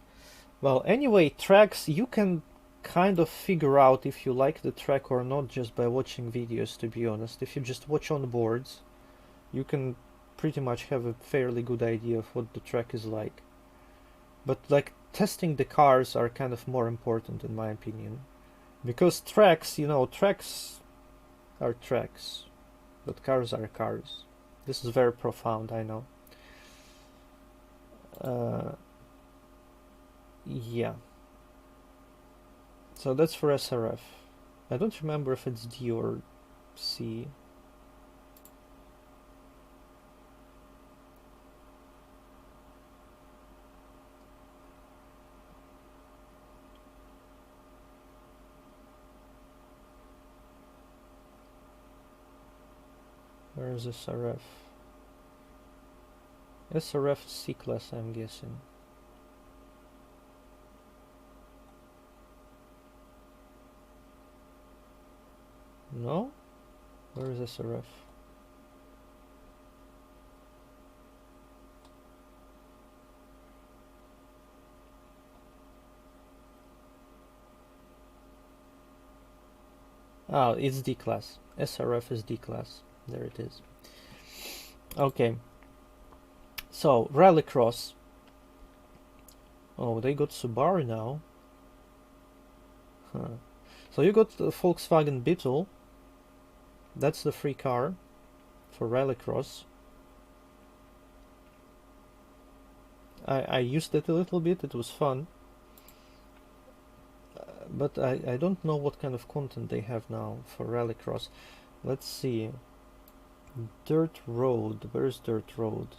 [SPEAKER 1] Well, anyway, tracks, you can kind of figure out if you like the track or not just by watching videos, to be honest. If you just watch on boards, you can pretty much have a fairly good idea of what the track is like. But like testing the cars are kind of more important in my opinion. Because tracks, you know, tracks are tracks, but cars are cars. This is very profound, I know. Yeah. So that's for SRF. I don't remember if it's D or C. Where is SRF? SRF is C-Class, I'm guessing. No? Where is SRF? Oh, it's D-Class. SRF is D-Class. There it is. Okay. So, Rallycross. Oh, they got Subaru now. Huh. So you got the Volkswagen Beetle. That's the free car for Rallycross. I used it a little bit, it was fun. But I don't know what kind of content they have now for Rallycross. Let's see. Dirt Road. Where's Dirt Road?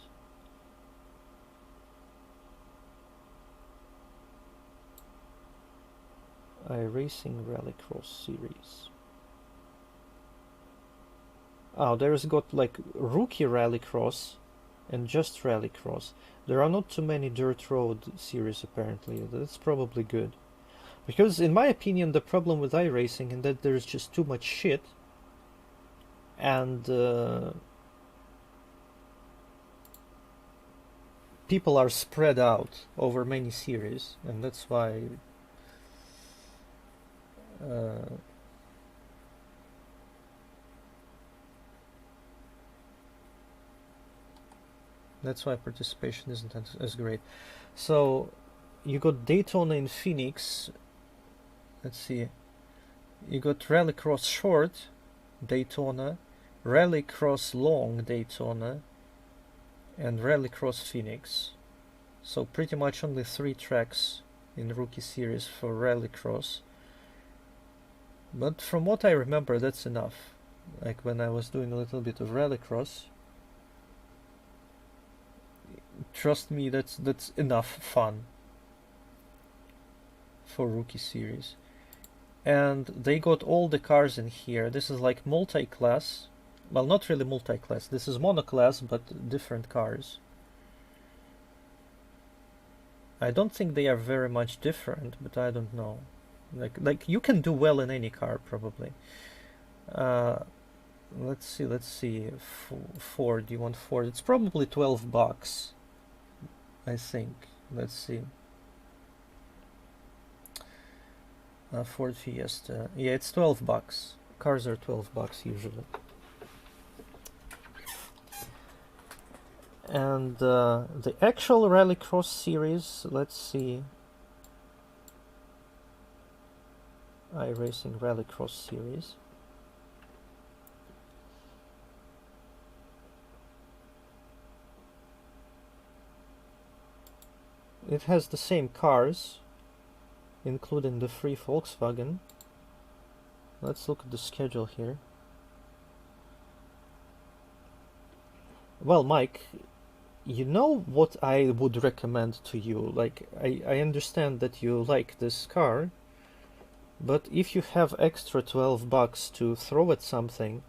[SPEAKER 1] iRacing Rallycross series. Oh, there's got like Rookie Rallycross and just Rallycross. There are not too many Dirt Road series apparently. That's probably good. Because in my opinion the problem with iRacing is that there's just too much shit, and people are spread out over many series, and that's why participation isn't as great. So you got Daytona in Phoenix. Let's see. You got Rallycross Short Daytona, Rallycross Long Daytona, and Rallycross Phoenix. So pretty much only 3 tracks in Rookie Series for Rallycross. But from what I remember, that's enough. Like when I was doing a little bit of Rallycross, trust me, that's enough fun for Rookie Series. And they got all the cars in here. This is like multi-class. Well, not really multi-class. This is monoclass, but different cars. I don't think they are very much different, but I don't know. Like you can do well in any car probably. Let's see. Ford, you want Ford? It's probably $12, I think. Let's see. Ford Fiesta. Yeah, it's $12. Cars are $12 usually. And the actual Rallycross series, let's see. iRacing Rallycross series. It has the same cars, including the free Volkswagen. Let's look at the schedule here. Well, Mike, you know what I would recommend to you? Like, I understand that you like this car, but if you have extra $12 to throw at something,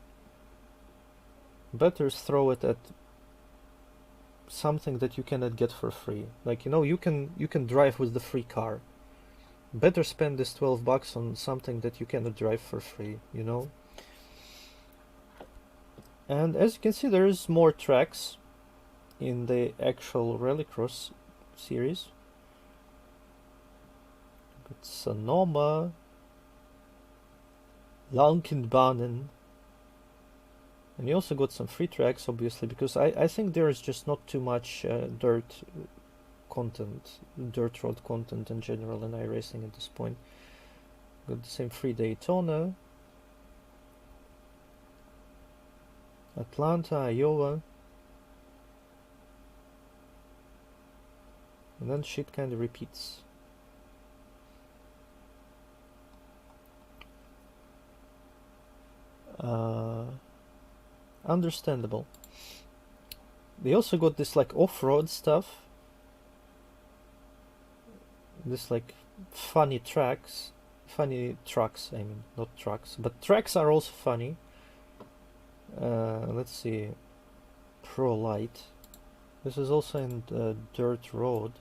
[SPEAKER 1] better throw it at something that you cannot get for free. Like, you know, you can drive with the free car. Better spend this $12 on something that you cannot drive for free, you know? And as you can see, there is more tracks in the actual Rallycross series. Got Sonoma, Lankenbahnen, and you also got some free tracks, obviously, because I think there is just not too much dirt road content in general in iRacing at this point. Got the same free Daytona, Atlanta, Iowa, and then shit kind of repeats. Understandable. They also got this like off-road stuff, this like funny trucks, I mean, not trucks, but tracks are also funny. Let's see, Pro Light. This is also in Dirt Road.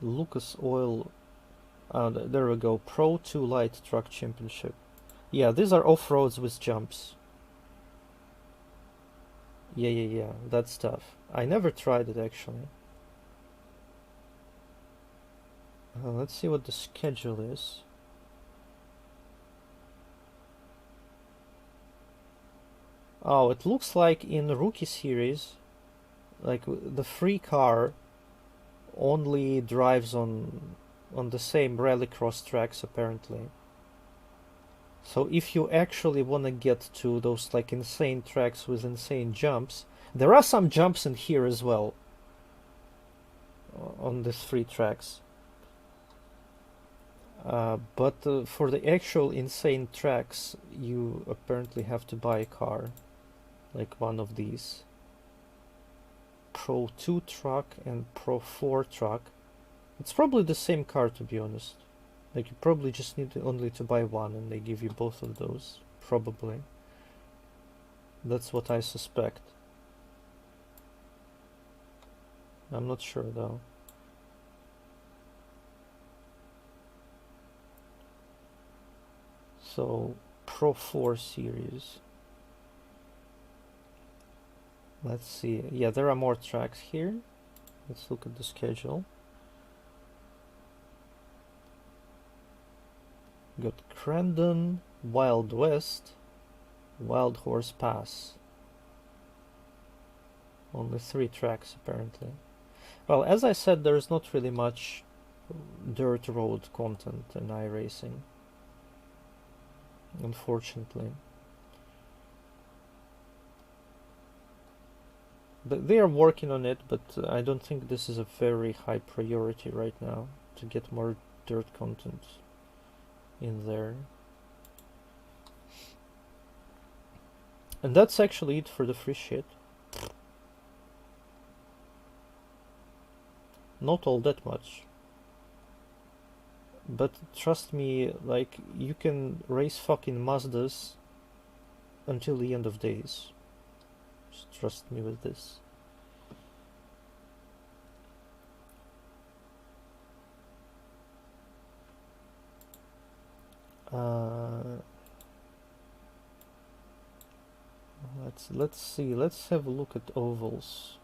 [SPEAKER 1] Lucas Oil. There we go. Pro 2 Light Truck Championship. Yeah, these are off-roads with jumps. Yeah, that stuff. I never tried it actually. Let's see what the schedule is. Oh, it looks like in the Rookie Series, like the free car only drives on the same Rallycross tracks apparently. So if you actually want to get to those like insane tracks with insane jumps, there are some jumps in here as well on these free tracks. But for the actual insane tracks, you apparently have to buy a car, like one of these. Pro 2 truck and Pro 4 truck. It's probably the same car, to be honest. Like you probably just need only to buy one and they give you both of those. Probably. That's what I suspect. I'm not sure though. So, Pro 4 series. Let's see. Yeah, there are more tracks here. Let's look at the schedule. Got Crandon, Wild West, Wild Horse Pass. Only 3 tracks apparently. Well, as I said, there's not really much dirt road content in iRacing, unfortunately. But they are working on it, but I don't think this is a very high priority right now to get more dirt content in there. And that's actually it for the free shit. Not all that much. But trust me, like, you can race fucking Mazdas until the end of days. Just trust me with this. Let's see. Let's have a look at ovals.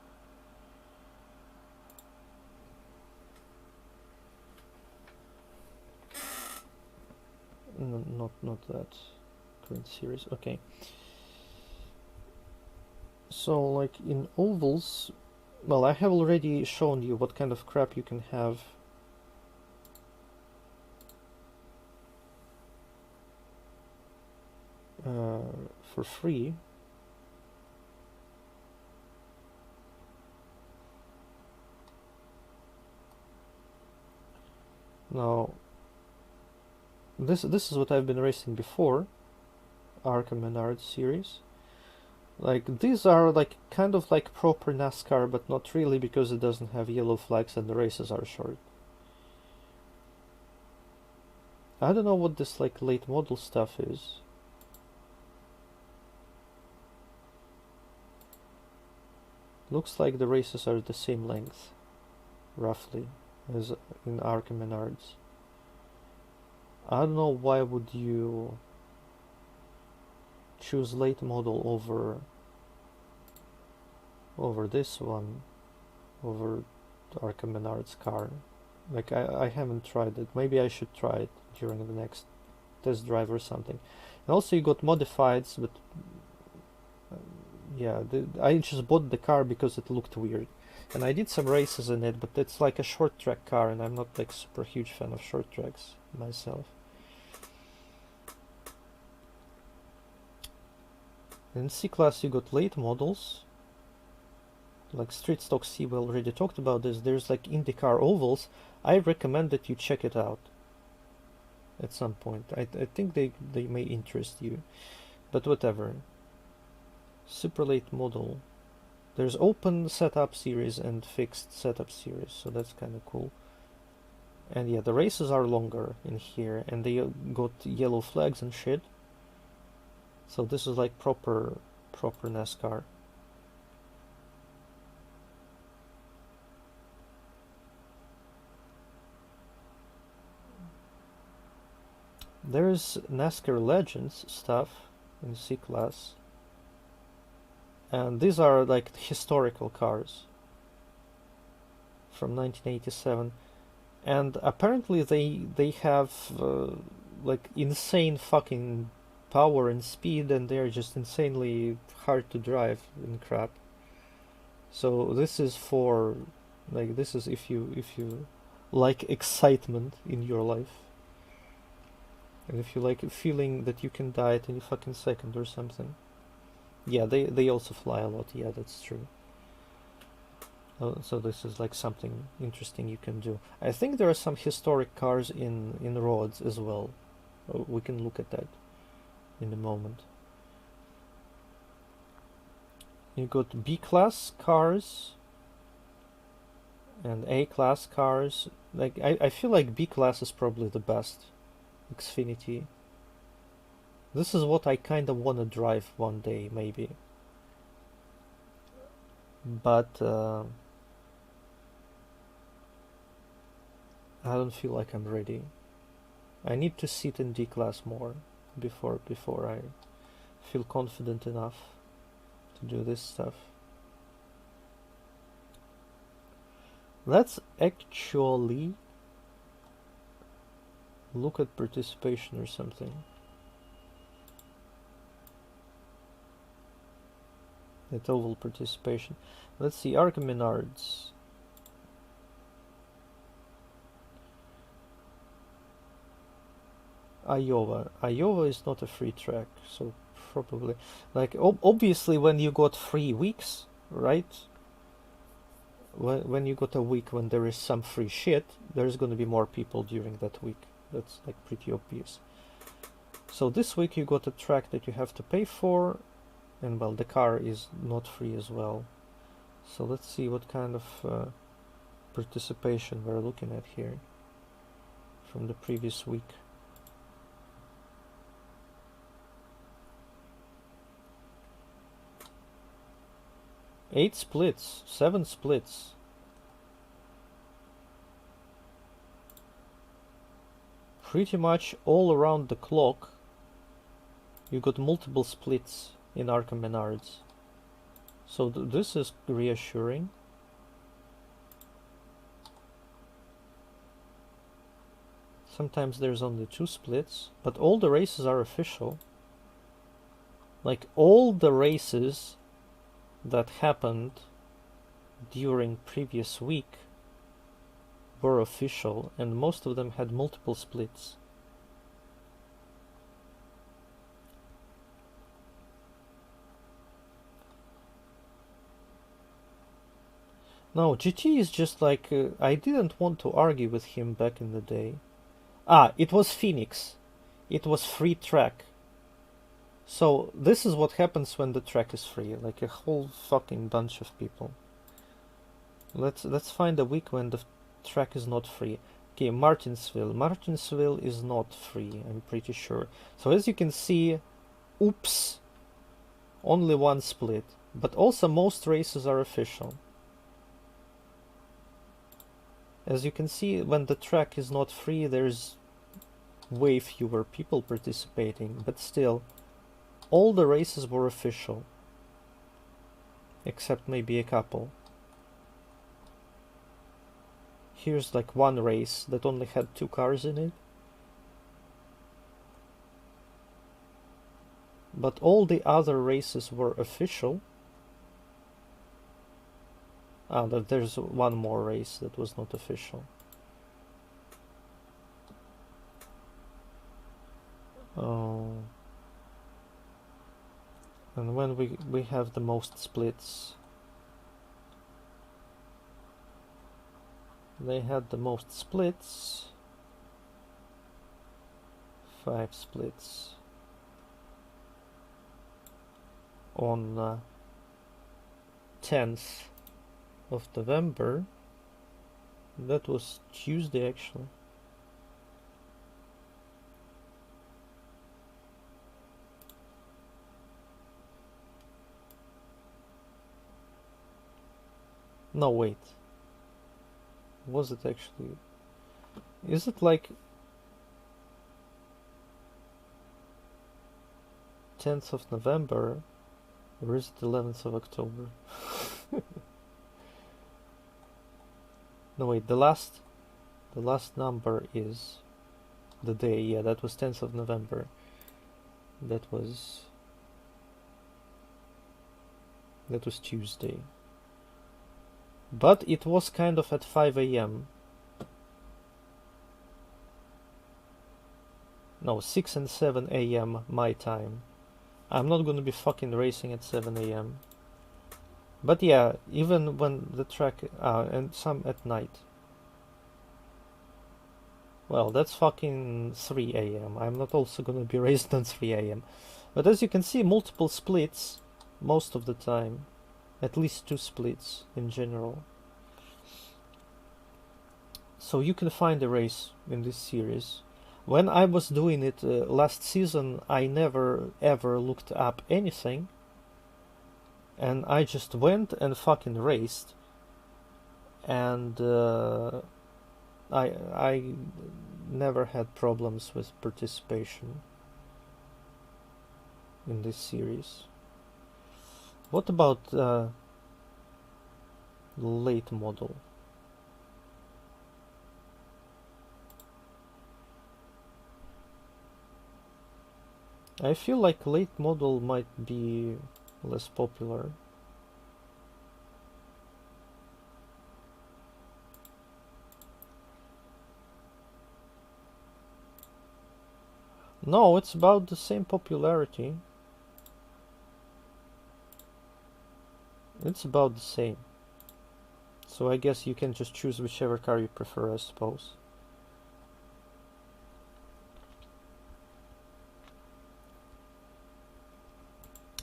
[SPEAKER 1] No, not that current series. Okay. So, like in ovals, well, I have already shown you what kind of crap you can have for free. Now, this is what I've been racing before, ARCA Menard series. Like, these are like kind of like proper NASCAR, but not really, because it doesn't have yellow flags and the races are short. I don't know what this like late model stuff is. Looks like the races are the same length, roughly, as in ARCA Menards. I don't know why would you choose late model over this one, over ARCA Menard's car. Like, I haven't tried it. Maybe I should try it during the next test drive or something. And also you got modifieds, but yeah, I just bought the car because it looked weird. And I did some races in it, but it's like a short track car, and I'm not like super huge fan of short tracks myself. In C-Class you got late models, like Street Stock C, we already talked about this. There's like IndyCar ovals. I recommend that you check it out at some point. I think they may interest you, but whatever. Super late model. There's open setup series and fixed setup series, so that's kind of cool. And yeah, the races are longer in here, and they got yellow flags and shit. So this is like proper NASCAR. There's NASCAR Legends stuff in C-Class. And these are like historical cars from 1987. And apparently they have like insane fucking power and speed, and they're just insanely hard to drive and crap. So this is for, like, this is if you like excitement in your life. And if you like feeling that you can die at any fucking second or something. Yeah, they also fly a lot. Yeah, that's true. So this is like something interesting you can do. I think there are some historic cars in roads as well. We can look at that in a moment. You got B-class cars and A-class cars. Like, I feel like B class is probably the best. Xfinity. This is what I kind of want to drive one day, maybe. But I don't feel like I'm ready. I need to sit in D class more before I feel confident enough to do this stuff. Let's actually look at participation or something. At oval participation. Let's see, ARCA Menards. Iowa. Iowa is not a free track, so probably, like, obviously when you got 3 weeks, right? When you got a week when there is some free shit, there's going to be more people during that week. That's like pretty obvious. So this week you got a track that you have to pay for, and well, the car is not free as well. So let's see what kind of participation we're looking at here from the previous week. 8 splits, 7 splits. Pretty much all around the clock you got multiple splits in ARCA Menards. So this is reassuring. Sometimes there's only 2 splits, but all the races are official. Like, all the races that happened during previous week were official, and most of them had multiple splits. No, GT is just like, I didn't want to argue with him back in the day. Ah, it was Phoenix. It was free track. So this is what happens when the track is free, like a whole fucking bunch of people. Let's find a week when the track is not free. Okay, Martinsville. Martinsville is not free, I'm pretty sure. So as you can see, oops, only 1 split. But also most races are official. As you can see, when the track is not free, there's way fewer people participating, but still, all the races were official, except maybe a couple. Here's like 1 race that only had 2 cars in it. But all the other races were official. Ah, there's 1 more race that was not official. Oh. And when we have the most splits, they had the most splits, 5 splits on 10th of November. That was Tuesday actually. No, wait. Was it actually? Is it like 10th of November, or is it 11th of October? No, wait. The last number is the day. Yeah, that was 10th of November. That was Tuesday. But it was kind of at 5 a.m. No, 6 and 7 a.m. my time. I'm not gonna be fucking racing at 7 a.m. But yeah, even when the track... and some at night. Well, that's fucking 3 a.m. I'm not also gonna be racing at 3 a.m. But as you can see, multiple splits most of the time. At least 2 splits in general. So you can find a race in this series. When I was doing it last season, I never ever looked up anything, and I just went and fucking raced, and I never had problems with participation in this series. What about late model? I feel like late model might be less popular. No, it's about the same popularity. It's about the same. So I guess you can just choose whichever car you prefer, I suppose.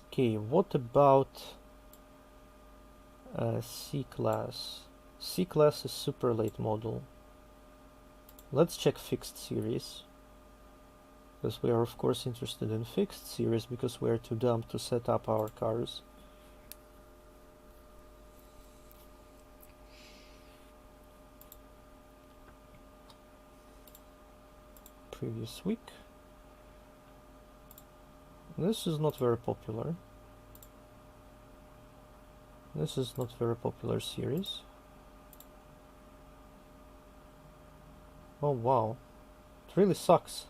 [SPEAKER 1] Okay, what about C-Class? C-Class is super late model. Let's check fixed series. Because we are of course interested in fixed series because we are too dumb to set up our cars. Previous week. This is not very popular. This is not very popular series. Oh wow, it really sucks.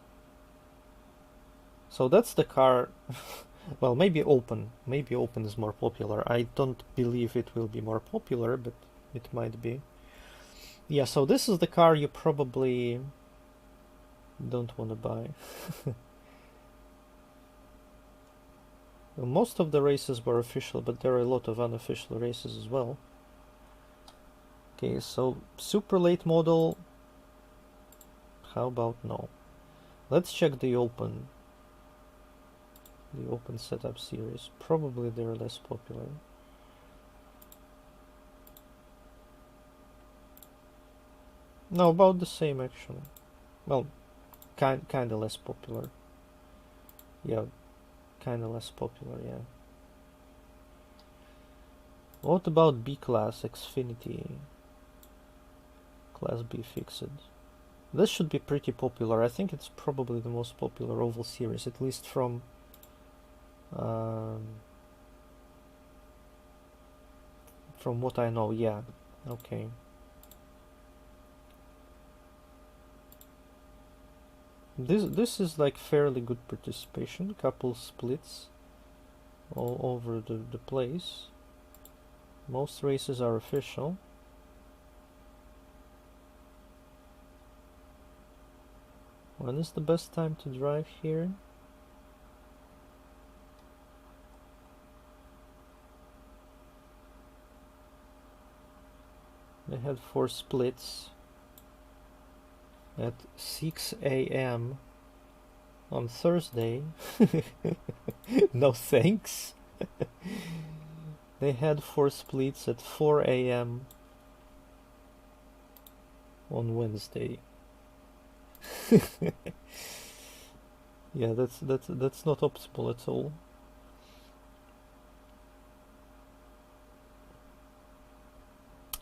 [SPEAKER 1] So that's the car. Well, maybe Open. Maybe Open is more popular. I don't believe it will be more popular, but it might be. Yeah, so this is the car you probably don't want to buy. Most of the races were official, but there are a lot of unofficial races as well. Okay, so super late model. How about no? Let's check the Open. The Open setup series. Probably they're less popular. No, about the same actually. Well, kinda less popular. Yeah, kinda less popular, yeah. What about B-Class, Xfinity? Class B fixed. This should be pretty popular. I think it's probably the most popular oval series, at least from what I know. Yeah, okay. This is like fairly good participation. Couple splits all over the place. Most races are official. When is the best time to drive here? They had 4 splits at 6 a.m. on Thursday. No thanks. They had 4 splits at 4 a.m. on Wednesday. Yeah, that's not optimal at all.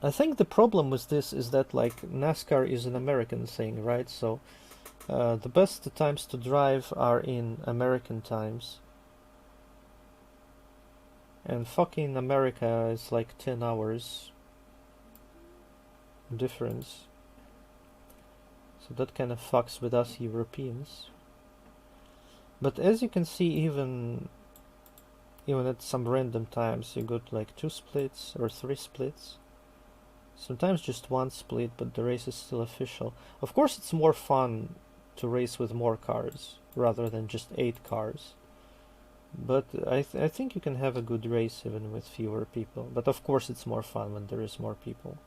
[SPEAKER 1] I think the problem with this is that like NASCAR is an American thing, right? So the best times to drive are in American times. And fucking America is like 10 hours difference. So that kind of fucks with us Europeans. But as you can see, even at some random times, you got like 2 splits or 3 splits. Sometimes just 1 split, but the race is still official. Of course, it's more fun to race with more cars rather than just 8 cars. But I think you can have a good race even with fewer people. But of course, it's more fun when there is more people.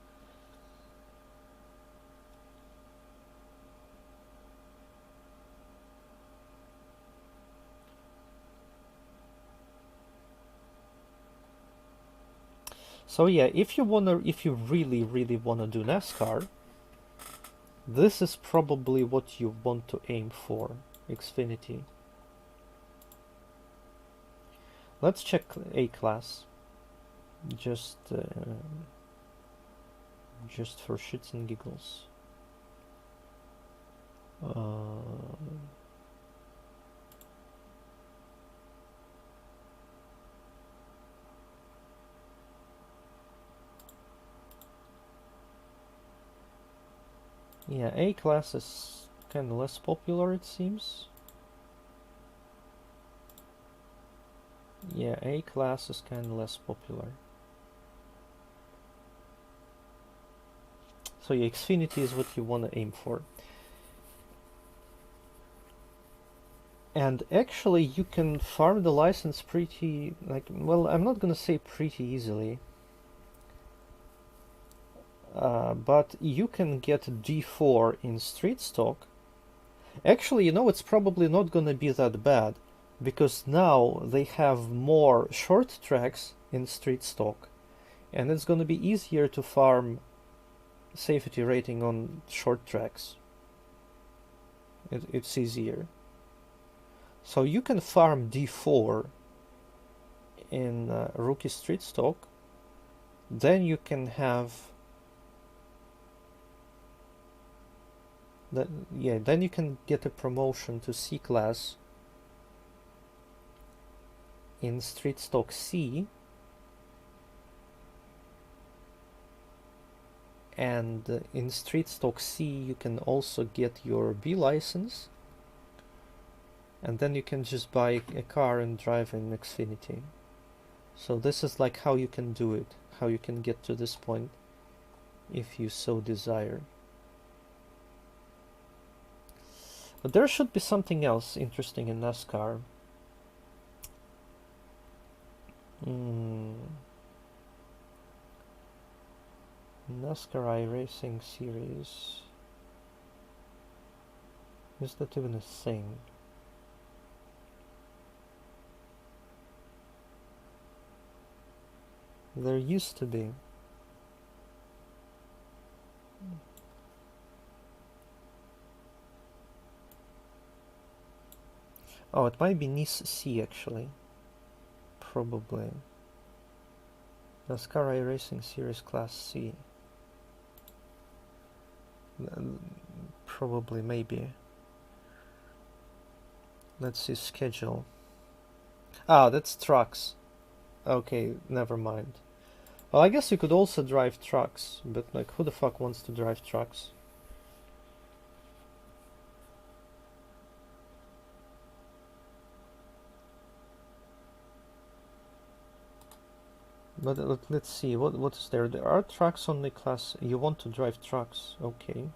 [SPEAKER 1] So yeah, if you really wanna do NASCAR, This is probably what you want to aim for, Xfinity. Let's check A class, just for shits and giggles. Yeah, A class is kind of less popular, it seems. Yeah, A class is kind of less popular. So yeah, Xfinity is what you want to aim for. And actually you can farm the license pretty, like, well, I'm not gonna say pretty easily. But you can get D4 in street stock. Actually, you know, it's probably not gonna be that bad, because now they have more short tracks in street stock, and it's gonna be easier to farm safety rating on short tracks. It's easier. So you can farm D4 in rookie street stock, then you can have then you can get a promotion to C class in street stock C, and in street stock C you can also get your B license, and then you can just buy a car and drive in Xfinity. So this is like how you can do it, how you can get to this point if you so desire. But there should be something else interesting in NASCAR. NASCAR iRacing series. Is that even a thing? There used to be. Oh, it might be Nice C actually. Probably. NASCAR iRacing Series Class C. Probably, maybe. Let's see schedule. Ah, that's trucks. Okay, never mind. Well, I guess you could also drive trucks, but like, who the fuck wants to drive trucks? But let's see, what is there? There are trucks on the class. You want to drive trucks, okay.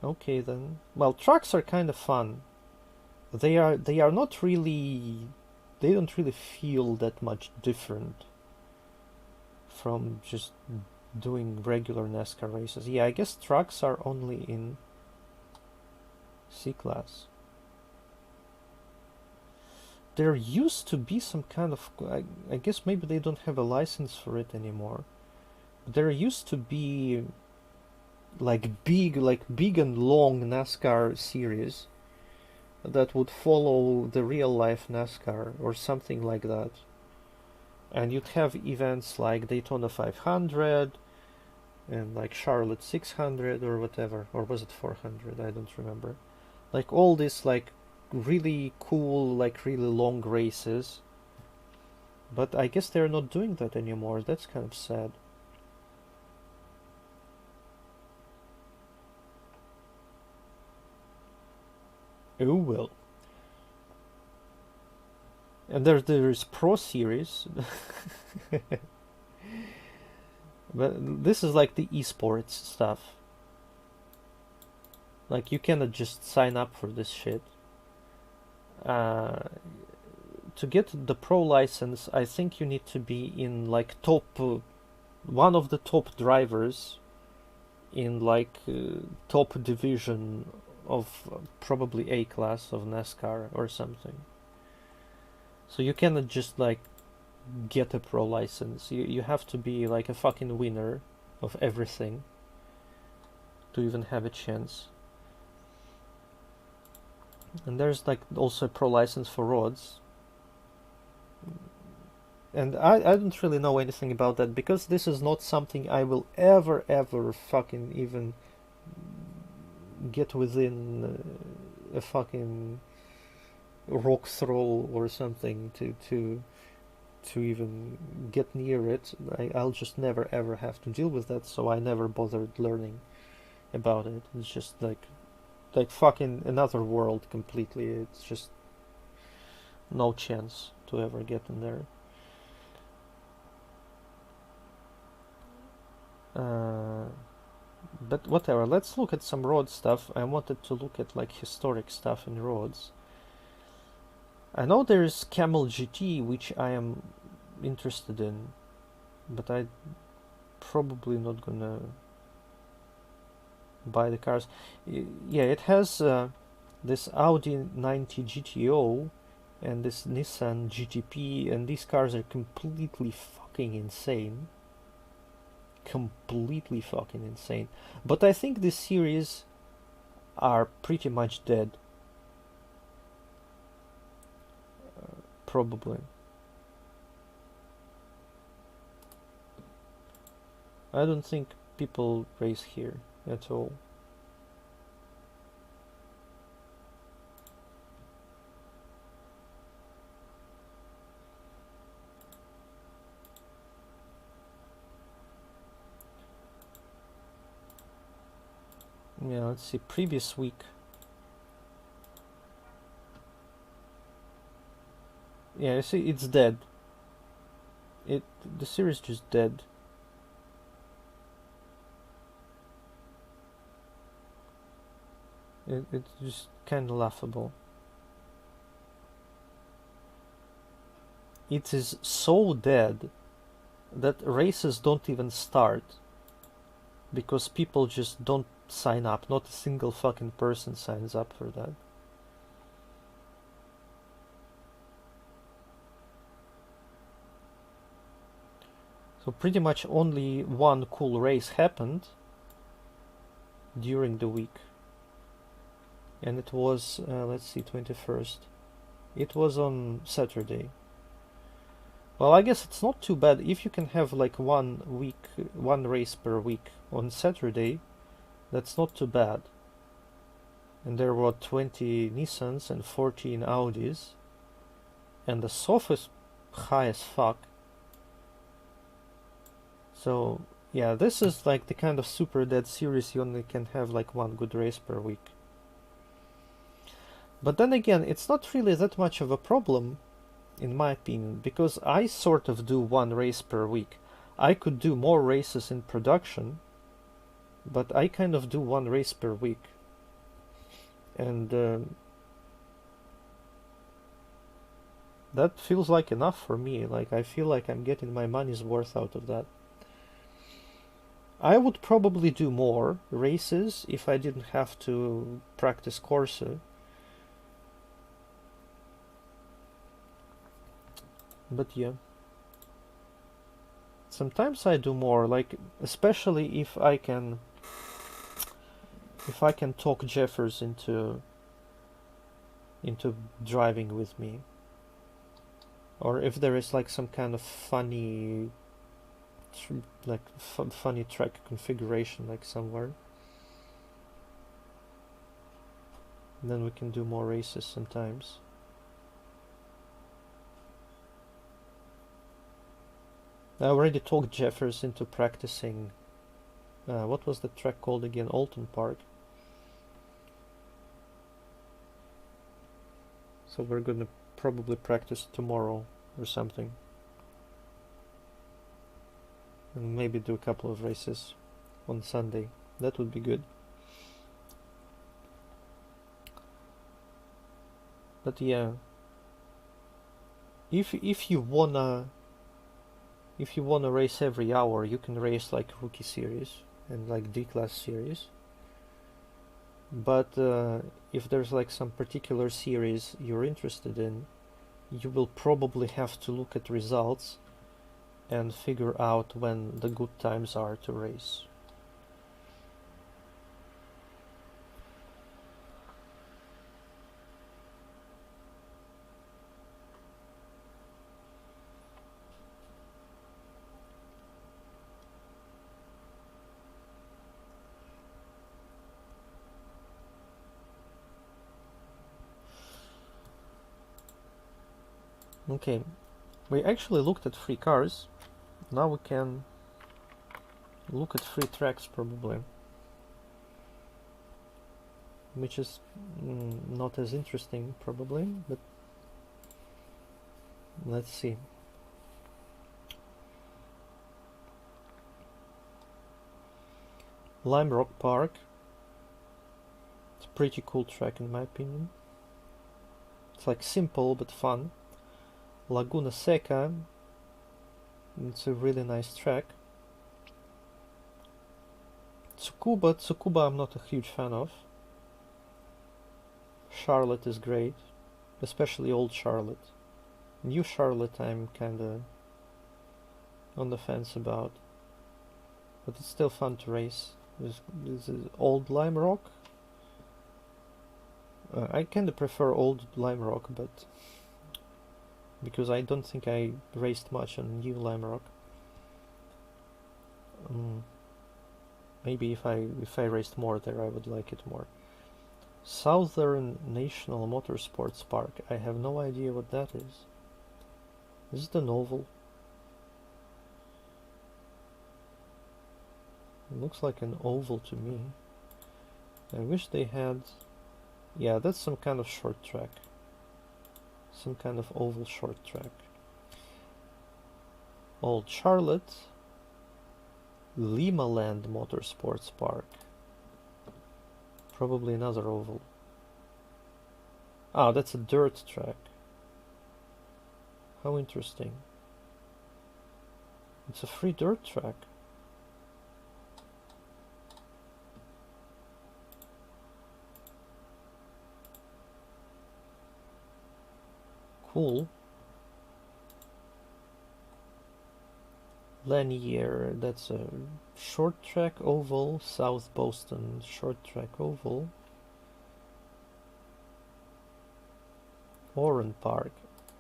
[SPEAKER 1] Okay then. Well, trucks are kind of fun. They are not really, they don't really feel that much different from just doing regular NASCAR races. Yeah, I guess trucks are only in C class. There used to be some kind of, I guess maybe they don't have a license for it anymore. There used to be like big and long NASCAR series that would follow the real life NASCAR or something like that. And you'd have events like Daytona 500 and like Charlotte 600 or whatever, or was it 400? I don't remember. Like all these like really cool, like really long races. But I guess they're not doing that anymore. That's kind of sad. Oh well. And there's Pro Series. But this is like the esports stuff. Like you cannot just sign up for this shit. To get the pro license, I think you need to be in like one of the top drivers in like top division of probably A class of NASCAR or something. So you cannot just like get a pro license. You have to be like a fucking winner of everything to even have a chance. And there's like also a pro license for rods. And I don't really know anything about that because this is not something I will ever fucking even get within a fucking rock throw or something to even get near it. I'll just never ever have to deal with that, so I never bothered learning about it. It's just like fucking another world completely. It's just no chance to ever get in there. But whatever, let's look at some road stuff. I wanted to look at like historic stuff in roads. I know there's Camel GT, which I am interested in, but I probably not gonna buy the cars. Yeah, it has this Audi 90 GTO and this Nissan GTP, and these cars are completely fucking insane. Completely fucking insane. But I think this series are pretty much dead. Probably. I don't think people race here at all. Yeah, let's see, previous week. Yeah, you see, it's dead. The series just dead. It's just kind of laughable. It is so dead that races don't even start because people just don't sign up. Not a single fucking person signs up for that. So pretty much only one cool race happened during the week. And it was, let's see, 21st. It was on Saturday. Well, I guess it's not too bad if you can have like one race per week on Saturday. That's not too bad. And there were 20 Nissans and 14 Audis. And the SOF is high as fuck. So, yeah, this is like the kind of super dead series you only can have like one good race per week. But then again, it's not really that much of a problem, in my opinion, because I sort of do one race per week. I could do more races in production, but I kind of do one race per week. And that feels like enough for me. Like, I feel like I'm getting my money's worth out of that. I would probably do more races if I didn't have to practice Corsa. But yeah. Sometimes I do more, like especially if I can talk Jeffers into driving with me. Or if there is like some kind of funny funny track configuration like somewhere. And then we can do more races sometimes. I already talked Jeffers into practicing. What was the track called again? Alton Park. So we're gonna probably practice tomorrow or something. And maybe do a couple of races on Sunday. That would be good. But yeah, if you wanna race every hour, you can race like Rookie Series and like D-Class Series. But if there's like some particular series you're interested in, you will probably have to look at results and figure out when the good times are to race. Okay, we actually looked at free cars. Now we can look at free tracks probably, which is not as interesting probably, but let's see. Lime Rock Park. It's a pretty cool track in my opinion. It's like simple but fun. Laguna Seca. It's a really nice track. Tsukuba I'm not a huge fan of. Charlotte is great, especially old Charlotte. New Charlotte I'm kinda on the fence about, but it's still fun to race. This is old Lime Rock. I kinda prefer old Lime Rock, but because I don't think I raced much on new Lime Rock. Maybe if I raced more there, I would like it more. Southern National Motorsports Park. I have no idea what that is. Is it an oval? It looks like an oval to me. I wish they had... Yeah, that's some kind of short track. Some kind of oval short track. Old Charlotte. Limaland Motorsports Park. Probably another oval. Ah, that's a dirt track. How interesting. It's a free dirt track. Cool. Lanier, that's a short track oval. South Boston short track oval. Oran Park.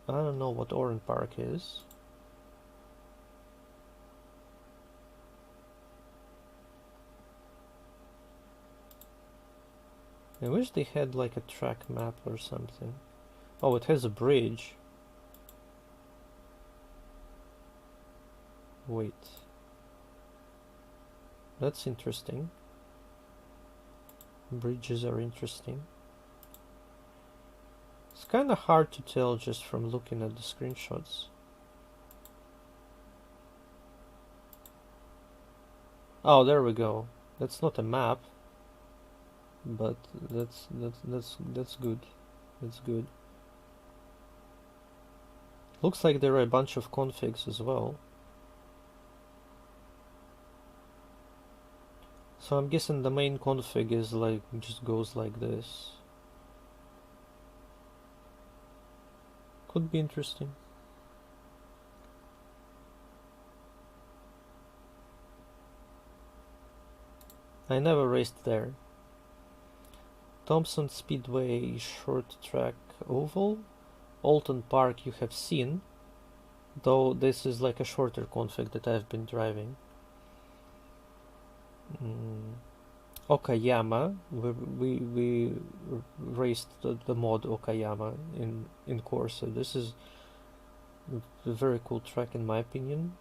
[SPEAKER 1] I don't know what Oran Park is. I wish they had like a track map or something. Oh, it has a bridge. Wait. That's interesting. Bridges are interesting. It's kind of hard to tell just from looking at the screenshots. Oh, there we go. That's not a map, but that's good. That's good. Looks like there are a bunch of configs as well. So I'm guessing the main config is like just goes like this. Could be interesting. I never raced there. Thompson Speedway short track oval. Alton Park you have seen, though this is like a shorter config that I've been driving. Okayama, we raced the mod Okayama in Corsa. This is a very cool track in my opinion.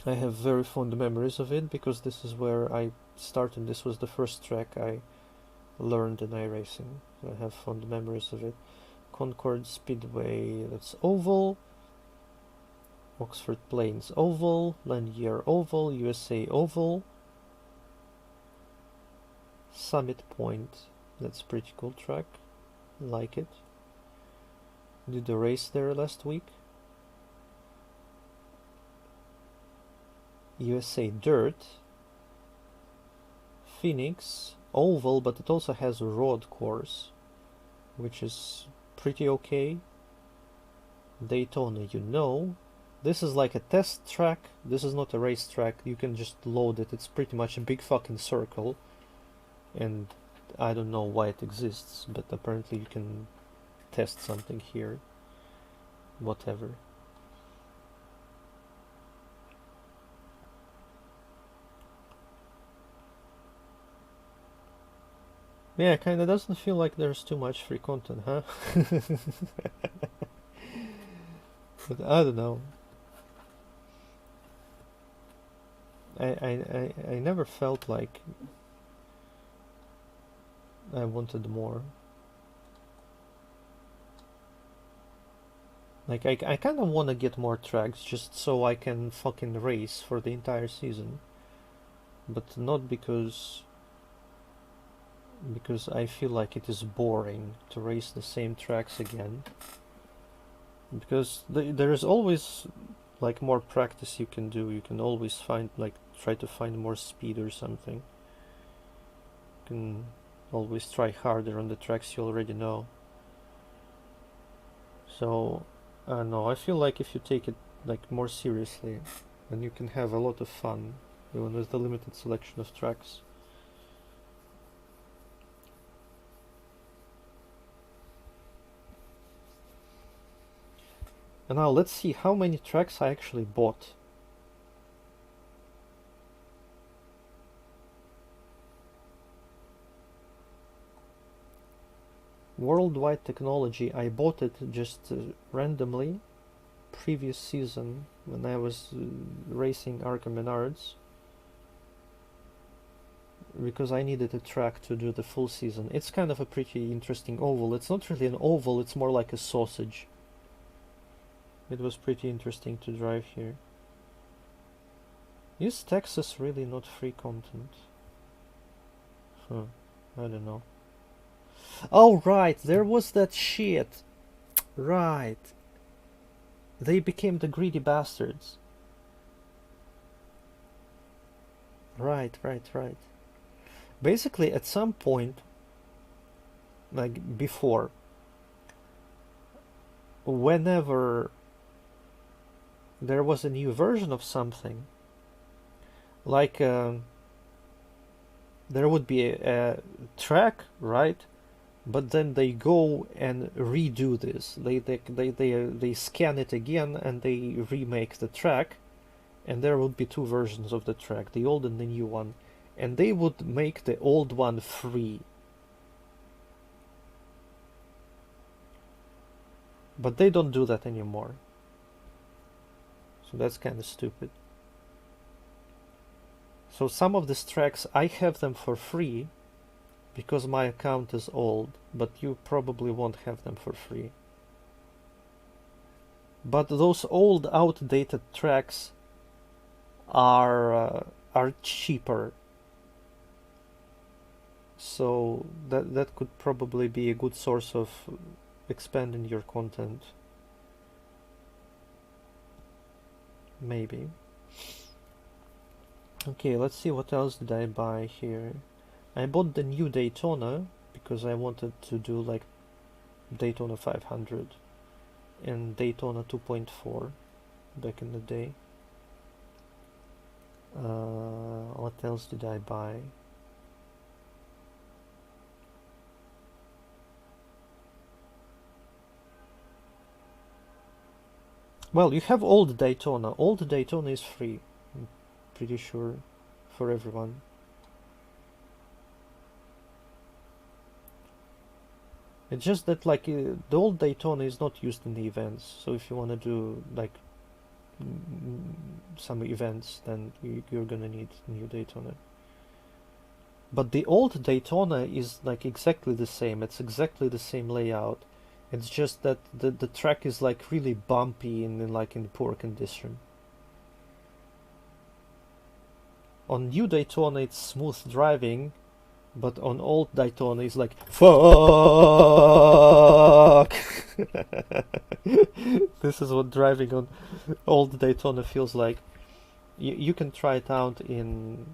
[SPEAKER 1] I have very fond memories of it because this is where I started. This was the first track I learned in iRacing. I have fond memories of it. Concord Speedway, that's oval. Oxford Plains oval. Lanier oval. USA oval. Summit Point, that's a pretty cool track. Like it. Did a race there last week. USA Dirt. Phoenix oval, but it also has a road course, which is pretty okay. Daytona, you know. This is like a test track. This is not a race track. You can just load it. It's pretty much a big fucking circle. And I don't know why it exists, but apparently you can test something here. Whatever. Yeah, kinda doesn't feel like there's too much free content, huh? But I don't know. I never felt like I wanted more. Like, I kind of want to get more tracks just so I can fucking race for the entire season. But not because I feel like it is boring to race the same tracks again. Because there is always like more practice you can do. You can always find like try to find more speed or something. You can always try harder on the tracks you already know. So I don't know, I feel like if you take it like more seriously, then you can have a lot of fun even with the limited selection of tracks. And now let's see how many tracks I actually bought. Worldwide Technology, I bought it just randomly previous season when I was racing Arca Menards because I needed a track to do the full season. It's kind of a pretty interesting oval. It's not really an oval, it's more like a sausage. It was pretty interesting to drive here. Is Texas really not free content? Huh, I don't know. Oh right, there was that shit. Right. They became the greedy bastards. Right. Basically, at some point, like before, whenever there was a new version of something, like there would be a track, right? But then they go and redo this. They scan it again and they remake the track, and there would be two versions of the track, the old and the new one, and they would make the old one free. But they don't do that anymore. So that's kind of stupid. So some of these tracks, I have them for free because my account is old, but you probably won't have them for free. But those old, outdated tracks are cheaper. So that could probably be a good source of expanding your content. Maybe. Okay, let's see what else did I buy here. I bought the new Daytona because I wanted to do like Daytona 500 and Daytona 2.4 back in the day. What else did I buy? Well, you have old Daytona. Old Daytona is free, I'm pretty sure, for everyone. It's just that like the old Daytona is not used in the events, so if you want to do like some events, then you're gonna need new Daytona. But the old Daytona is like exactly the same. It's exactly the same layout. It's just that the track is like really bumpy and in poor condition. On new Daytona it's smooth driving, but on old Daytona it's like fuck. This is what driving on old Daytona feels like. You can try it out in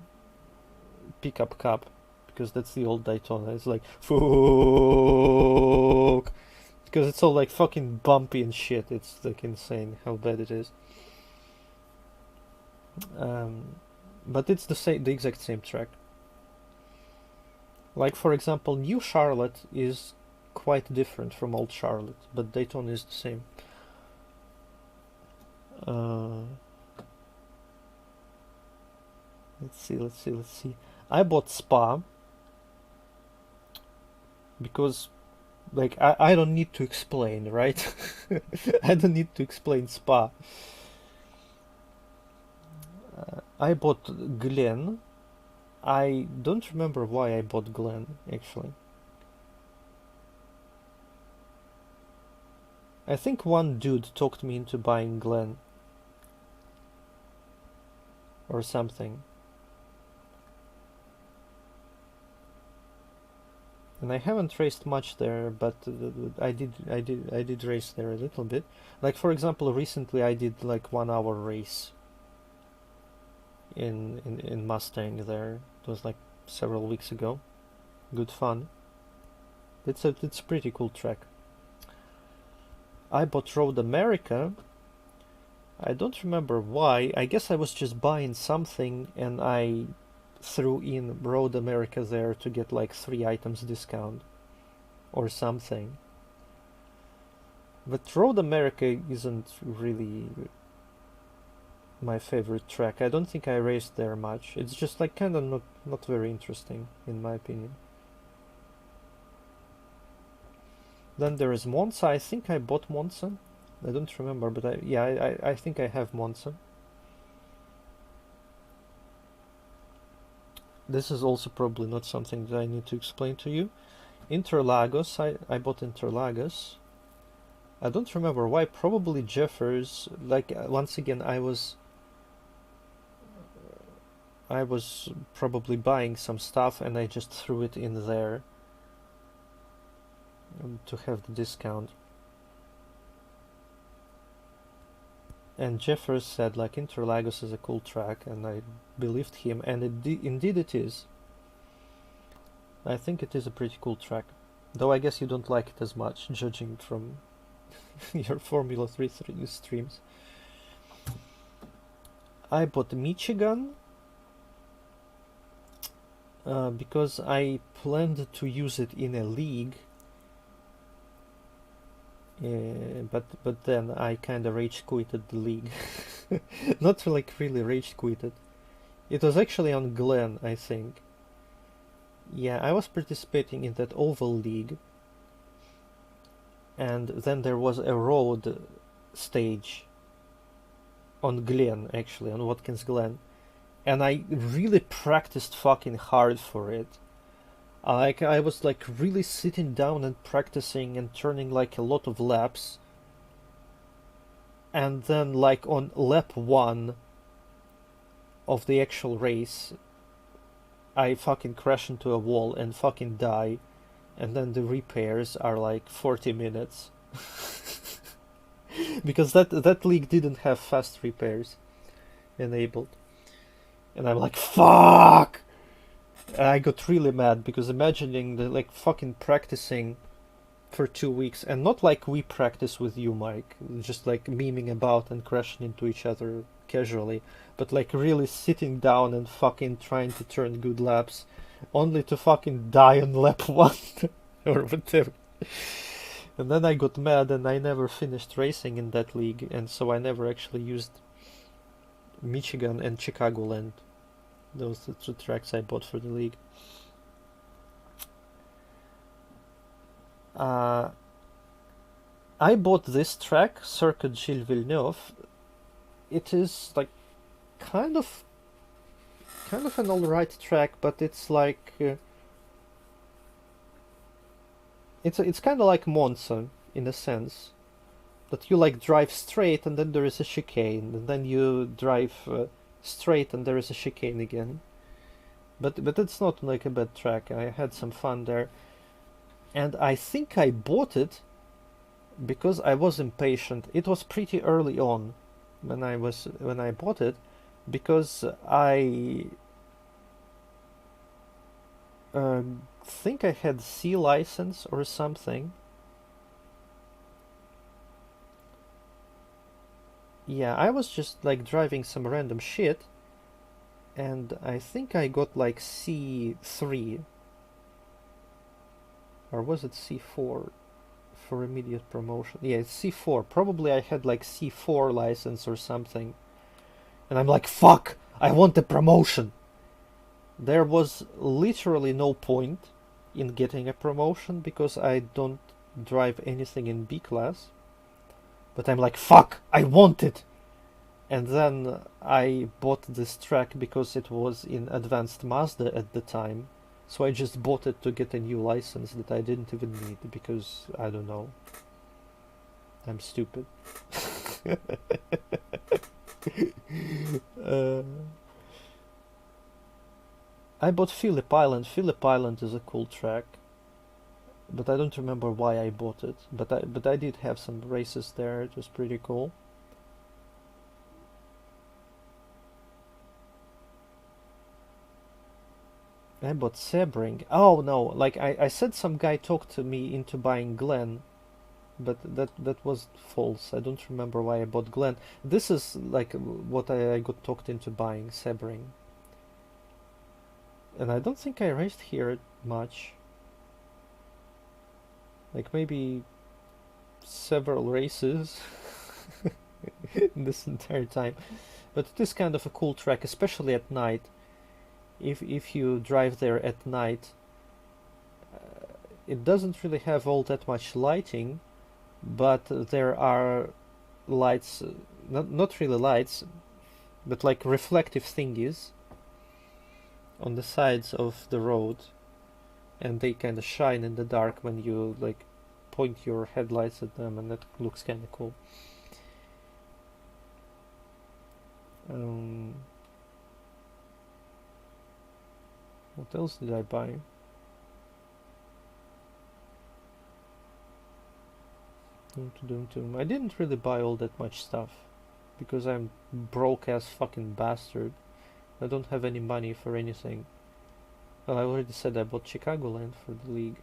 [SPEAKER 1] Pickup Cup because that's the old Daytona. It's like fuck. because it's all like fucking bumpy and shit. It's like insane how bad it is. But it's the exact same track. Like for example, New Charlotte is quite different from Old Charlotte, but Daytona is the same. Let's see. I bought Spa because, like, I don't need to explain, right? I don't need to explain Spa. I bought Glen. I don't remember why I bought Glen, actually. I think one dude talked me into buying Glen. Or something. And I haven't raced much there, but I did race there a little bit. Like for example, recently I did like 1 hour race in Mustang there. It was like several weeks ago. Good fun. It's a pretty cool track. I bought Road America. I don't remember why. I guess I was just buying something and I threw in Road America there to get like 3 items discount or something. But Road America isn't really my favorite track. I don't think I raced there much. It's just like kind of not very interesting in my opinion. Then there is Monza. I think I bought Monza. I don't remember, but I think I have Monza. This is also probably not something that I need to explain to you. Interlagos. I bought Interlagos. I don't remember why. Probably Jeffers. Like once again, I was probably buying some stuff and I just threw it in there to have the discount. And Jeffers said like Interlagos is a cool track, and I believed him, and indeed it is. I think it is a pretty cool track, though I guess you don't like it as much, judging from your Formula 3 streams. I bought Michigan because I planned to use it in a league. But then I kinda rage quitted the league. Not like really rage quitted. It was actually on Glen, I think. Yeah, I was participating in that oval league. And then there was a road stage on Glen, actually, on Watkins Glen. And I really practiced fucking hard for it. Like I was like really sitting down and practicing and turning like a lot of laps, and then like on lap 1 of the actual race I fucking crash into a wall and fucking die, and then the repairs are like 40 minutes. Because that league didn't have fast repairs enabled, and I'm like, fuck. And I got really mad because imagining the like fucking practicing for 2 weeks, and not like we practice with you, Mike, just like memeing about and crashing into each other casually, but like really sitting down and fucking trying to turn good laps, only to fucking die on lap 1 or whatever. And then I got mad and I never finished racing in that league, and so I never actually used Michigan and Chicagoland. Those are the 2 tracks I bought for the league. I bought this track, Circuit Gilles Villeneuve. It is like kind of an alright track, but it's like it's kind of like Monza in a sense, that you like drive straight and then there is a chicane, and then you drive straight and there is a chicane again. But it's not like a bad track. I had some fun there, and I think I bought it because I was impatient. It was pretty early on when I bought it, because I think I had C license or something, Yeah, I was just like driving some random shit, and I think I got like C3, or was it C4 for immediate promotion? Yeah, it's C4. Probably I had like C4 license or something, and I'm like, fuck, I want the promotion. There was literally no point in getting a promotion because I don't drive anything in B class. But I'm like, fuck, I want it! And then I bought this track because it was in Advanced Mazda at the time. So I just bought it to get a new license that I didn't even need because, I don't know, I'm stupid. uh, I bought Phillip Island. Phillip Island is a cool track, but I don't remember why I bought it. But I did have some races there. It was pretty cool. I bought Sebring. Oh no, like I said some guy talked to me into buying Glen, but that was false. I don't remember why I bought Glen. This is like what I got talked into buying, Sebring. And I don't think I raced here much. Like maybe several races this entire time. But it is kind of a cool track, especially at night. If you drive there at night, it doesn't really have all that much lighting, but there are lights, not really lights, but like reflective thingies on the sides of the road, and they kind of shine in the dark when you like point your headlights at them, and that looks kind of cool. Um, what else did I buy? I didn't really buy all that much stuff because I'm broke ass fucking bastard. I don't have any money for anything. Well, I already said I bought Chicagoland for the league.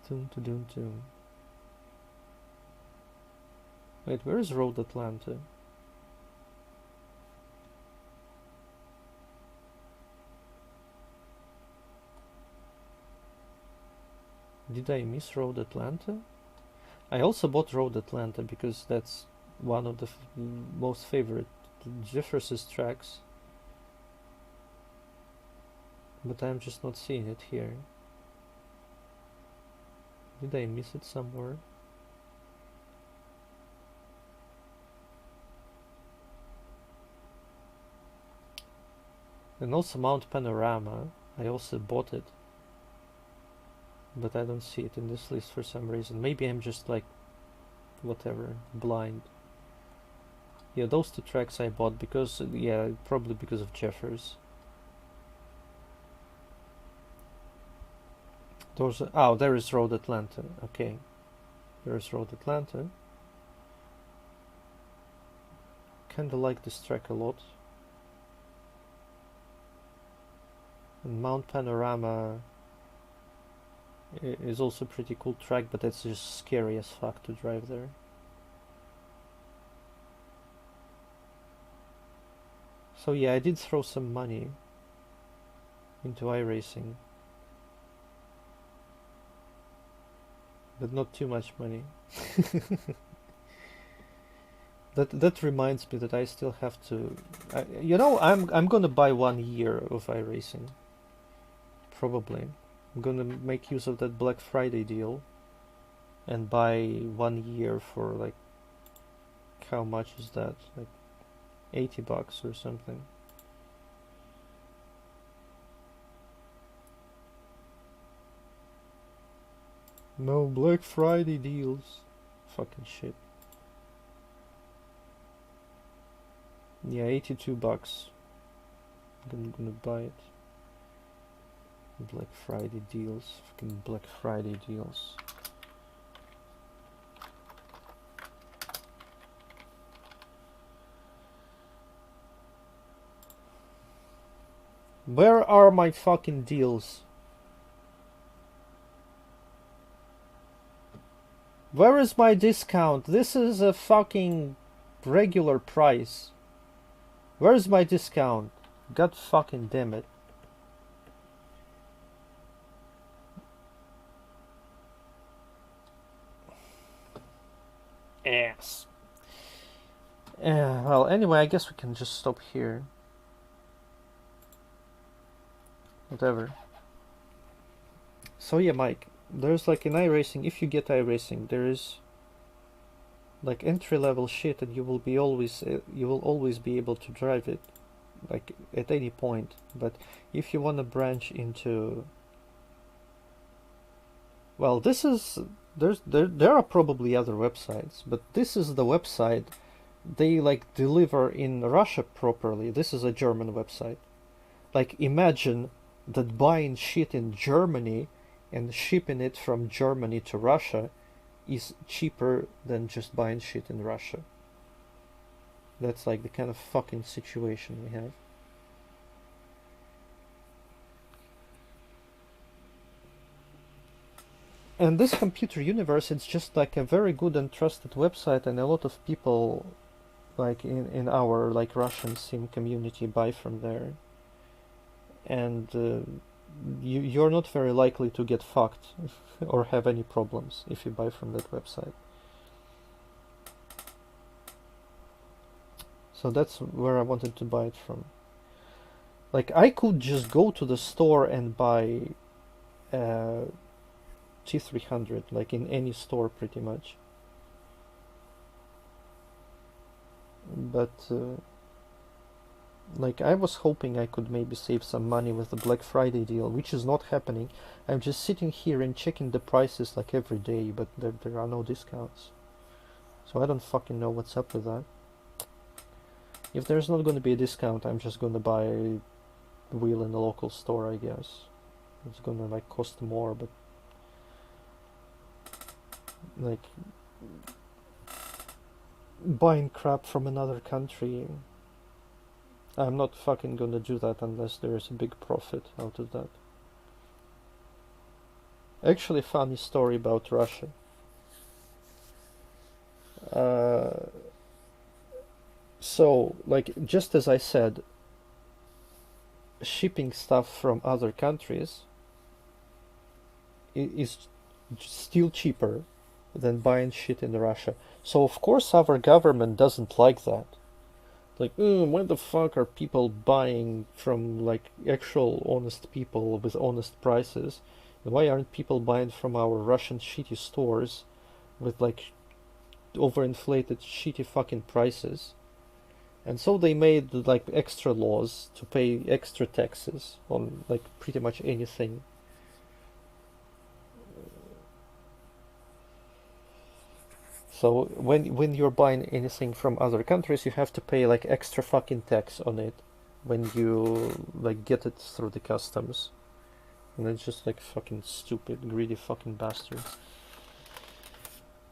[SPEAKER 1] Dun, dun, dun, dun. Wait, where is Road Atlanta? Did I miss Road Atlanta? I also bought Road Atlanta because that's one of the most favorite Jefferson's tracks. But I'm just not seeing it here. Did I miss it somewhere? And also Mount Panorama. I also bought it. But I don't see it in this list for some reason. Maybe I'm just like, whatever, blind. Yeah, those two tracks I bought because, yeah, probably because of Jeffers. Those, oh, there is Road Atlanta. Okay, there's Road Atlanta. Kinda like this track a lot. And Mount Panorama is also a pretty cool track, but it's just scary as fuck to drive there. So yeah, I did throw some money into iRacing, but not too much money. That reminds me that I still have to. I'm gonna buy 1 year of iRacing. Probably, I'm gonna make use of that Black Friday deal and buy 1 year for like, how much is that? Like $80 or something. No Black Friday deals. Fucking shit. Yeah, $82. I'm gonna buy it. Black Friday deals. Fucking Black Friday deals. Where are my fucking deals? Where is my discount? This is a fucking regular price. Where's my discount? God fucking damn it. Yes. Well, anyway, I guess we can just stop here. Whatever. So yeah, Mike, there's like in iRacing, if you get iRacing, there is like entry-level shit, and you will always be able to drive it, like at any point. But if you want to branch into, well, there are probably other websites, but this is the website they like deliver in Russia properly. This is a German website. Like imagine that buying shit in Germany and shipping it from Germany to Russia is cheaper than just buying shit in Russia. That's like the kind of fucking situation we have. And this Computer Universe, it's just like a very good and trusted website, and a lot of people like in our like Russian sim community buy from there. And you're not very likely to get fucked or have any problems if you buy from that website. So that's where I wanted to buy it from. Like I could just go to the store and buy T300 like in any store pretty much. But like I was hoping I could maybe save some money with the Black Friday deal, which is not happening. I'm just sitting here and checking the prices like every day, but there are no discounts. So I don't fucking know what's up with that. If there's not going to be a discount, I'm just going to buy a wheel in the local store, I guess. It's going to like cost more, but like buying crap from another country, I'm not fucking gonna do that unless there is a big profit out of that. Actually, funny story about Russia. So, like, just as I said, shipping stuff from other countries is still cheaper than buying shit in Russia. So, of course, our government doesn't like that. Like, why the fuck are people buying from, like, actual honest people with honest prices? And why aren't people buying from our Russian shitty stores with, like, overinflated shitty fucking prices? And so they made like extra laws to pay extra taxes on like pretty much anything. So when you're buying anything from other countries, you have to pay like extra fucking tax on it when you like get it through the customs. And it's just like fucking stupid, greedy fucking bastards.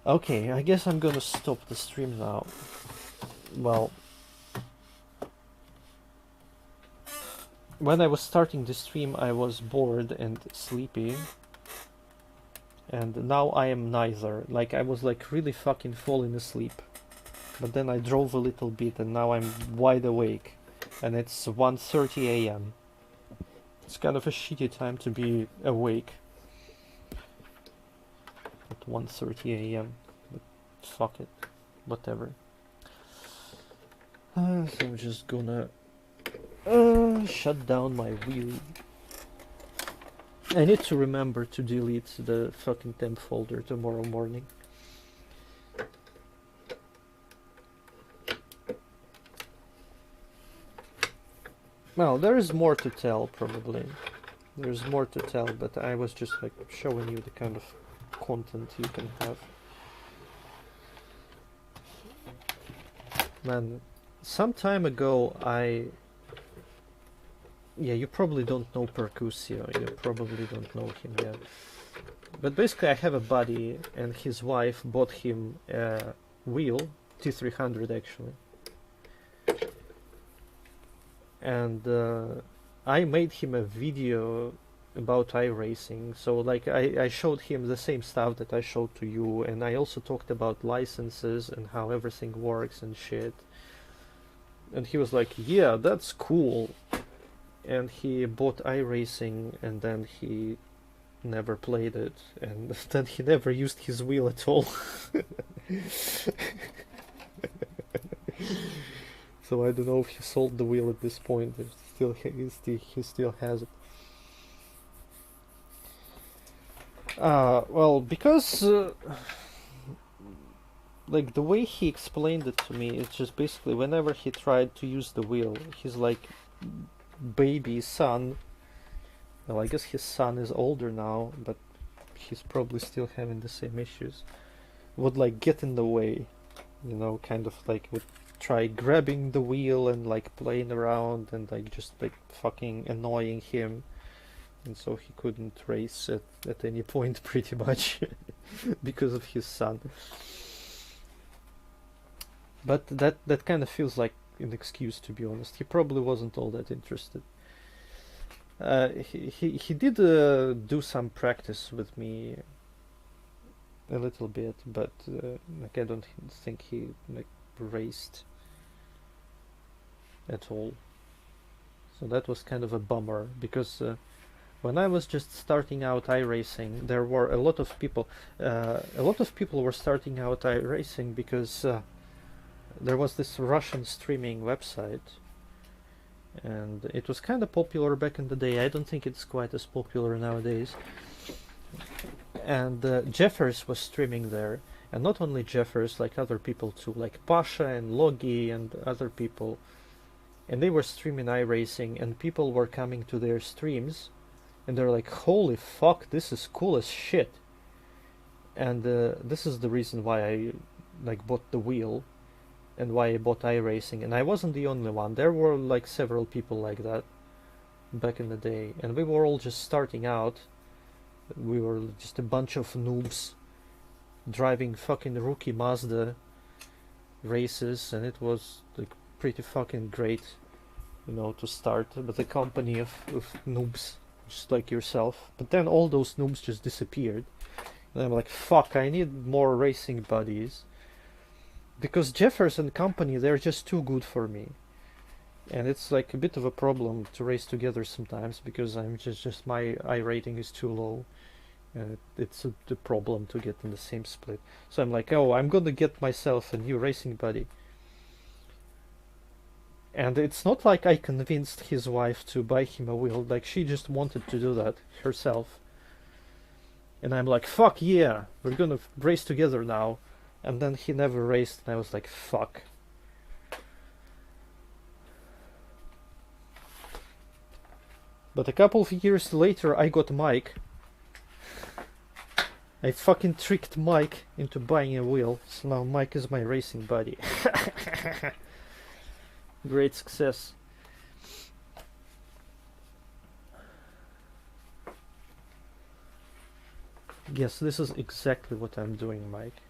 [SPEAKER 1] Okay, I guess I'm gonna stop the stream now. Well, when I was starting the stream, I was bored and sleepy. And now I am neither. Like, I was like really fucking falling asleep. But then I drove a little bit and now I'm wide awake. And it's 1:30 a.m. It's kind of a shitty time to be awake at 1:30 a.m. But fuck it. Whatever. So I'm just gonna shut down my wheel. I need to remember to delete the fucking temp folder tomorrow morning. Well, there is more to tell, probably. There's more to tell, but I was just like showing you the kind of content you can have. Man, some time ago yeah, you probably don't know Percusio, you probably don't know him yet. But basically I have a buddy and his wife bought him a wheel, T300 actually. And I made him a video about iRacing. So like I showed him the same stuff that I showed to you, and I also talked about licenses and how everything works and shit. And he was like, yeah, that's cool. And he bought iRacing, and then he never played it, and then he never used his wheel at all. So I don't know if he sold the wheel at this point. He still has it. Well, because like the way he explained it to me, it's just basically whenever he tried to use the wheel, his like baby son. Well, I guess his son is older now, but he's probably still having the same issues. Would like get in the way, you know, kind of like would try grabbing the wheel and like playing around and like just like fucking annoying him, and so he couldn't race at any point pretty much because of his son. But that kind of feels like an excuse, to be honest. He probably wasn't all that interested. He did do some practice with me a little bit, but like I don't think he like raced at all. So that was kind of a bummer, because when I was just starting out iRacing, there were a lot of people. A lot of people were starting out iRacing because there was this Russian streaming website, and it was kind of popular back in the day. I don't think it's quite as popular nowadays. And Jeffers was streaming there, and not only Jeffers, like other people too, like Pasha and Logi and other people. And they were streaming iRacing, and people were coming to their streams, and they're like, holy fuck, this is cool as shit. And this is the reason why I like bought the wheel, and why I bought iRacing. And I wasn't the only one. There were like several people like that back in the day, and we were all just starting out. We were just a bunch of noobs driving fucking rookie Mazda races, and it was like pretty fucking great, you know, to start with a company of noobs just like yourself. But then all those noobs just disappeared, and I'm like, fuck, I need more racing buddies, because Jeffers and company, they're just too good for me. And it's like a bit of a problem to race together sometimes, because I'm just my I rating is too low. It's a problem to get in the same split. So I'm like, oh, I'm gonna get myself a new racing buddy. And it's not like I convinced his wife to buy him a wheel. Like, she just wanted to do that herself. And I'm like, fuck yeah, we're gonna race together now. And then he never raced, and I was like, fuck. But a couple of years later, I got Mike. I fucking tricked Mike into buying a wheel, so now Mike is my racing buddy. Great success. Yes, this is exactly what I'm doing, Mike.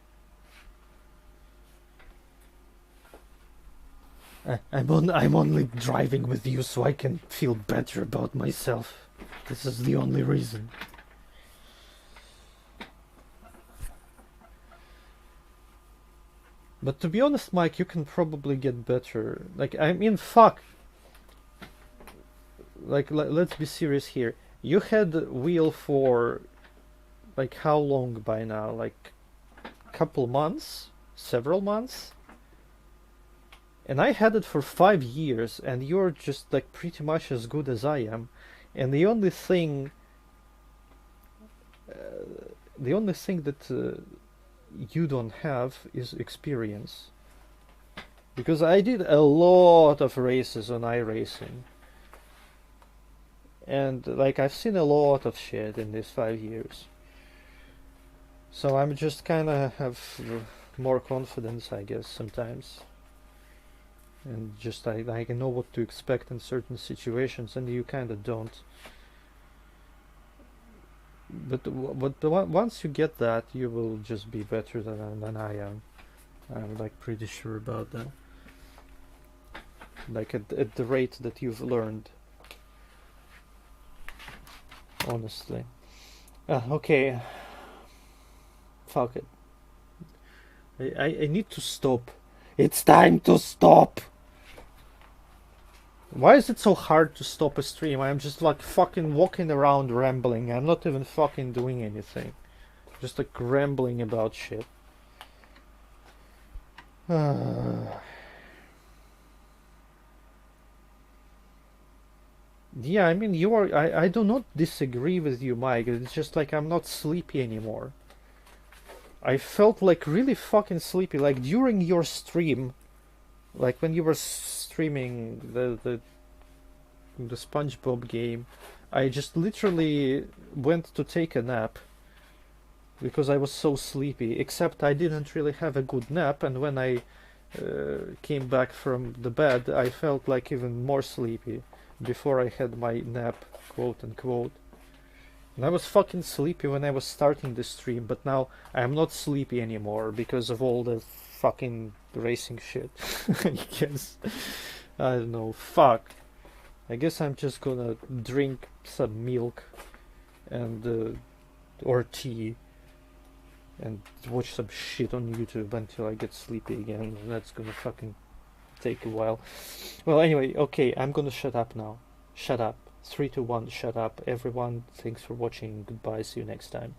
[SPEAKER 1] I'm only driving with you so I can feel better about myself. This is the only reason. But to be honest, Mike, you can probably get better. Like, I mean, fuck. Like, let's be serious here. You had wheel for like how long by now? Like couple months? Several months? And I had it for 5 years, and you're just like pretty much as good as I am. And the only thing that you don't have is experience. Because I did a lot of races on iRacing. And like I've seen a lot of shit in these 5 years. So I'm just kinda have more confidence, I guess, sometimes. And just I know what to expect in certain situations, and you kinda don't. But once you get that, you will just be better than I am. I'm like pretty sure about that. Like at the rate that you've learned. honestly. Okay, fuck it. I need to stop. It's time to stop! Why is it so hard to stop a stream? I'm just like fucking walking around rambling. I'm not even fucking doing anything. Just like rambling about shit. Yeah, I mean, you are. I do not disagree with you, Mike. It's just like I'm not sleepy anymore. I felt like really fucking sleepy. Like during your stream, like when you were streaming the SpongeBob game, I just literally went to take a nap because I was so sleepy. Except I didn't really have a good nap, and when I came back from the bed, I felt like even more sleepy before I had my nap, quote unquote. And I was fucking sleepy when I was starting the stream, but now I'm not sleepy anymore because of all the fucking racing shit. I guess. I don't know. Fuck. I guess I'm just gonna drink some milk and or tea and watch some shit on YouTube until I get sleepy again. And that's gonna fucking take a while. Well, anyway, okay, I'm gonna shut up now. Shut up. 3, 2, 1, shut up. Everyone, thanks for watching. Goodbye. See you next time.